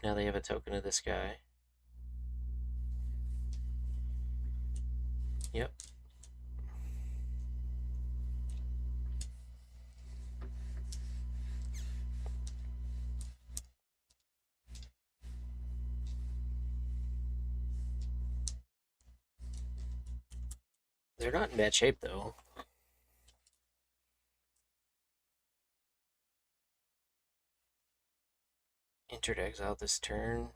Now they have a token of this guy. Yep. They're not in bad shape, though. Entered exile this turn.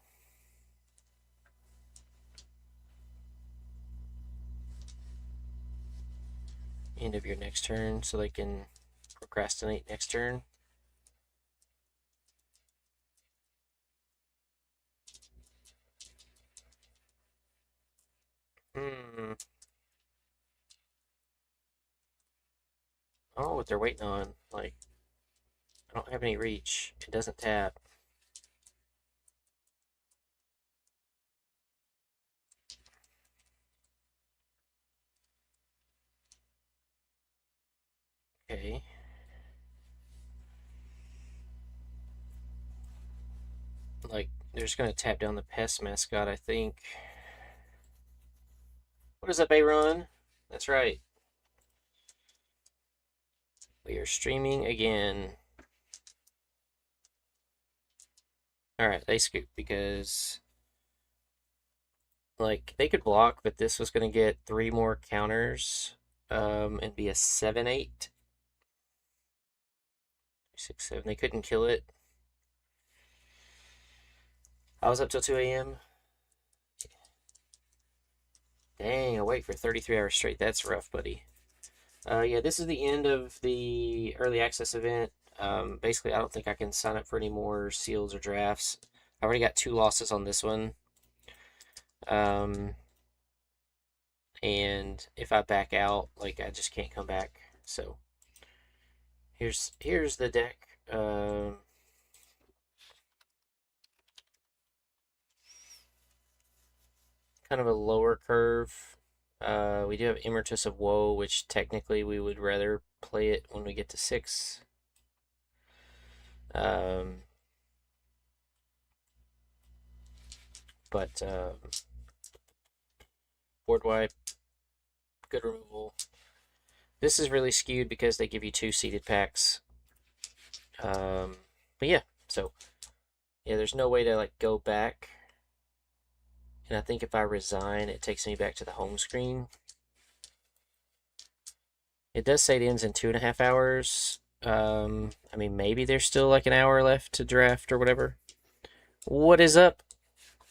End of your next turn so they can procrastinate next turn. Hmm. I don't know what they're waiting on. Like, I don't have any reach. It doesn't tap. Okay. Like, they're just gonna tap down the pest mascot, I think. What is up, A-Run? That's right. We are streaming again. Alright, they scoop because, like, they could block, but this was going to get 3 more counters and be a 7-8. 6, 7. They couldn't kill it. I was up till 2 a.m. Dang, awake for 33 hours straight. That's rough, buddy. Yeah, this is the end of the early access event. Basically, I don't think I can sign up for any more seals or drafts. I already got 2 losses on this one. And if I back out, like, I just can't come back. So here's the deck. Kind of a lower curve. We do have Emeritus of Woe, which technically we would rather play it when we get to 6. But board wipe, good removal. This is really skewed because they give you 2 seeded packs. But yeah, so yeah, there's no way to like go back. And I think if I resign, it takes me back to the home screen. It does say it ends in 2.5 hours. I mean, maybe there's still like an hour left to draft or whatever. What is up,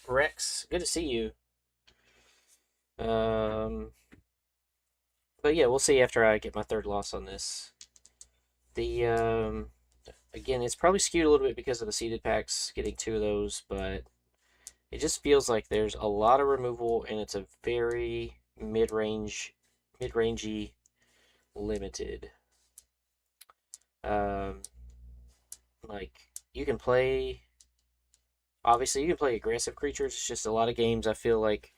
Rex? Good to see you. But yeah, we'll see after I get my 3rd loss on this. The again, it's probably skewed a little bit because of the seeded packs, getting 2 of those, but it just feels like there's a lot of removal and it's a very mid-rangey limited. Like you can play, obviously you can play aggressive creatures. It's just a lot of games I feel like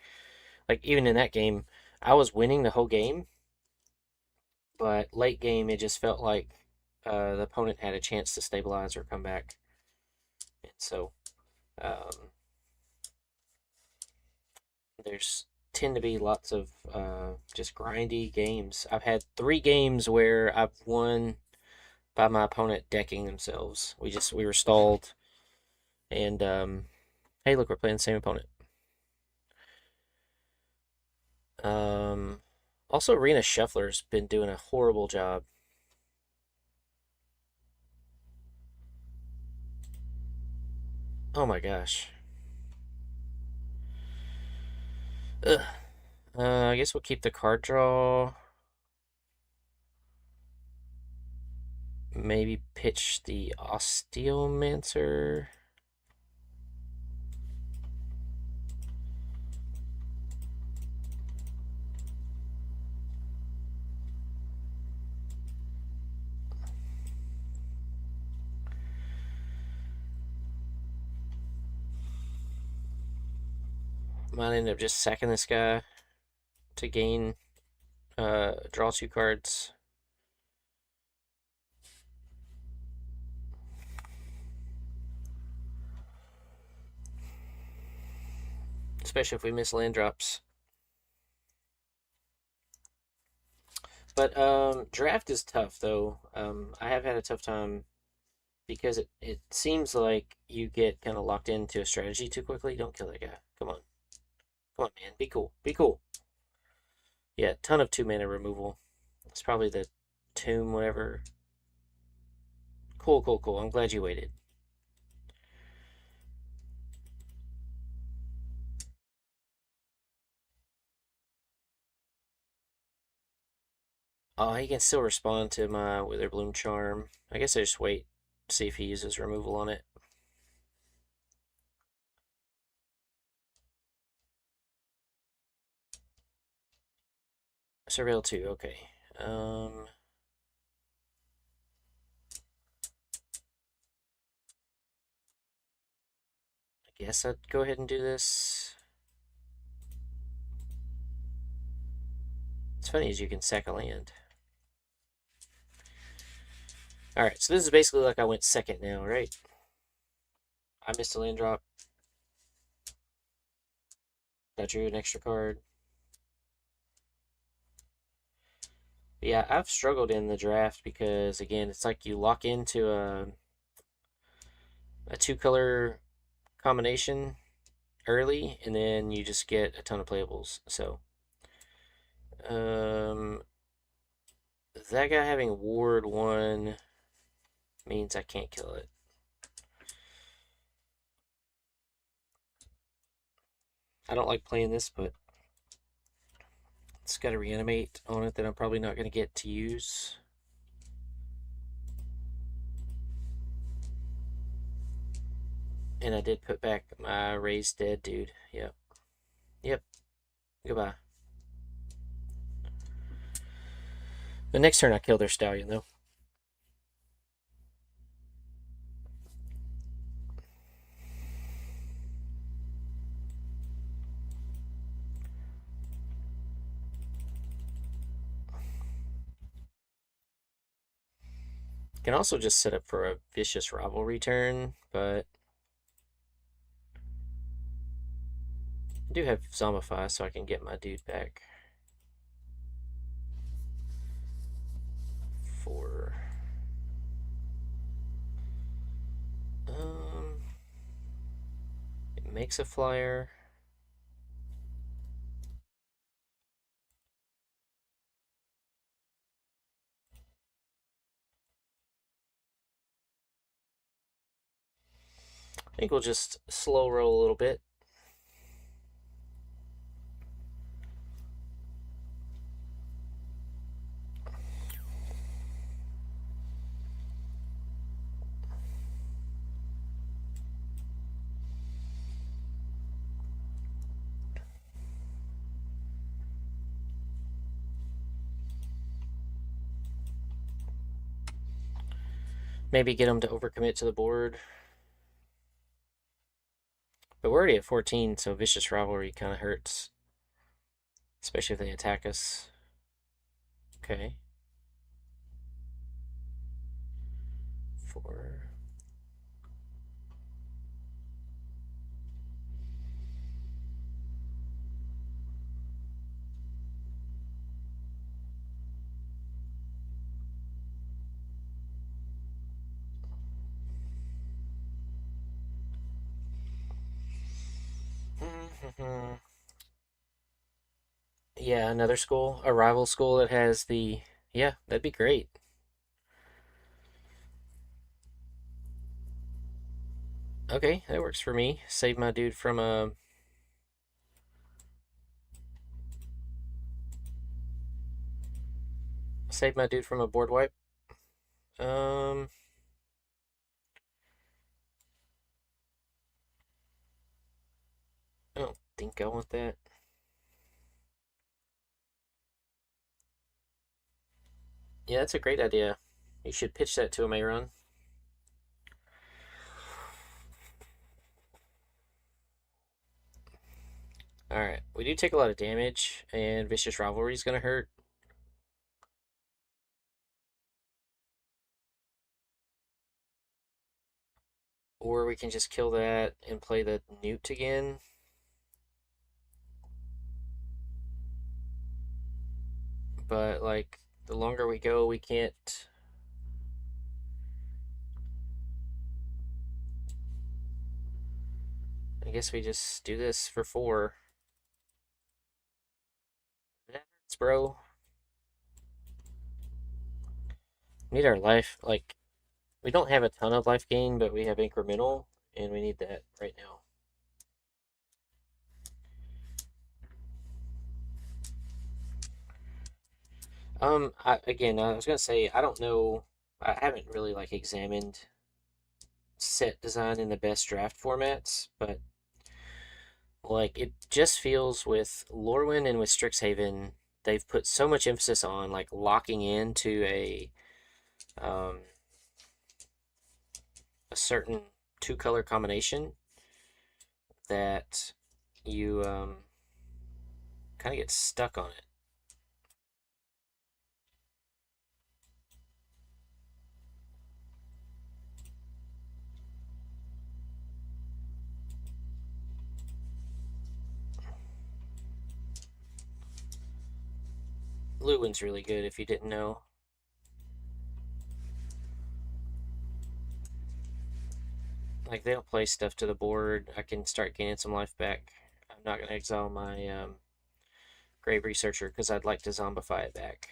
even in that game, I was winning the whole game, but late game it just felt like the opponent had a chance to stabilize or come back, and so there's tend to be lots of just grindy games. I've had 3 games where I've won by my opponent decking themselves. We were stalled, and hey, look, we're playing the same opponent. Also, Arena Shuffler's been doing a horrible job. Oh my gosh. Ugh. I guess we'll keep the card draw. Maybe pitch the Osteomancer. Might end up just sacking this guy to gain, draw 2 cards. Especially if we miss land drops. But draft is tough, though. I have had a tough time because it seems like you get kind of locked into a strategy too quickly. Don't kill that guy. Come on. Come on, man. Be cool. Be cool. Yeah, ton of 2 mana removal. It's probably the tomb, whatever. Cool, cool, cool. I'm glad you waited. Oh, he can still respond to my Witherbloom Charm. I guess I just wait, see if he uses removal on it. Surveil 2, okay. I guess I'd go ahead and do this. It's funny as you can sack a land. Alright, so this is basically like I went second now, right? I missed a land drop. I drew an extra card. But yeah, I've struggled in the draft because, again, it's like you lock into a 2-color combination early, and then you just get a ton of playables. So, that guy having Ward 1 means I can't kill it. I don't like playing this, but it's got a reanimate on it that I'm probably not going to get to use. And I did put back my raised dead dude. Yep. Yep. Goodbye. The next turn I kill their stallion, though. Can also just set up for a vicious rivalry turn, but I do have Zombify, so I can get my dude back. 4. It makes a flyer. I think we'll just slow roll a little bit. Maybe get them to overcommit to the board. But we're already at 14, so Vicious Rivalry kind of hurts. Especially if they attack us. Okay. 4. Yeah, another school, a rival school that has the. Yeah, that'd be great. Okay, that works for me. Save my dude from a. Save my dude from a board wipe. I don't think I want that. Yeah, that's a great idea. You should pitch that to him, Aaron. Alright, we do take a lot of damage, and Vicious Rivalry is going to hurt. Or we can just kill that and play the Newt again. But, like, the longer we go, we can't... I guess we just do this for 4. That hurts, bro. We need our life, like, we don't have a ton of life gain, but we have incremental, and we need that right now. Again, I was gonna say, I don't know, I haven't really, like, examined set design in the best draft formats, but like it just feels with Lorwyn and with Strixhaven, they've put so much emphasis on like locking into um, a certain 2-color combination that you kind of get stuck on it. Luwin's really good if you didn't know. Like they don't play stuff to the board. I can start gaining some life back. I'm not gonna exile my Grave Researcher because I'd like to zombify it back.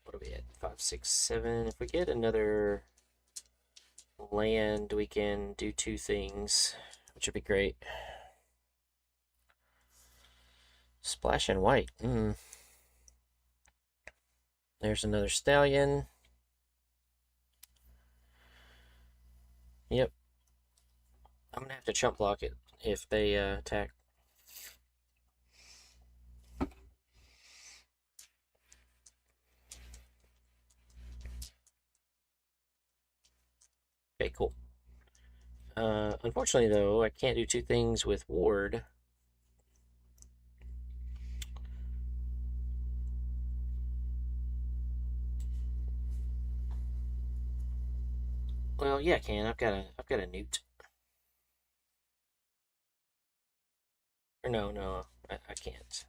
What are we at? 5, 6, 7. If we get another land, we can do 2 things, which would be great. Splash and white. There's another stallion. Yep. I'm gonna have to chump block it if they attack. Okay, cool. Unfortunately, though, I can't do 2 things with Ward. Well, yeah, I can. I've got a Newt. Or no, I can't.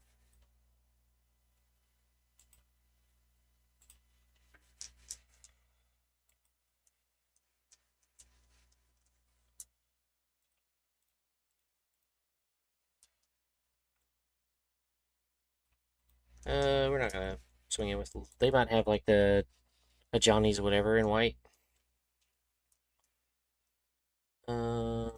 We're not gonna swing it with. They might have like the a Johnny's or whatever in white. Um,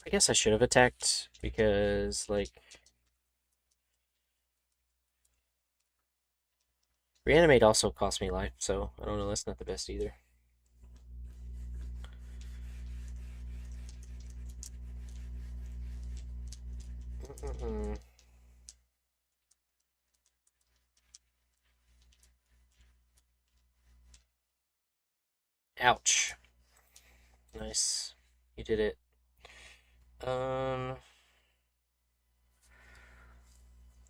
I guess I should have attacked because like reanimate also cost me life, so I don't know. That's not the best either. Ouch. Nice. You did it.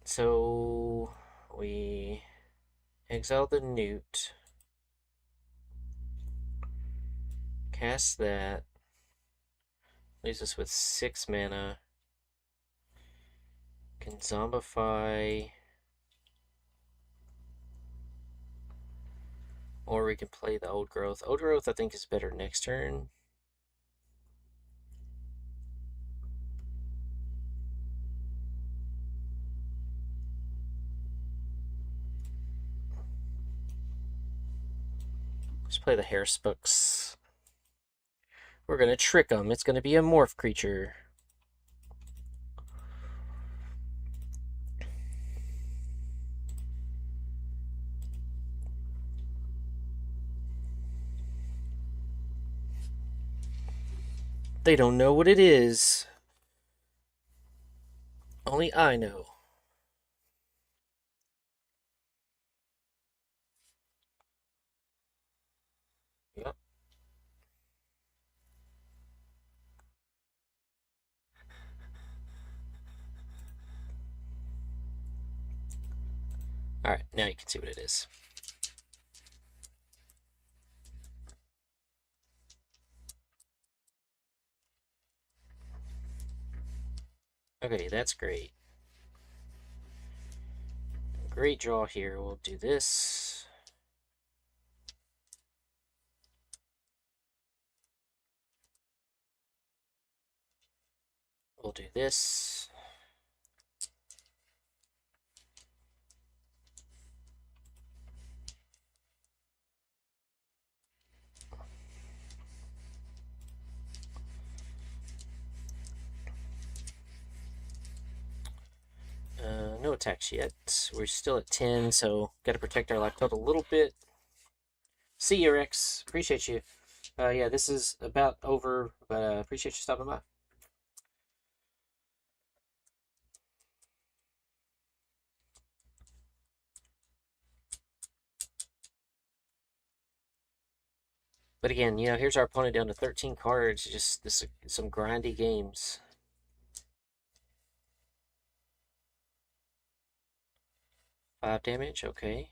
So we exile the Newt. Cast that. Leaves us with 6 mana. Can zombify. Or we can play the Old Growth. Old Growth, I think, is better next turn. Let's play the Harespooks. We're going to trick them. It's going to be a morph creature. They don't know what it is. Only I know. Yep. Alright, now you can see what it is. Okay, that's great. Great draw here. We'll do this. We'll do this. No attacks yet. We're still at 10, so got to protect our life total a little bit. See you, Rex. Appreciate you. Yeah, this is about over, but appreciate you stopping by. But again, you know, here's our opponent down to 13 cards. Just this, some grindy games. 5 damage, okay.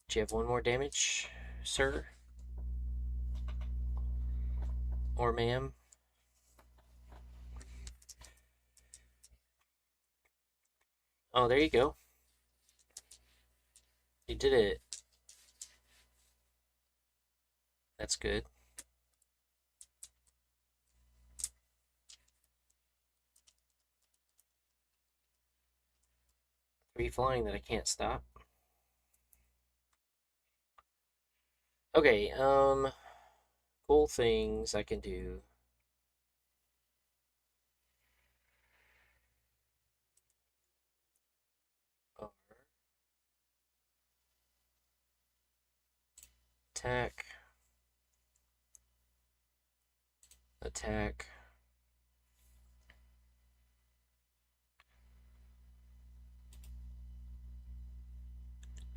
Do you have 1 more damage, sir? Or ma'am? Oh, there you go. You did it. That's good. 3 flying that I can't stop. Okay, cool things I can do. Attack. Attack.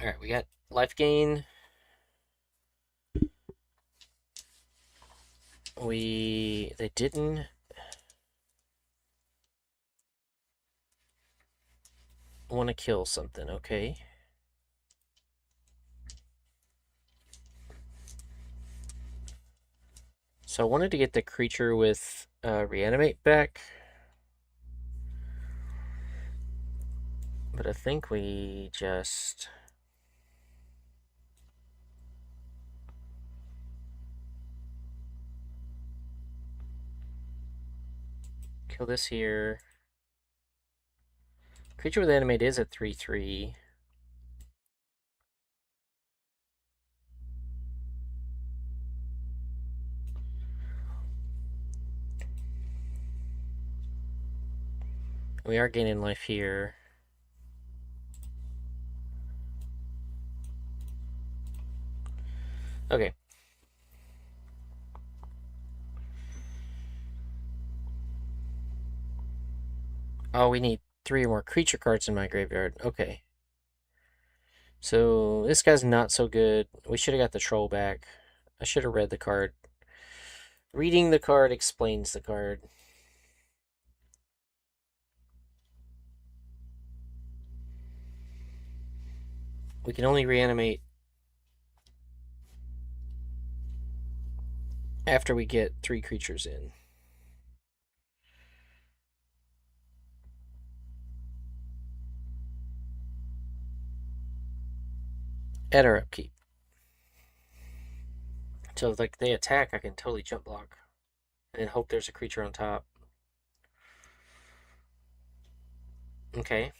Alright, we got life gain. They didn't want to kill something, okay. So I wanted to get the creature with reanimate back. But I think we just... kill this here. Creature with animate is at 3/3. We are gaining life here. Okay. Oh, we need 3 more creature cards in my graveyard. Okay. So this guy's not so good. We should have got the troll back. I should have read the card. Reading the card explains the card. We can only reanimate after we get 3 creatures in. At our upkeep. So if like they attack, I can totally jump block. And then hope there's a creature on top. Okay.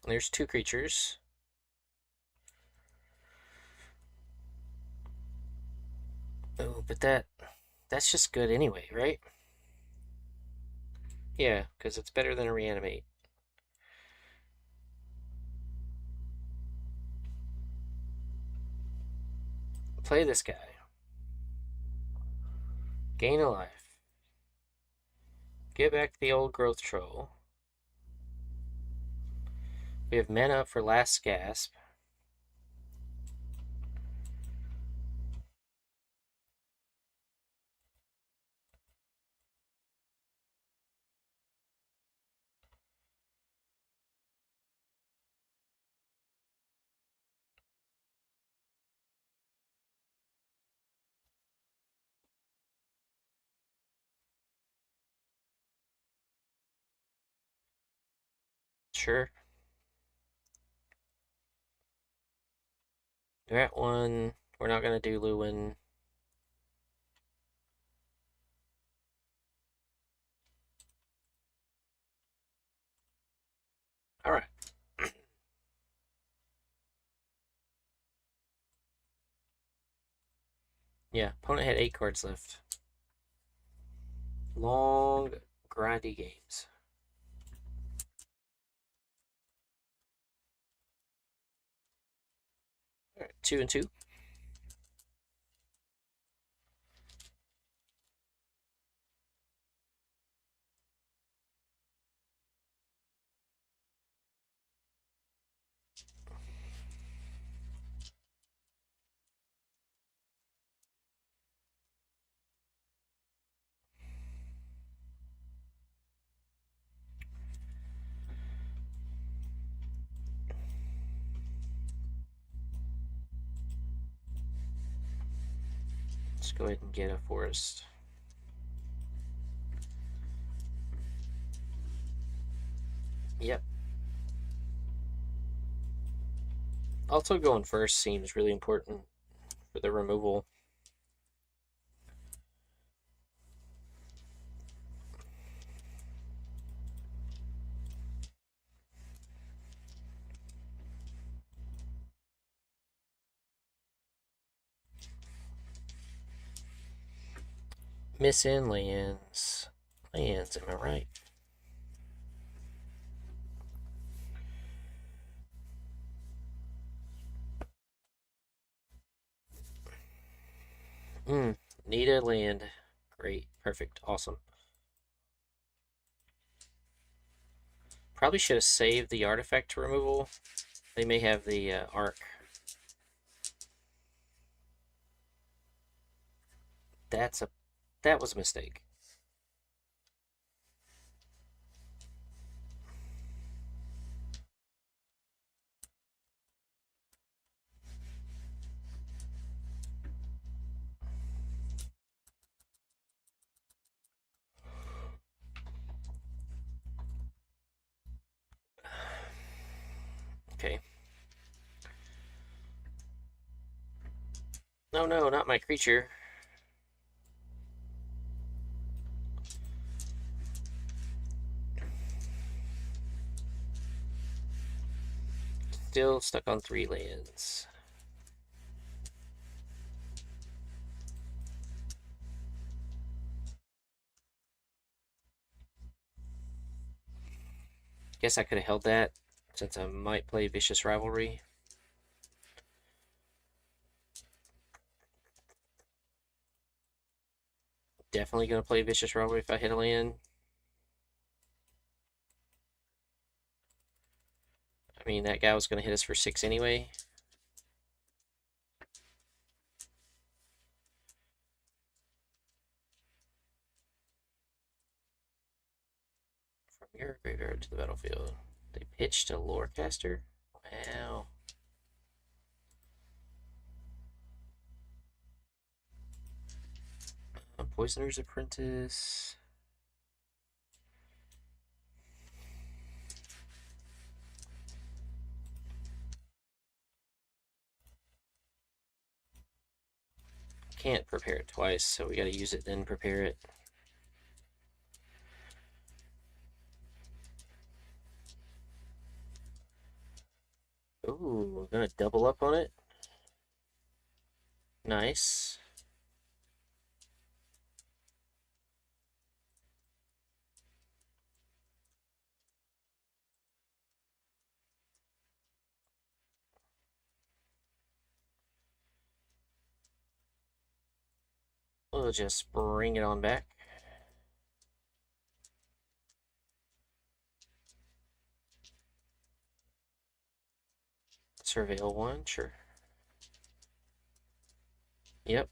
There's 2 creatures. Oh, but that's just good anyway, right? Yeah, because it's better than a reanimate. Play this guy. Gain a life. Get back the old growth troll. We have men up for last gasp. Sure. We're at one. We're not going to do Lewin. All right. Yeah, opponent had 8 cards left. Long, grindy games. All right, 2 and 2. Let's go ahead and get a forest. Yep. Also going first seems really important for the removal. Missing lands. Lands, am I right? Need a land. Great. Perfect. Awesome. Probably should have saved the artifact removal. They may have the arc. That was a mistake. Okay. No, no, not my creature. Still stuck on 3 lands. Guess I could have held that since I might play Vicious Rivalry. Definitely going to play Vicious Rivalry if I hit a land. I mean, that guy was going to hit us for 6 anyway. From your graveyard to the battlefield. They pitched a Lorecaster? Wow. A Poisoner's Apprentice. Can't prepare it twice, so we got to use it then prepare it. Ooh, we're gonna double up on it. Nice. just bring it on back. Surveil 1, sure. Yep.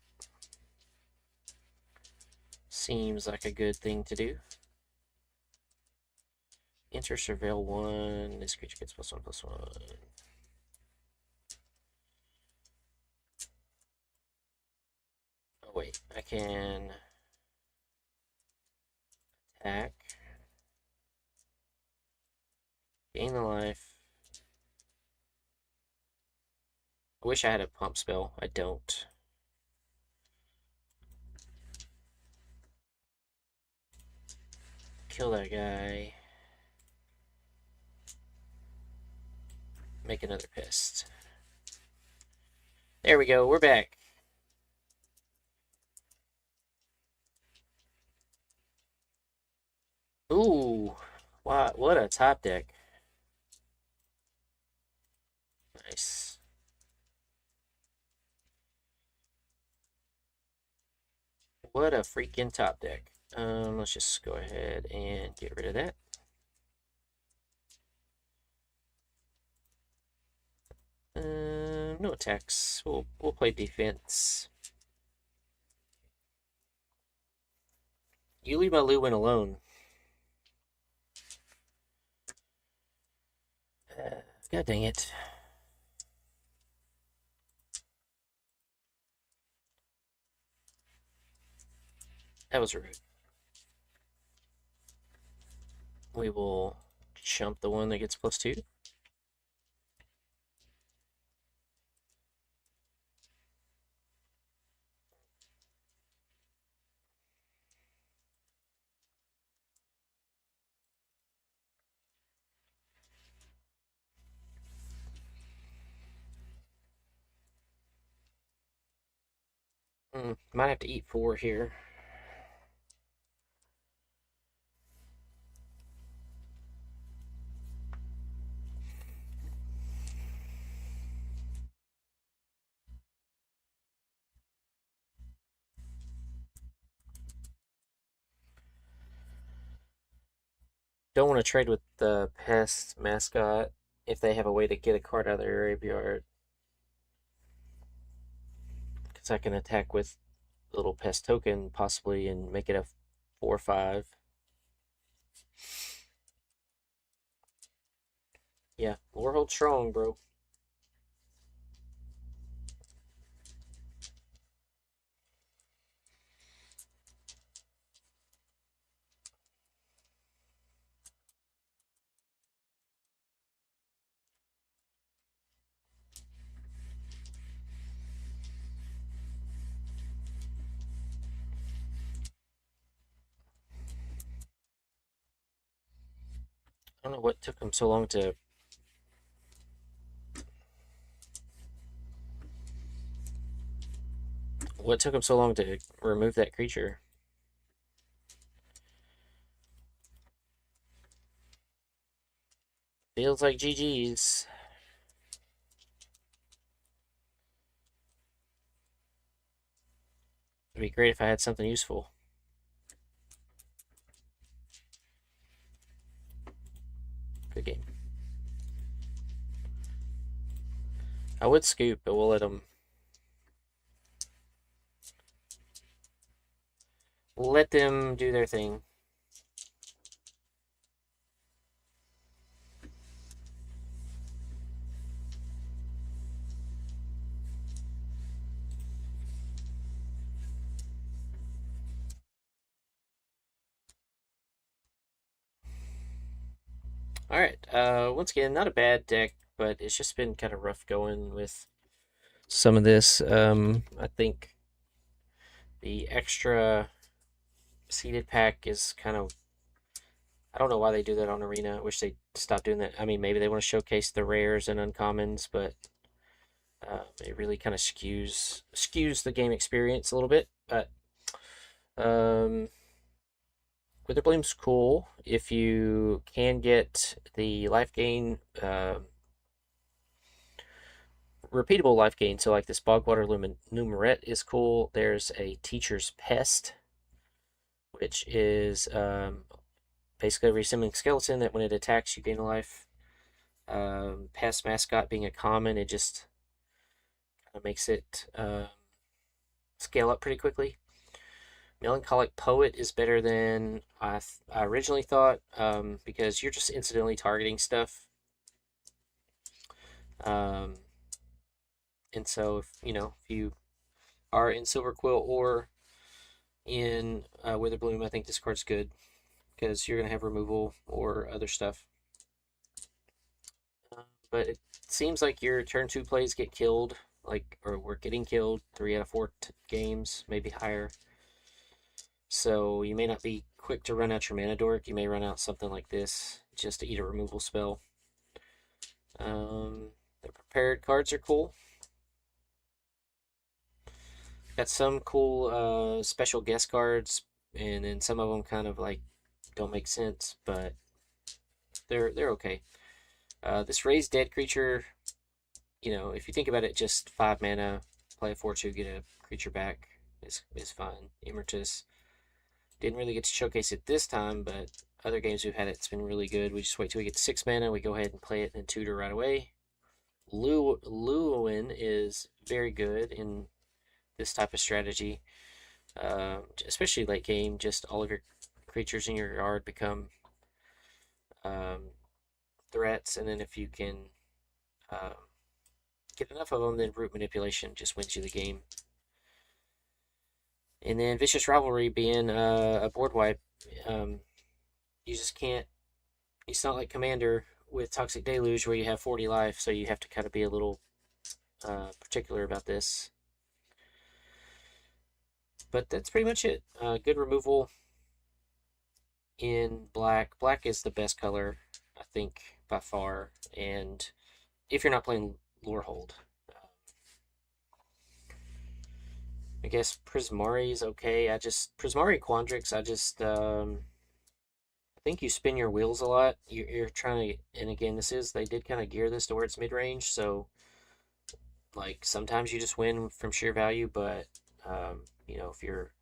Seems like a good thing to do. Enter Surveil 1. This creature gets +1/+1. Oh, wait. I can attack. Gain the life. I wish I had a pump spell. I don't. Kill that guy. Make another pest. There we go. We're back. Ooh. Wow, what a top deck. Nice. What a freaking top deck. Let's just go ahead and get rid of that. No attacks. We'll play defense. You leave my Luwin alone. God dang it. That was rude. We will chump the one that gets +2. Might have to eat 4 here. Don't want to trade with the pest mascot if they have a way to get a card out of their graveyard. Because I can attack with a little pest token, possibly, and make it a 4/5. Yeah, lore hold strong, bro. I don't know what took them so long to... What took them so long to remove that creature? Feels like GG's. It'd be great if I had something useful. Good game. I would scoop, but we'll let them do their thing. Alright, once again, not a bad deck, but it's just been kind of rough going with some of this. I think the extra seeded pack is kind of... I don't know why they do that on Arena. I wish they stopped doing that. I mean, maybe they want to showcase the rares and uncommons, but it really kind of skews the game experience a little bit. But Witherbloom's cool if you can get the life gain repeatable life gain. So like this Bogwater Numerette is cool. There's a Teacher's Pest, which is basically a resembling skeleton that when it attacks you gain a life. Pest Mascot being a common, it just kind of makes it scale up pretty quickly. Melancholic Poet is better than I originally thought, because you're just incidentally targeting stuff. And so if you are in Silver Quill or in Witherbloom, I think this card's good because you're gonna have removal or other stuff. But it seems like your turn 2 plays get killed, or we're getting killed 3 out of 4 games, maybe higher. So you may not be quick to run out your mana dork. You may run out something like this just to eat a removal spell. The prepared cards are cool. Got some cool special guest cards, and then some of them kind of like don't make sense, but they're okay. This raised dead creature, if you think about it, just 5 mana, play a 4/2, get a creature back is fine. Emeritus didn't really get to showcase it this time, but other games we've had it's been really good. We just wait till we get to 6 mana, we go ahead and play it and tutor right away. Luoin is very good in this type of strategy, especially late game. Just all of your creatures in your yard become threats, and then if you can get enough of them, then Root Manipulation just wins you the game. And then Vicious Rivalry being a board wipe, you just can't. It's not like Commander with Toxic Deluge where you have 40 life, so you have to kind of be a little particular about this. But that's pretty much it. Good removal in black. Black is the best color, I think, by far. And if you're not playing Lorehold, I guess Prismari is okay. Prismari Quandrix, I think you spin your wheels a lot. You're trying to, and again, they did kind of gear this to where it's mid range, so like sometimes you just win from sheer value, but if you're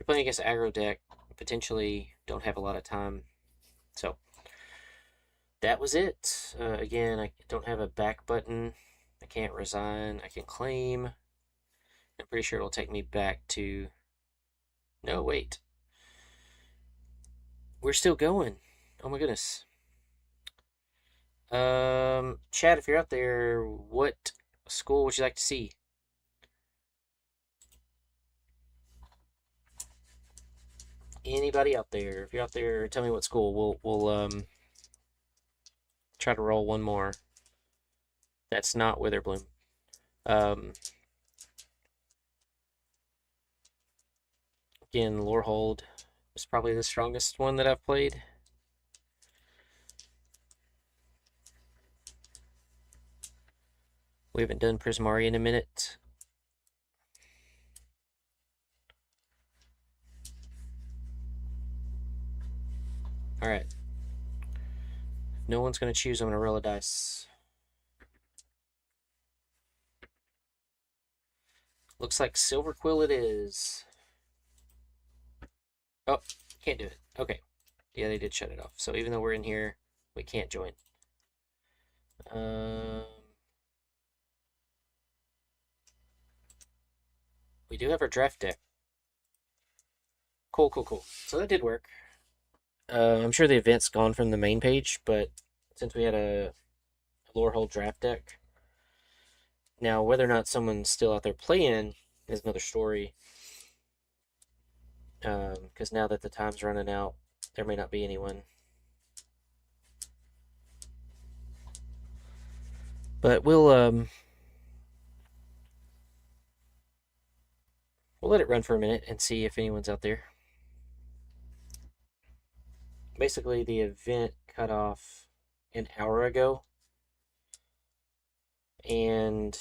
playing against an aggro deck, potentially don't have a lot of time. So that was it. Again, I don't have a back button. I can't resign. I can claim. I'm pretty sure it'll take me back to. No, wait. We're still going. Oh my goodness. Chad, if you're out there, what school would you like to see? Anybody out there? If you're out there, tell me what school. We'll try to roll one more. That's not Witherbloom. Again, Lorehold is probably the strongest one that I've played. We haven't done Prismari in a minute. Alright. If no one's going to choose, I'm going to roll a dice. Looks like Silver Quill it is. Oh, can't do it. Okay. Yeah, they did shut it off. So even though we're in here, we can't join. We do have our draft deck. Cool. So that did work. I'm sure the event's gone from the main page, but since we had a Lorehold draft deck, now whether or not someone's still out there playing is another story. Because now that the time's running out, there may not be anyone. But we'll let it run for a minute and see if anyone's out there. Basically, the event cut off an hour ago, and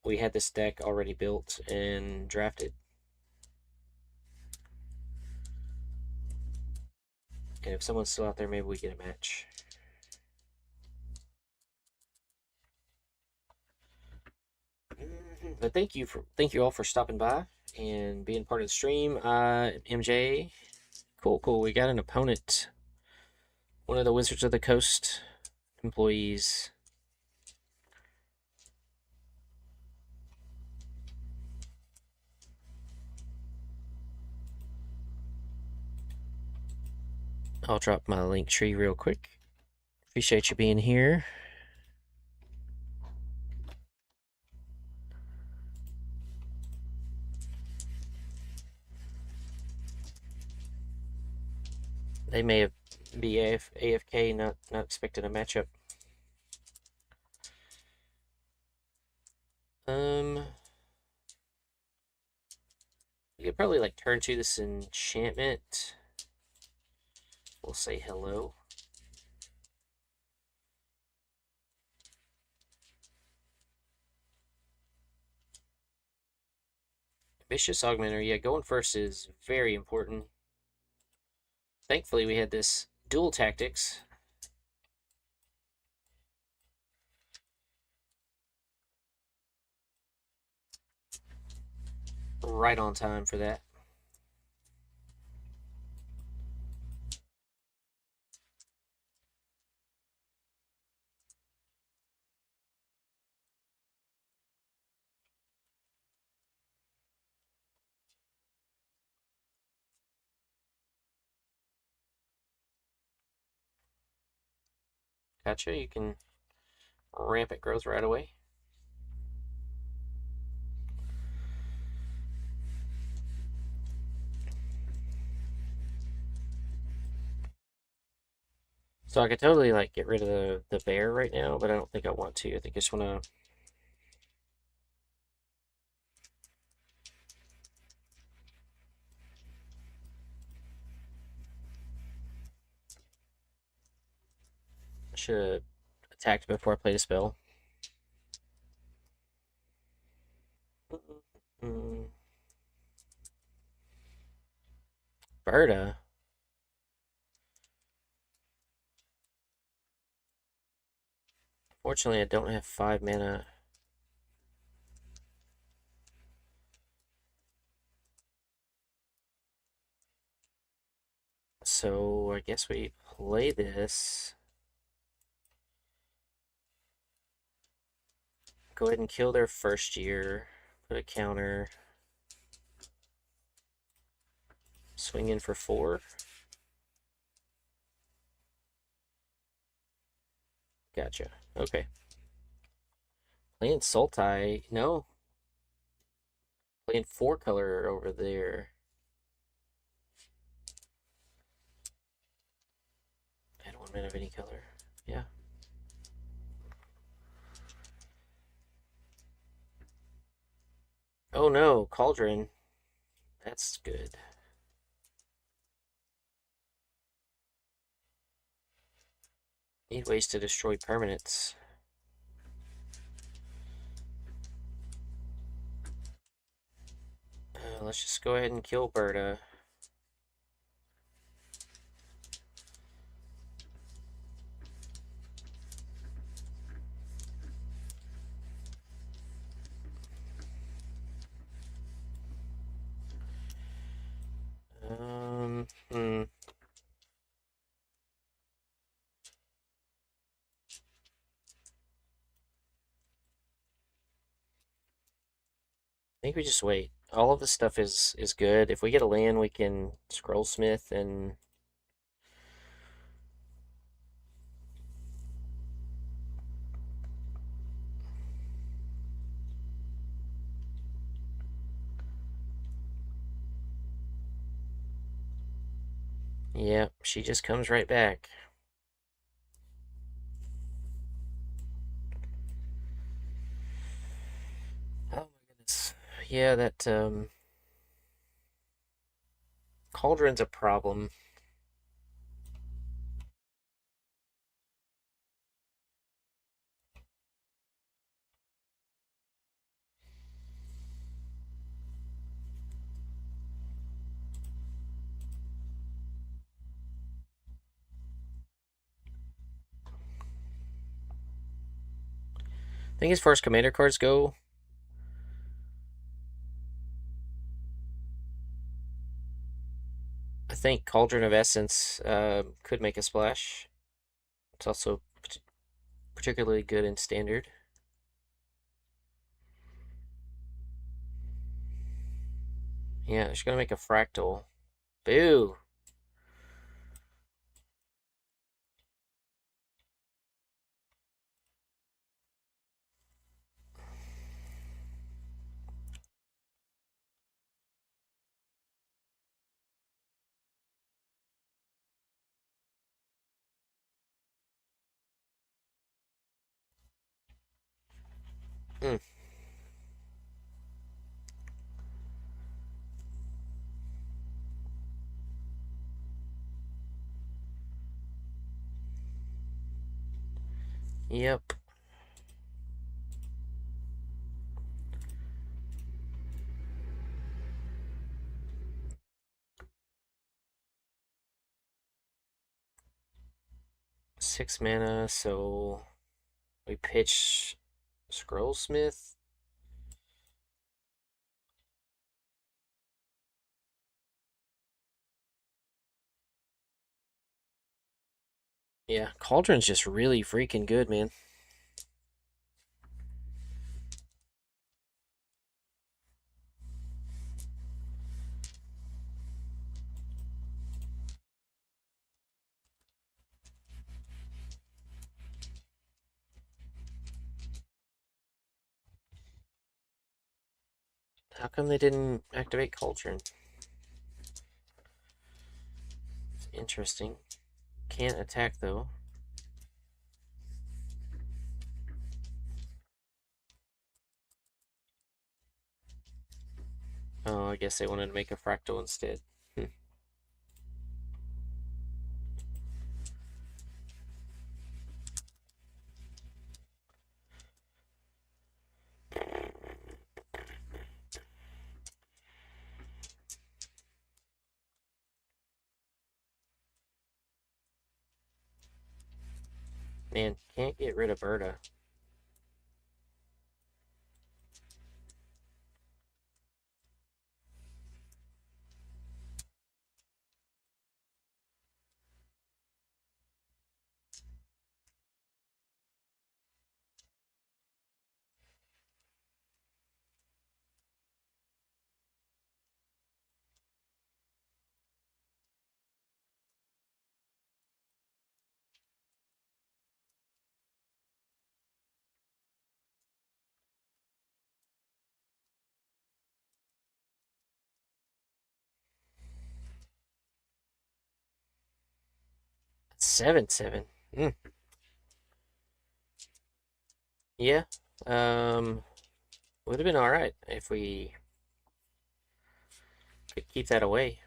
we had this deck already built and drafted. Okay, if someone's still out there, maybe we get a match. But thank you all for stopping by and being part of the stream. MJ, cool. We got an opponent, one of the Wizards of the Coast employees. I'll drop my link tree real quick. Appreciate you being here. They may have be AFK, not expecting a matchup. You could probably like turn to this enchantment. We'll say hello. Vicious Augmenter, yeah, going first is very important. Thankfully, we had this dual tactics. Right on time for that. Gotcha, you can rampant growth right away. So I could totally like get rid of the bear right now, but I don't think I want to. I think I just want to should have attacked before I played a spell. Berta. Fortunately, I don't have 5 mana. So I guess we play this. Go ahead and kill their first year. Put a counter. Swing in for 4. Gotcha. Okay. Playing Sultai. No. Playing 4 color over there. Add 1 mana of any color. Yeah. Oh no, Cauldron. That's good. Need ways to destroy permanents. Let's just go ahead and kill Berta. Hmm. I think we just wait. All of this stuff is good. If we get a land, we can Scrollsmith and yeah, she just comes right back. Oh my goodness. Yeah, that Cauldron's a problem. I think as far as commander cards go, I think Cauldron of Essence could make a splash. It's also particularly good in Standard. Yeah, she's gonna make a Fractal. Boo! Mm. Yep. Six mana, so we pitch Scrollsmith. Yeah, Cauldron's just really freaking good, man. How come they didn't activate Cauldron? Interesting. Can't attack, though. Oh, I guess they wanted to make a Fractal instead. Hmm. Man, can't get rid of Berta. That's 7/7. Mm. Yeah. Um, would have been all right if we could keep that away.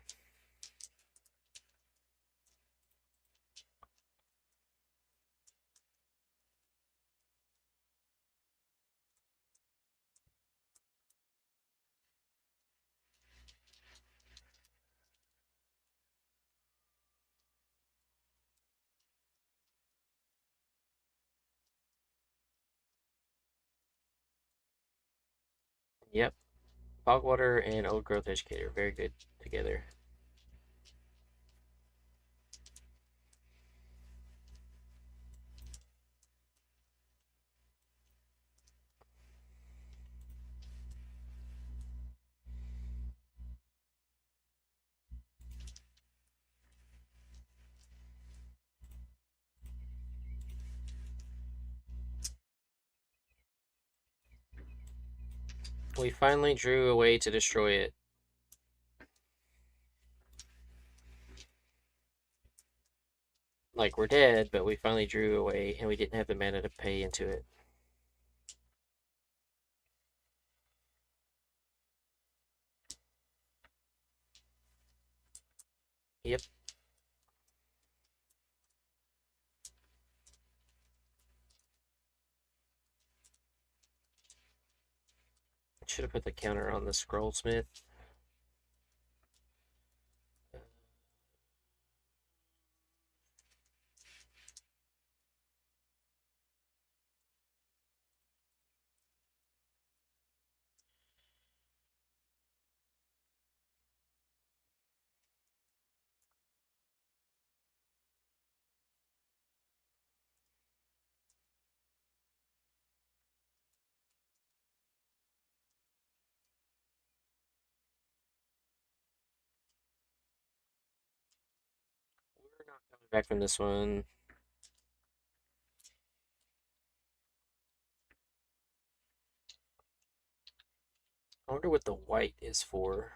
Yep. Bogwater and Old Growth Educator, very good together. We finally drew a way to destroy it. Like, we're dead, but we finally drew a way, and we didn't have the mana to pay into it. Yep. Should have put the counter on the Scrollsmith. Back from this one. I wonder what the white is for.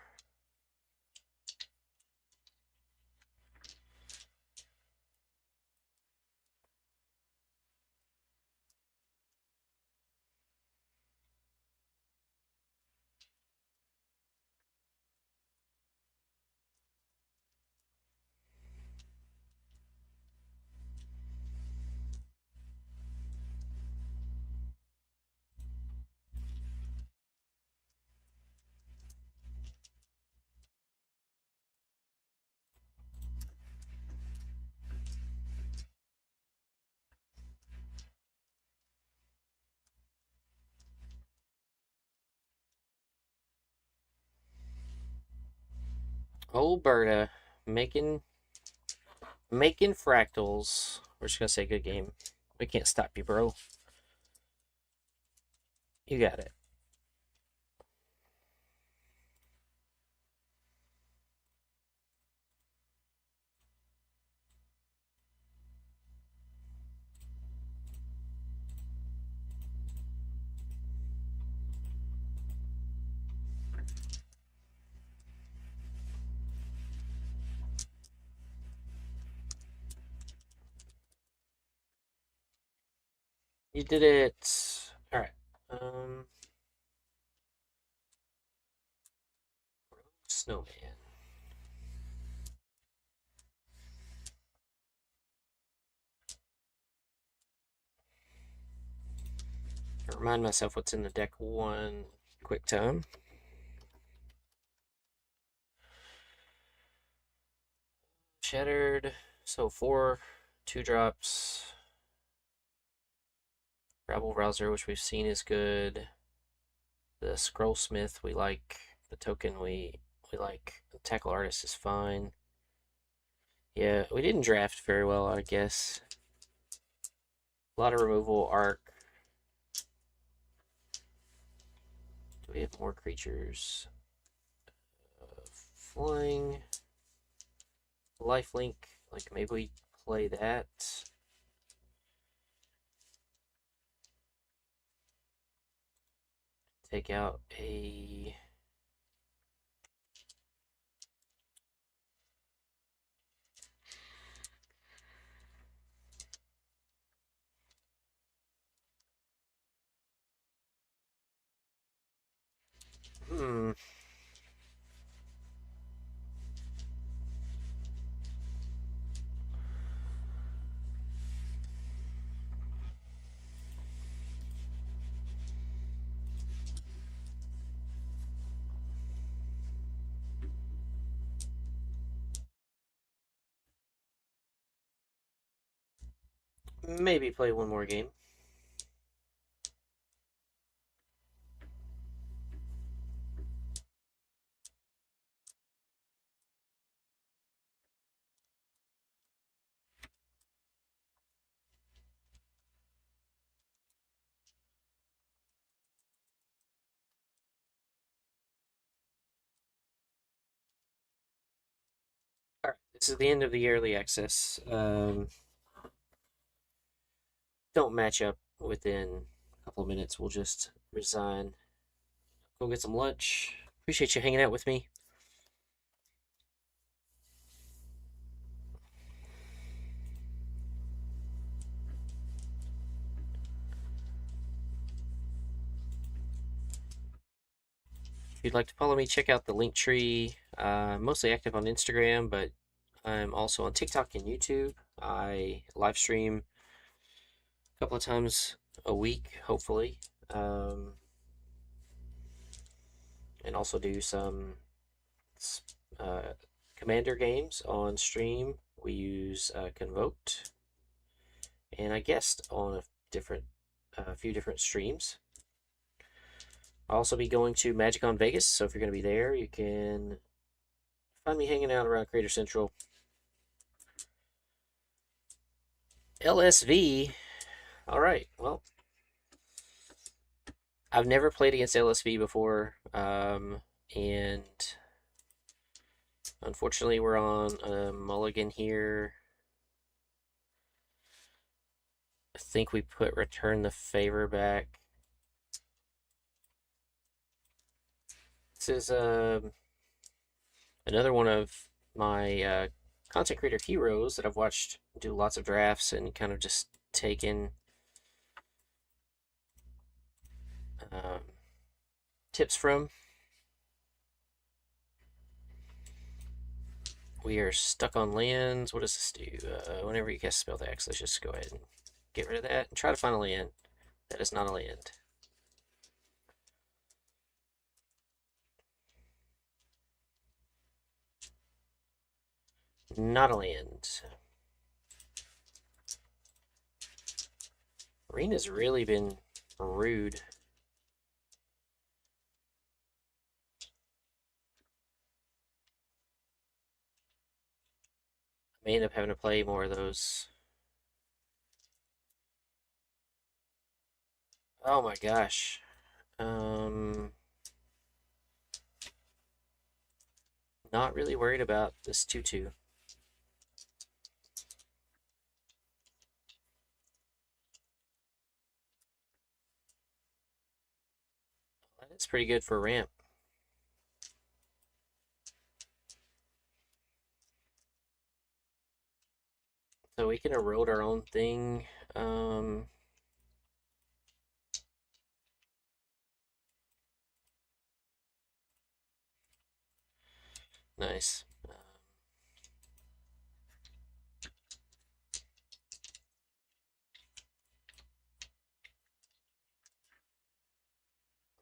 Old Berta making fractals. We're just gonna say good game. We can't stop you, bro. You got it. You did it. All right. Snowman. I remind myself what's in the deck one quick time. Shattered. So 4 2-drops. Rabble Rouser, which we've seen is good. The Scrollsmith we like. The token we like. The Tackle Artist is fine. Yeah, we didn't draft very well, I guess. A lot of removal, arc. Do we have more creatures? Flying. Lifelink. Like, maybe we play that. Take out a... Hmm. Maybe play one more game. All right, this is the end of the early access. Don't match up within a couple of minutes. We'll just resign. Go get some lunch. Appreciate you hanging out with me. If you'd like to follow me, check out the link tree. Mostly active on Instagram, but I'm also on TikTok and YouTube. I live stream a couple of times a week, hopefully, and also do some uh, Commander games on stream. We use Convoked, and I guest on a few different streams. I'll also be going to Magic on Vegas, so if you're going to be there, you can find me hanging out around Creator Central. LSV. All right. Well, I've never played against LSV before, and unfortunately, we're on a mulligan here. I think we put return the favor back. This is another one of my content creator heroes that I've watched do lots of drafts and kind of just taken um, tips from. We are stuck on lands. What does this do? Whenever you cast spell X, let's just go ahead and get rid of that and try to find a land. That is not a land. Not a land. Arena's really been rude. I may end up having to play more of those. Oh my gosh. Not really worried about this 2/2. That is pretty good for a ramp. So we can erode our own thing. Nice.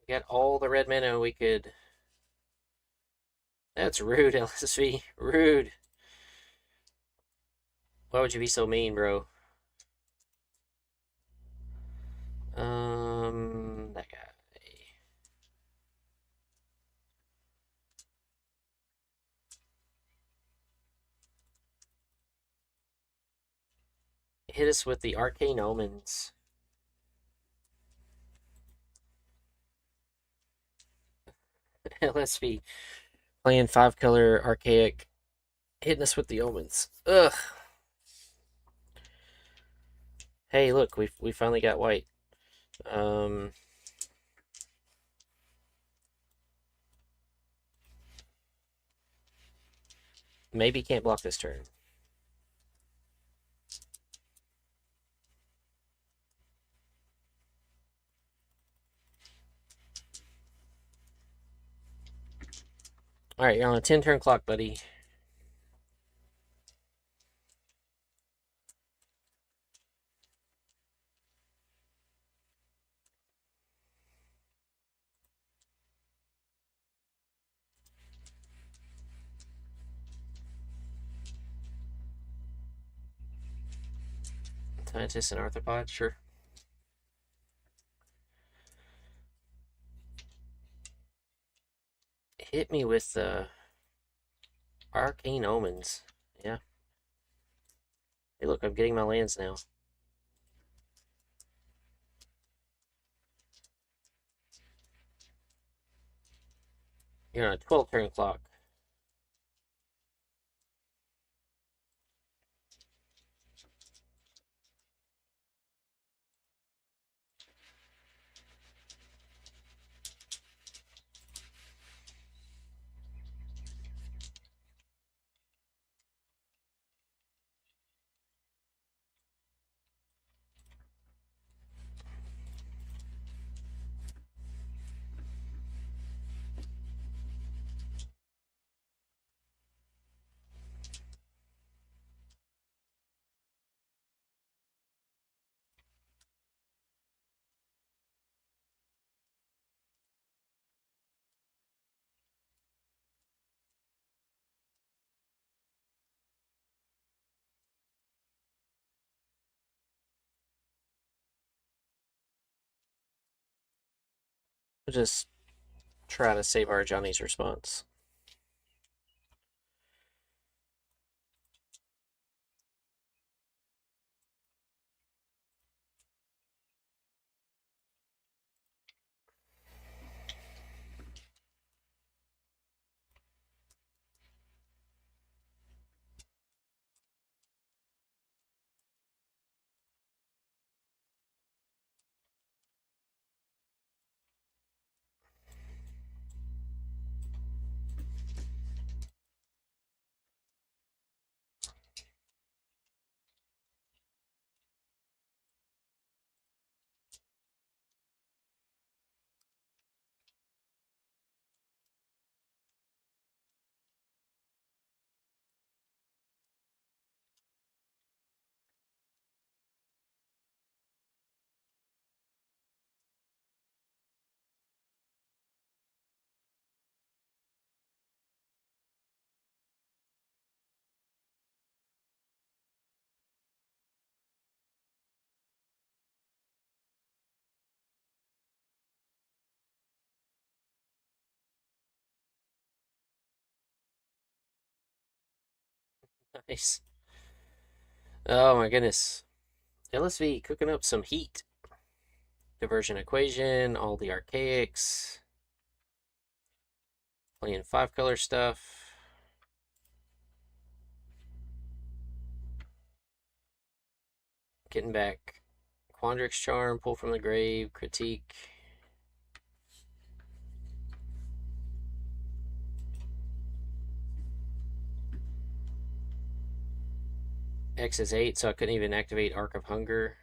We got all the red mana we could. That's rude, LSV. Rude. Why would you be so mean, bro? That guy. Hit us with the Arcane Omens. LSV. Playing 5-color Archaic. Hitting us with the Omens. Ugh. Hey, look, we finally got white. Maybe can't block this turn. Alright, you're on a 10-turn clock, buddy. Scientist and arthropod, sure. Hit me with the Arcane Omens. Yeah. Hey, look, I'm getting my lands now. You're on a 12-turn clock. We'll just try to save our Johnny's response. Nice. Oh my goodness. LSV cooking up some heat. Diversion equation, all the archaics. Playing 5-color stuff. Getting back Quandrix Charm, Pull from the Grave, Critique. X is 8, so I couldn't even activate Arc of Hunger.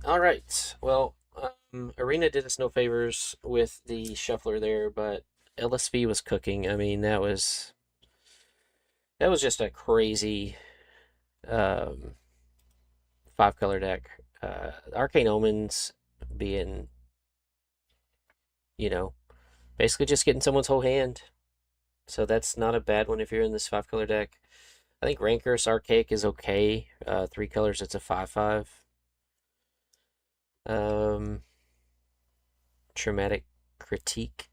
Alright, well, Arena did us no favors with the shuffler there, but LSV was cooking. I mean, that was just a crazy um, 5-color deck. Arcane Omens being, you know, basically just getting someone's whole hand. So that's not a bad one if you're in this 5-color deck. I think Rancorous Archaic is okay. 3 colors, it's a 5/5. Traumatic Critique.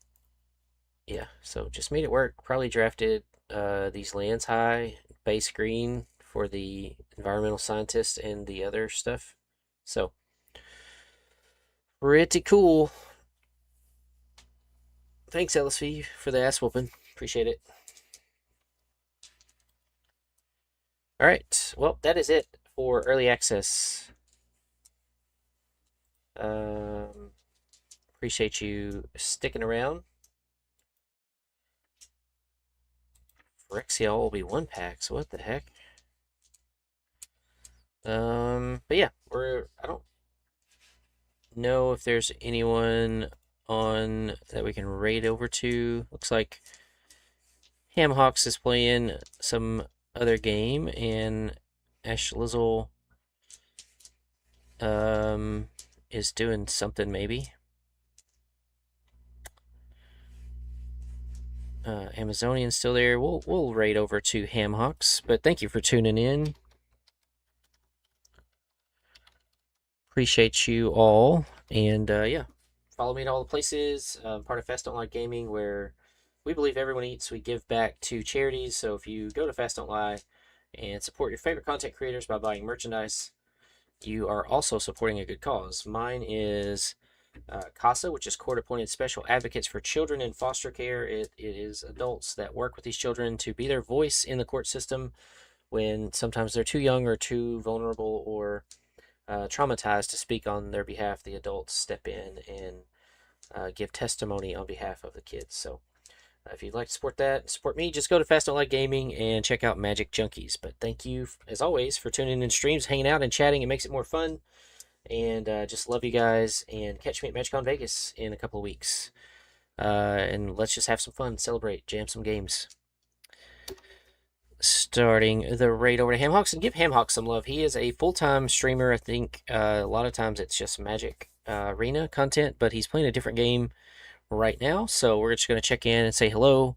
Yeah, so just made it work. Probably drafted these lands high, base green for the environmental scientist and the other stuff. So pretty cool. Thanks, LSV, for the ass whooping. Appreciate it. All right, well, that is it for early access. Appreciate you sticking around. Phyrexia will be 1-packs. What the heck? But yeah, I don't know if there's anyone on that we can raid over to. Looks like Hamhawks is playing some other game, and Ash Lizzle is doing something maybe. Amazonian's still there. We'll raid over to Hamhawks, but thank you for tuning in. Appreciate you all, and yeah, follow me at all the places. Part of Fast Don't Lie Gaming, where we believe everyone eats. We give back to charities. So if you go to Fast Don't Lie and support your favorite content creators by buying merchandise, you are also supporting a good cause. Mine is CASA, which is Court Appointed Special Advocates for Children in Foster Care. It is adults that work with these children to be their voice in the court system when sometimes they're too young or too vulnerable or traumatized to speak on their behalf. The adults step in and give testimony on behalf of the kids. So if you'd like to support that, support me, just go to Fast Don't Like Gaming and check out Magic Junkies. But thank you, as always, for tuning in streams, hanging out, and chatting. It makes it more fun. And just love you guys. And catch me at MagicCon Vegas in a couple of weeks. And let's just have some fun, celebrate, jam some games. Starting the raid over to Hamhawks, and give Hamhawks some love. He is a full-time streamer. I think a lot of times it's just Magic Arena content, but he's playing a different game right now. So we're just going to check in and say hello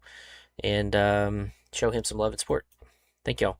and show him some love and support. Thank y'all.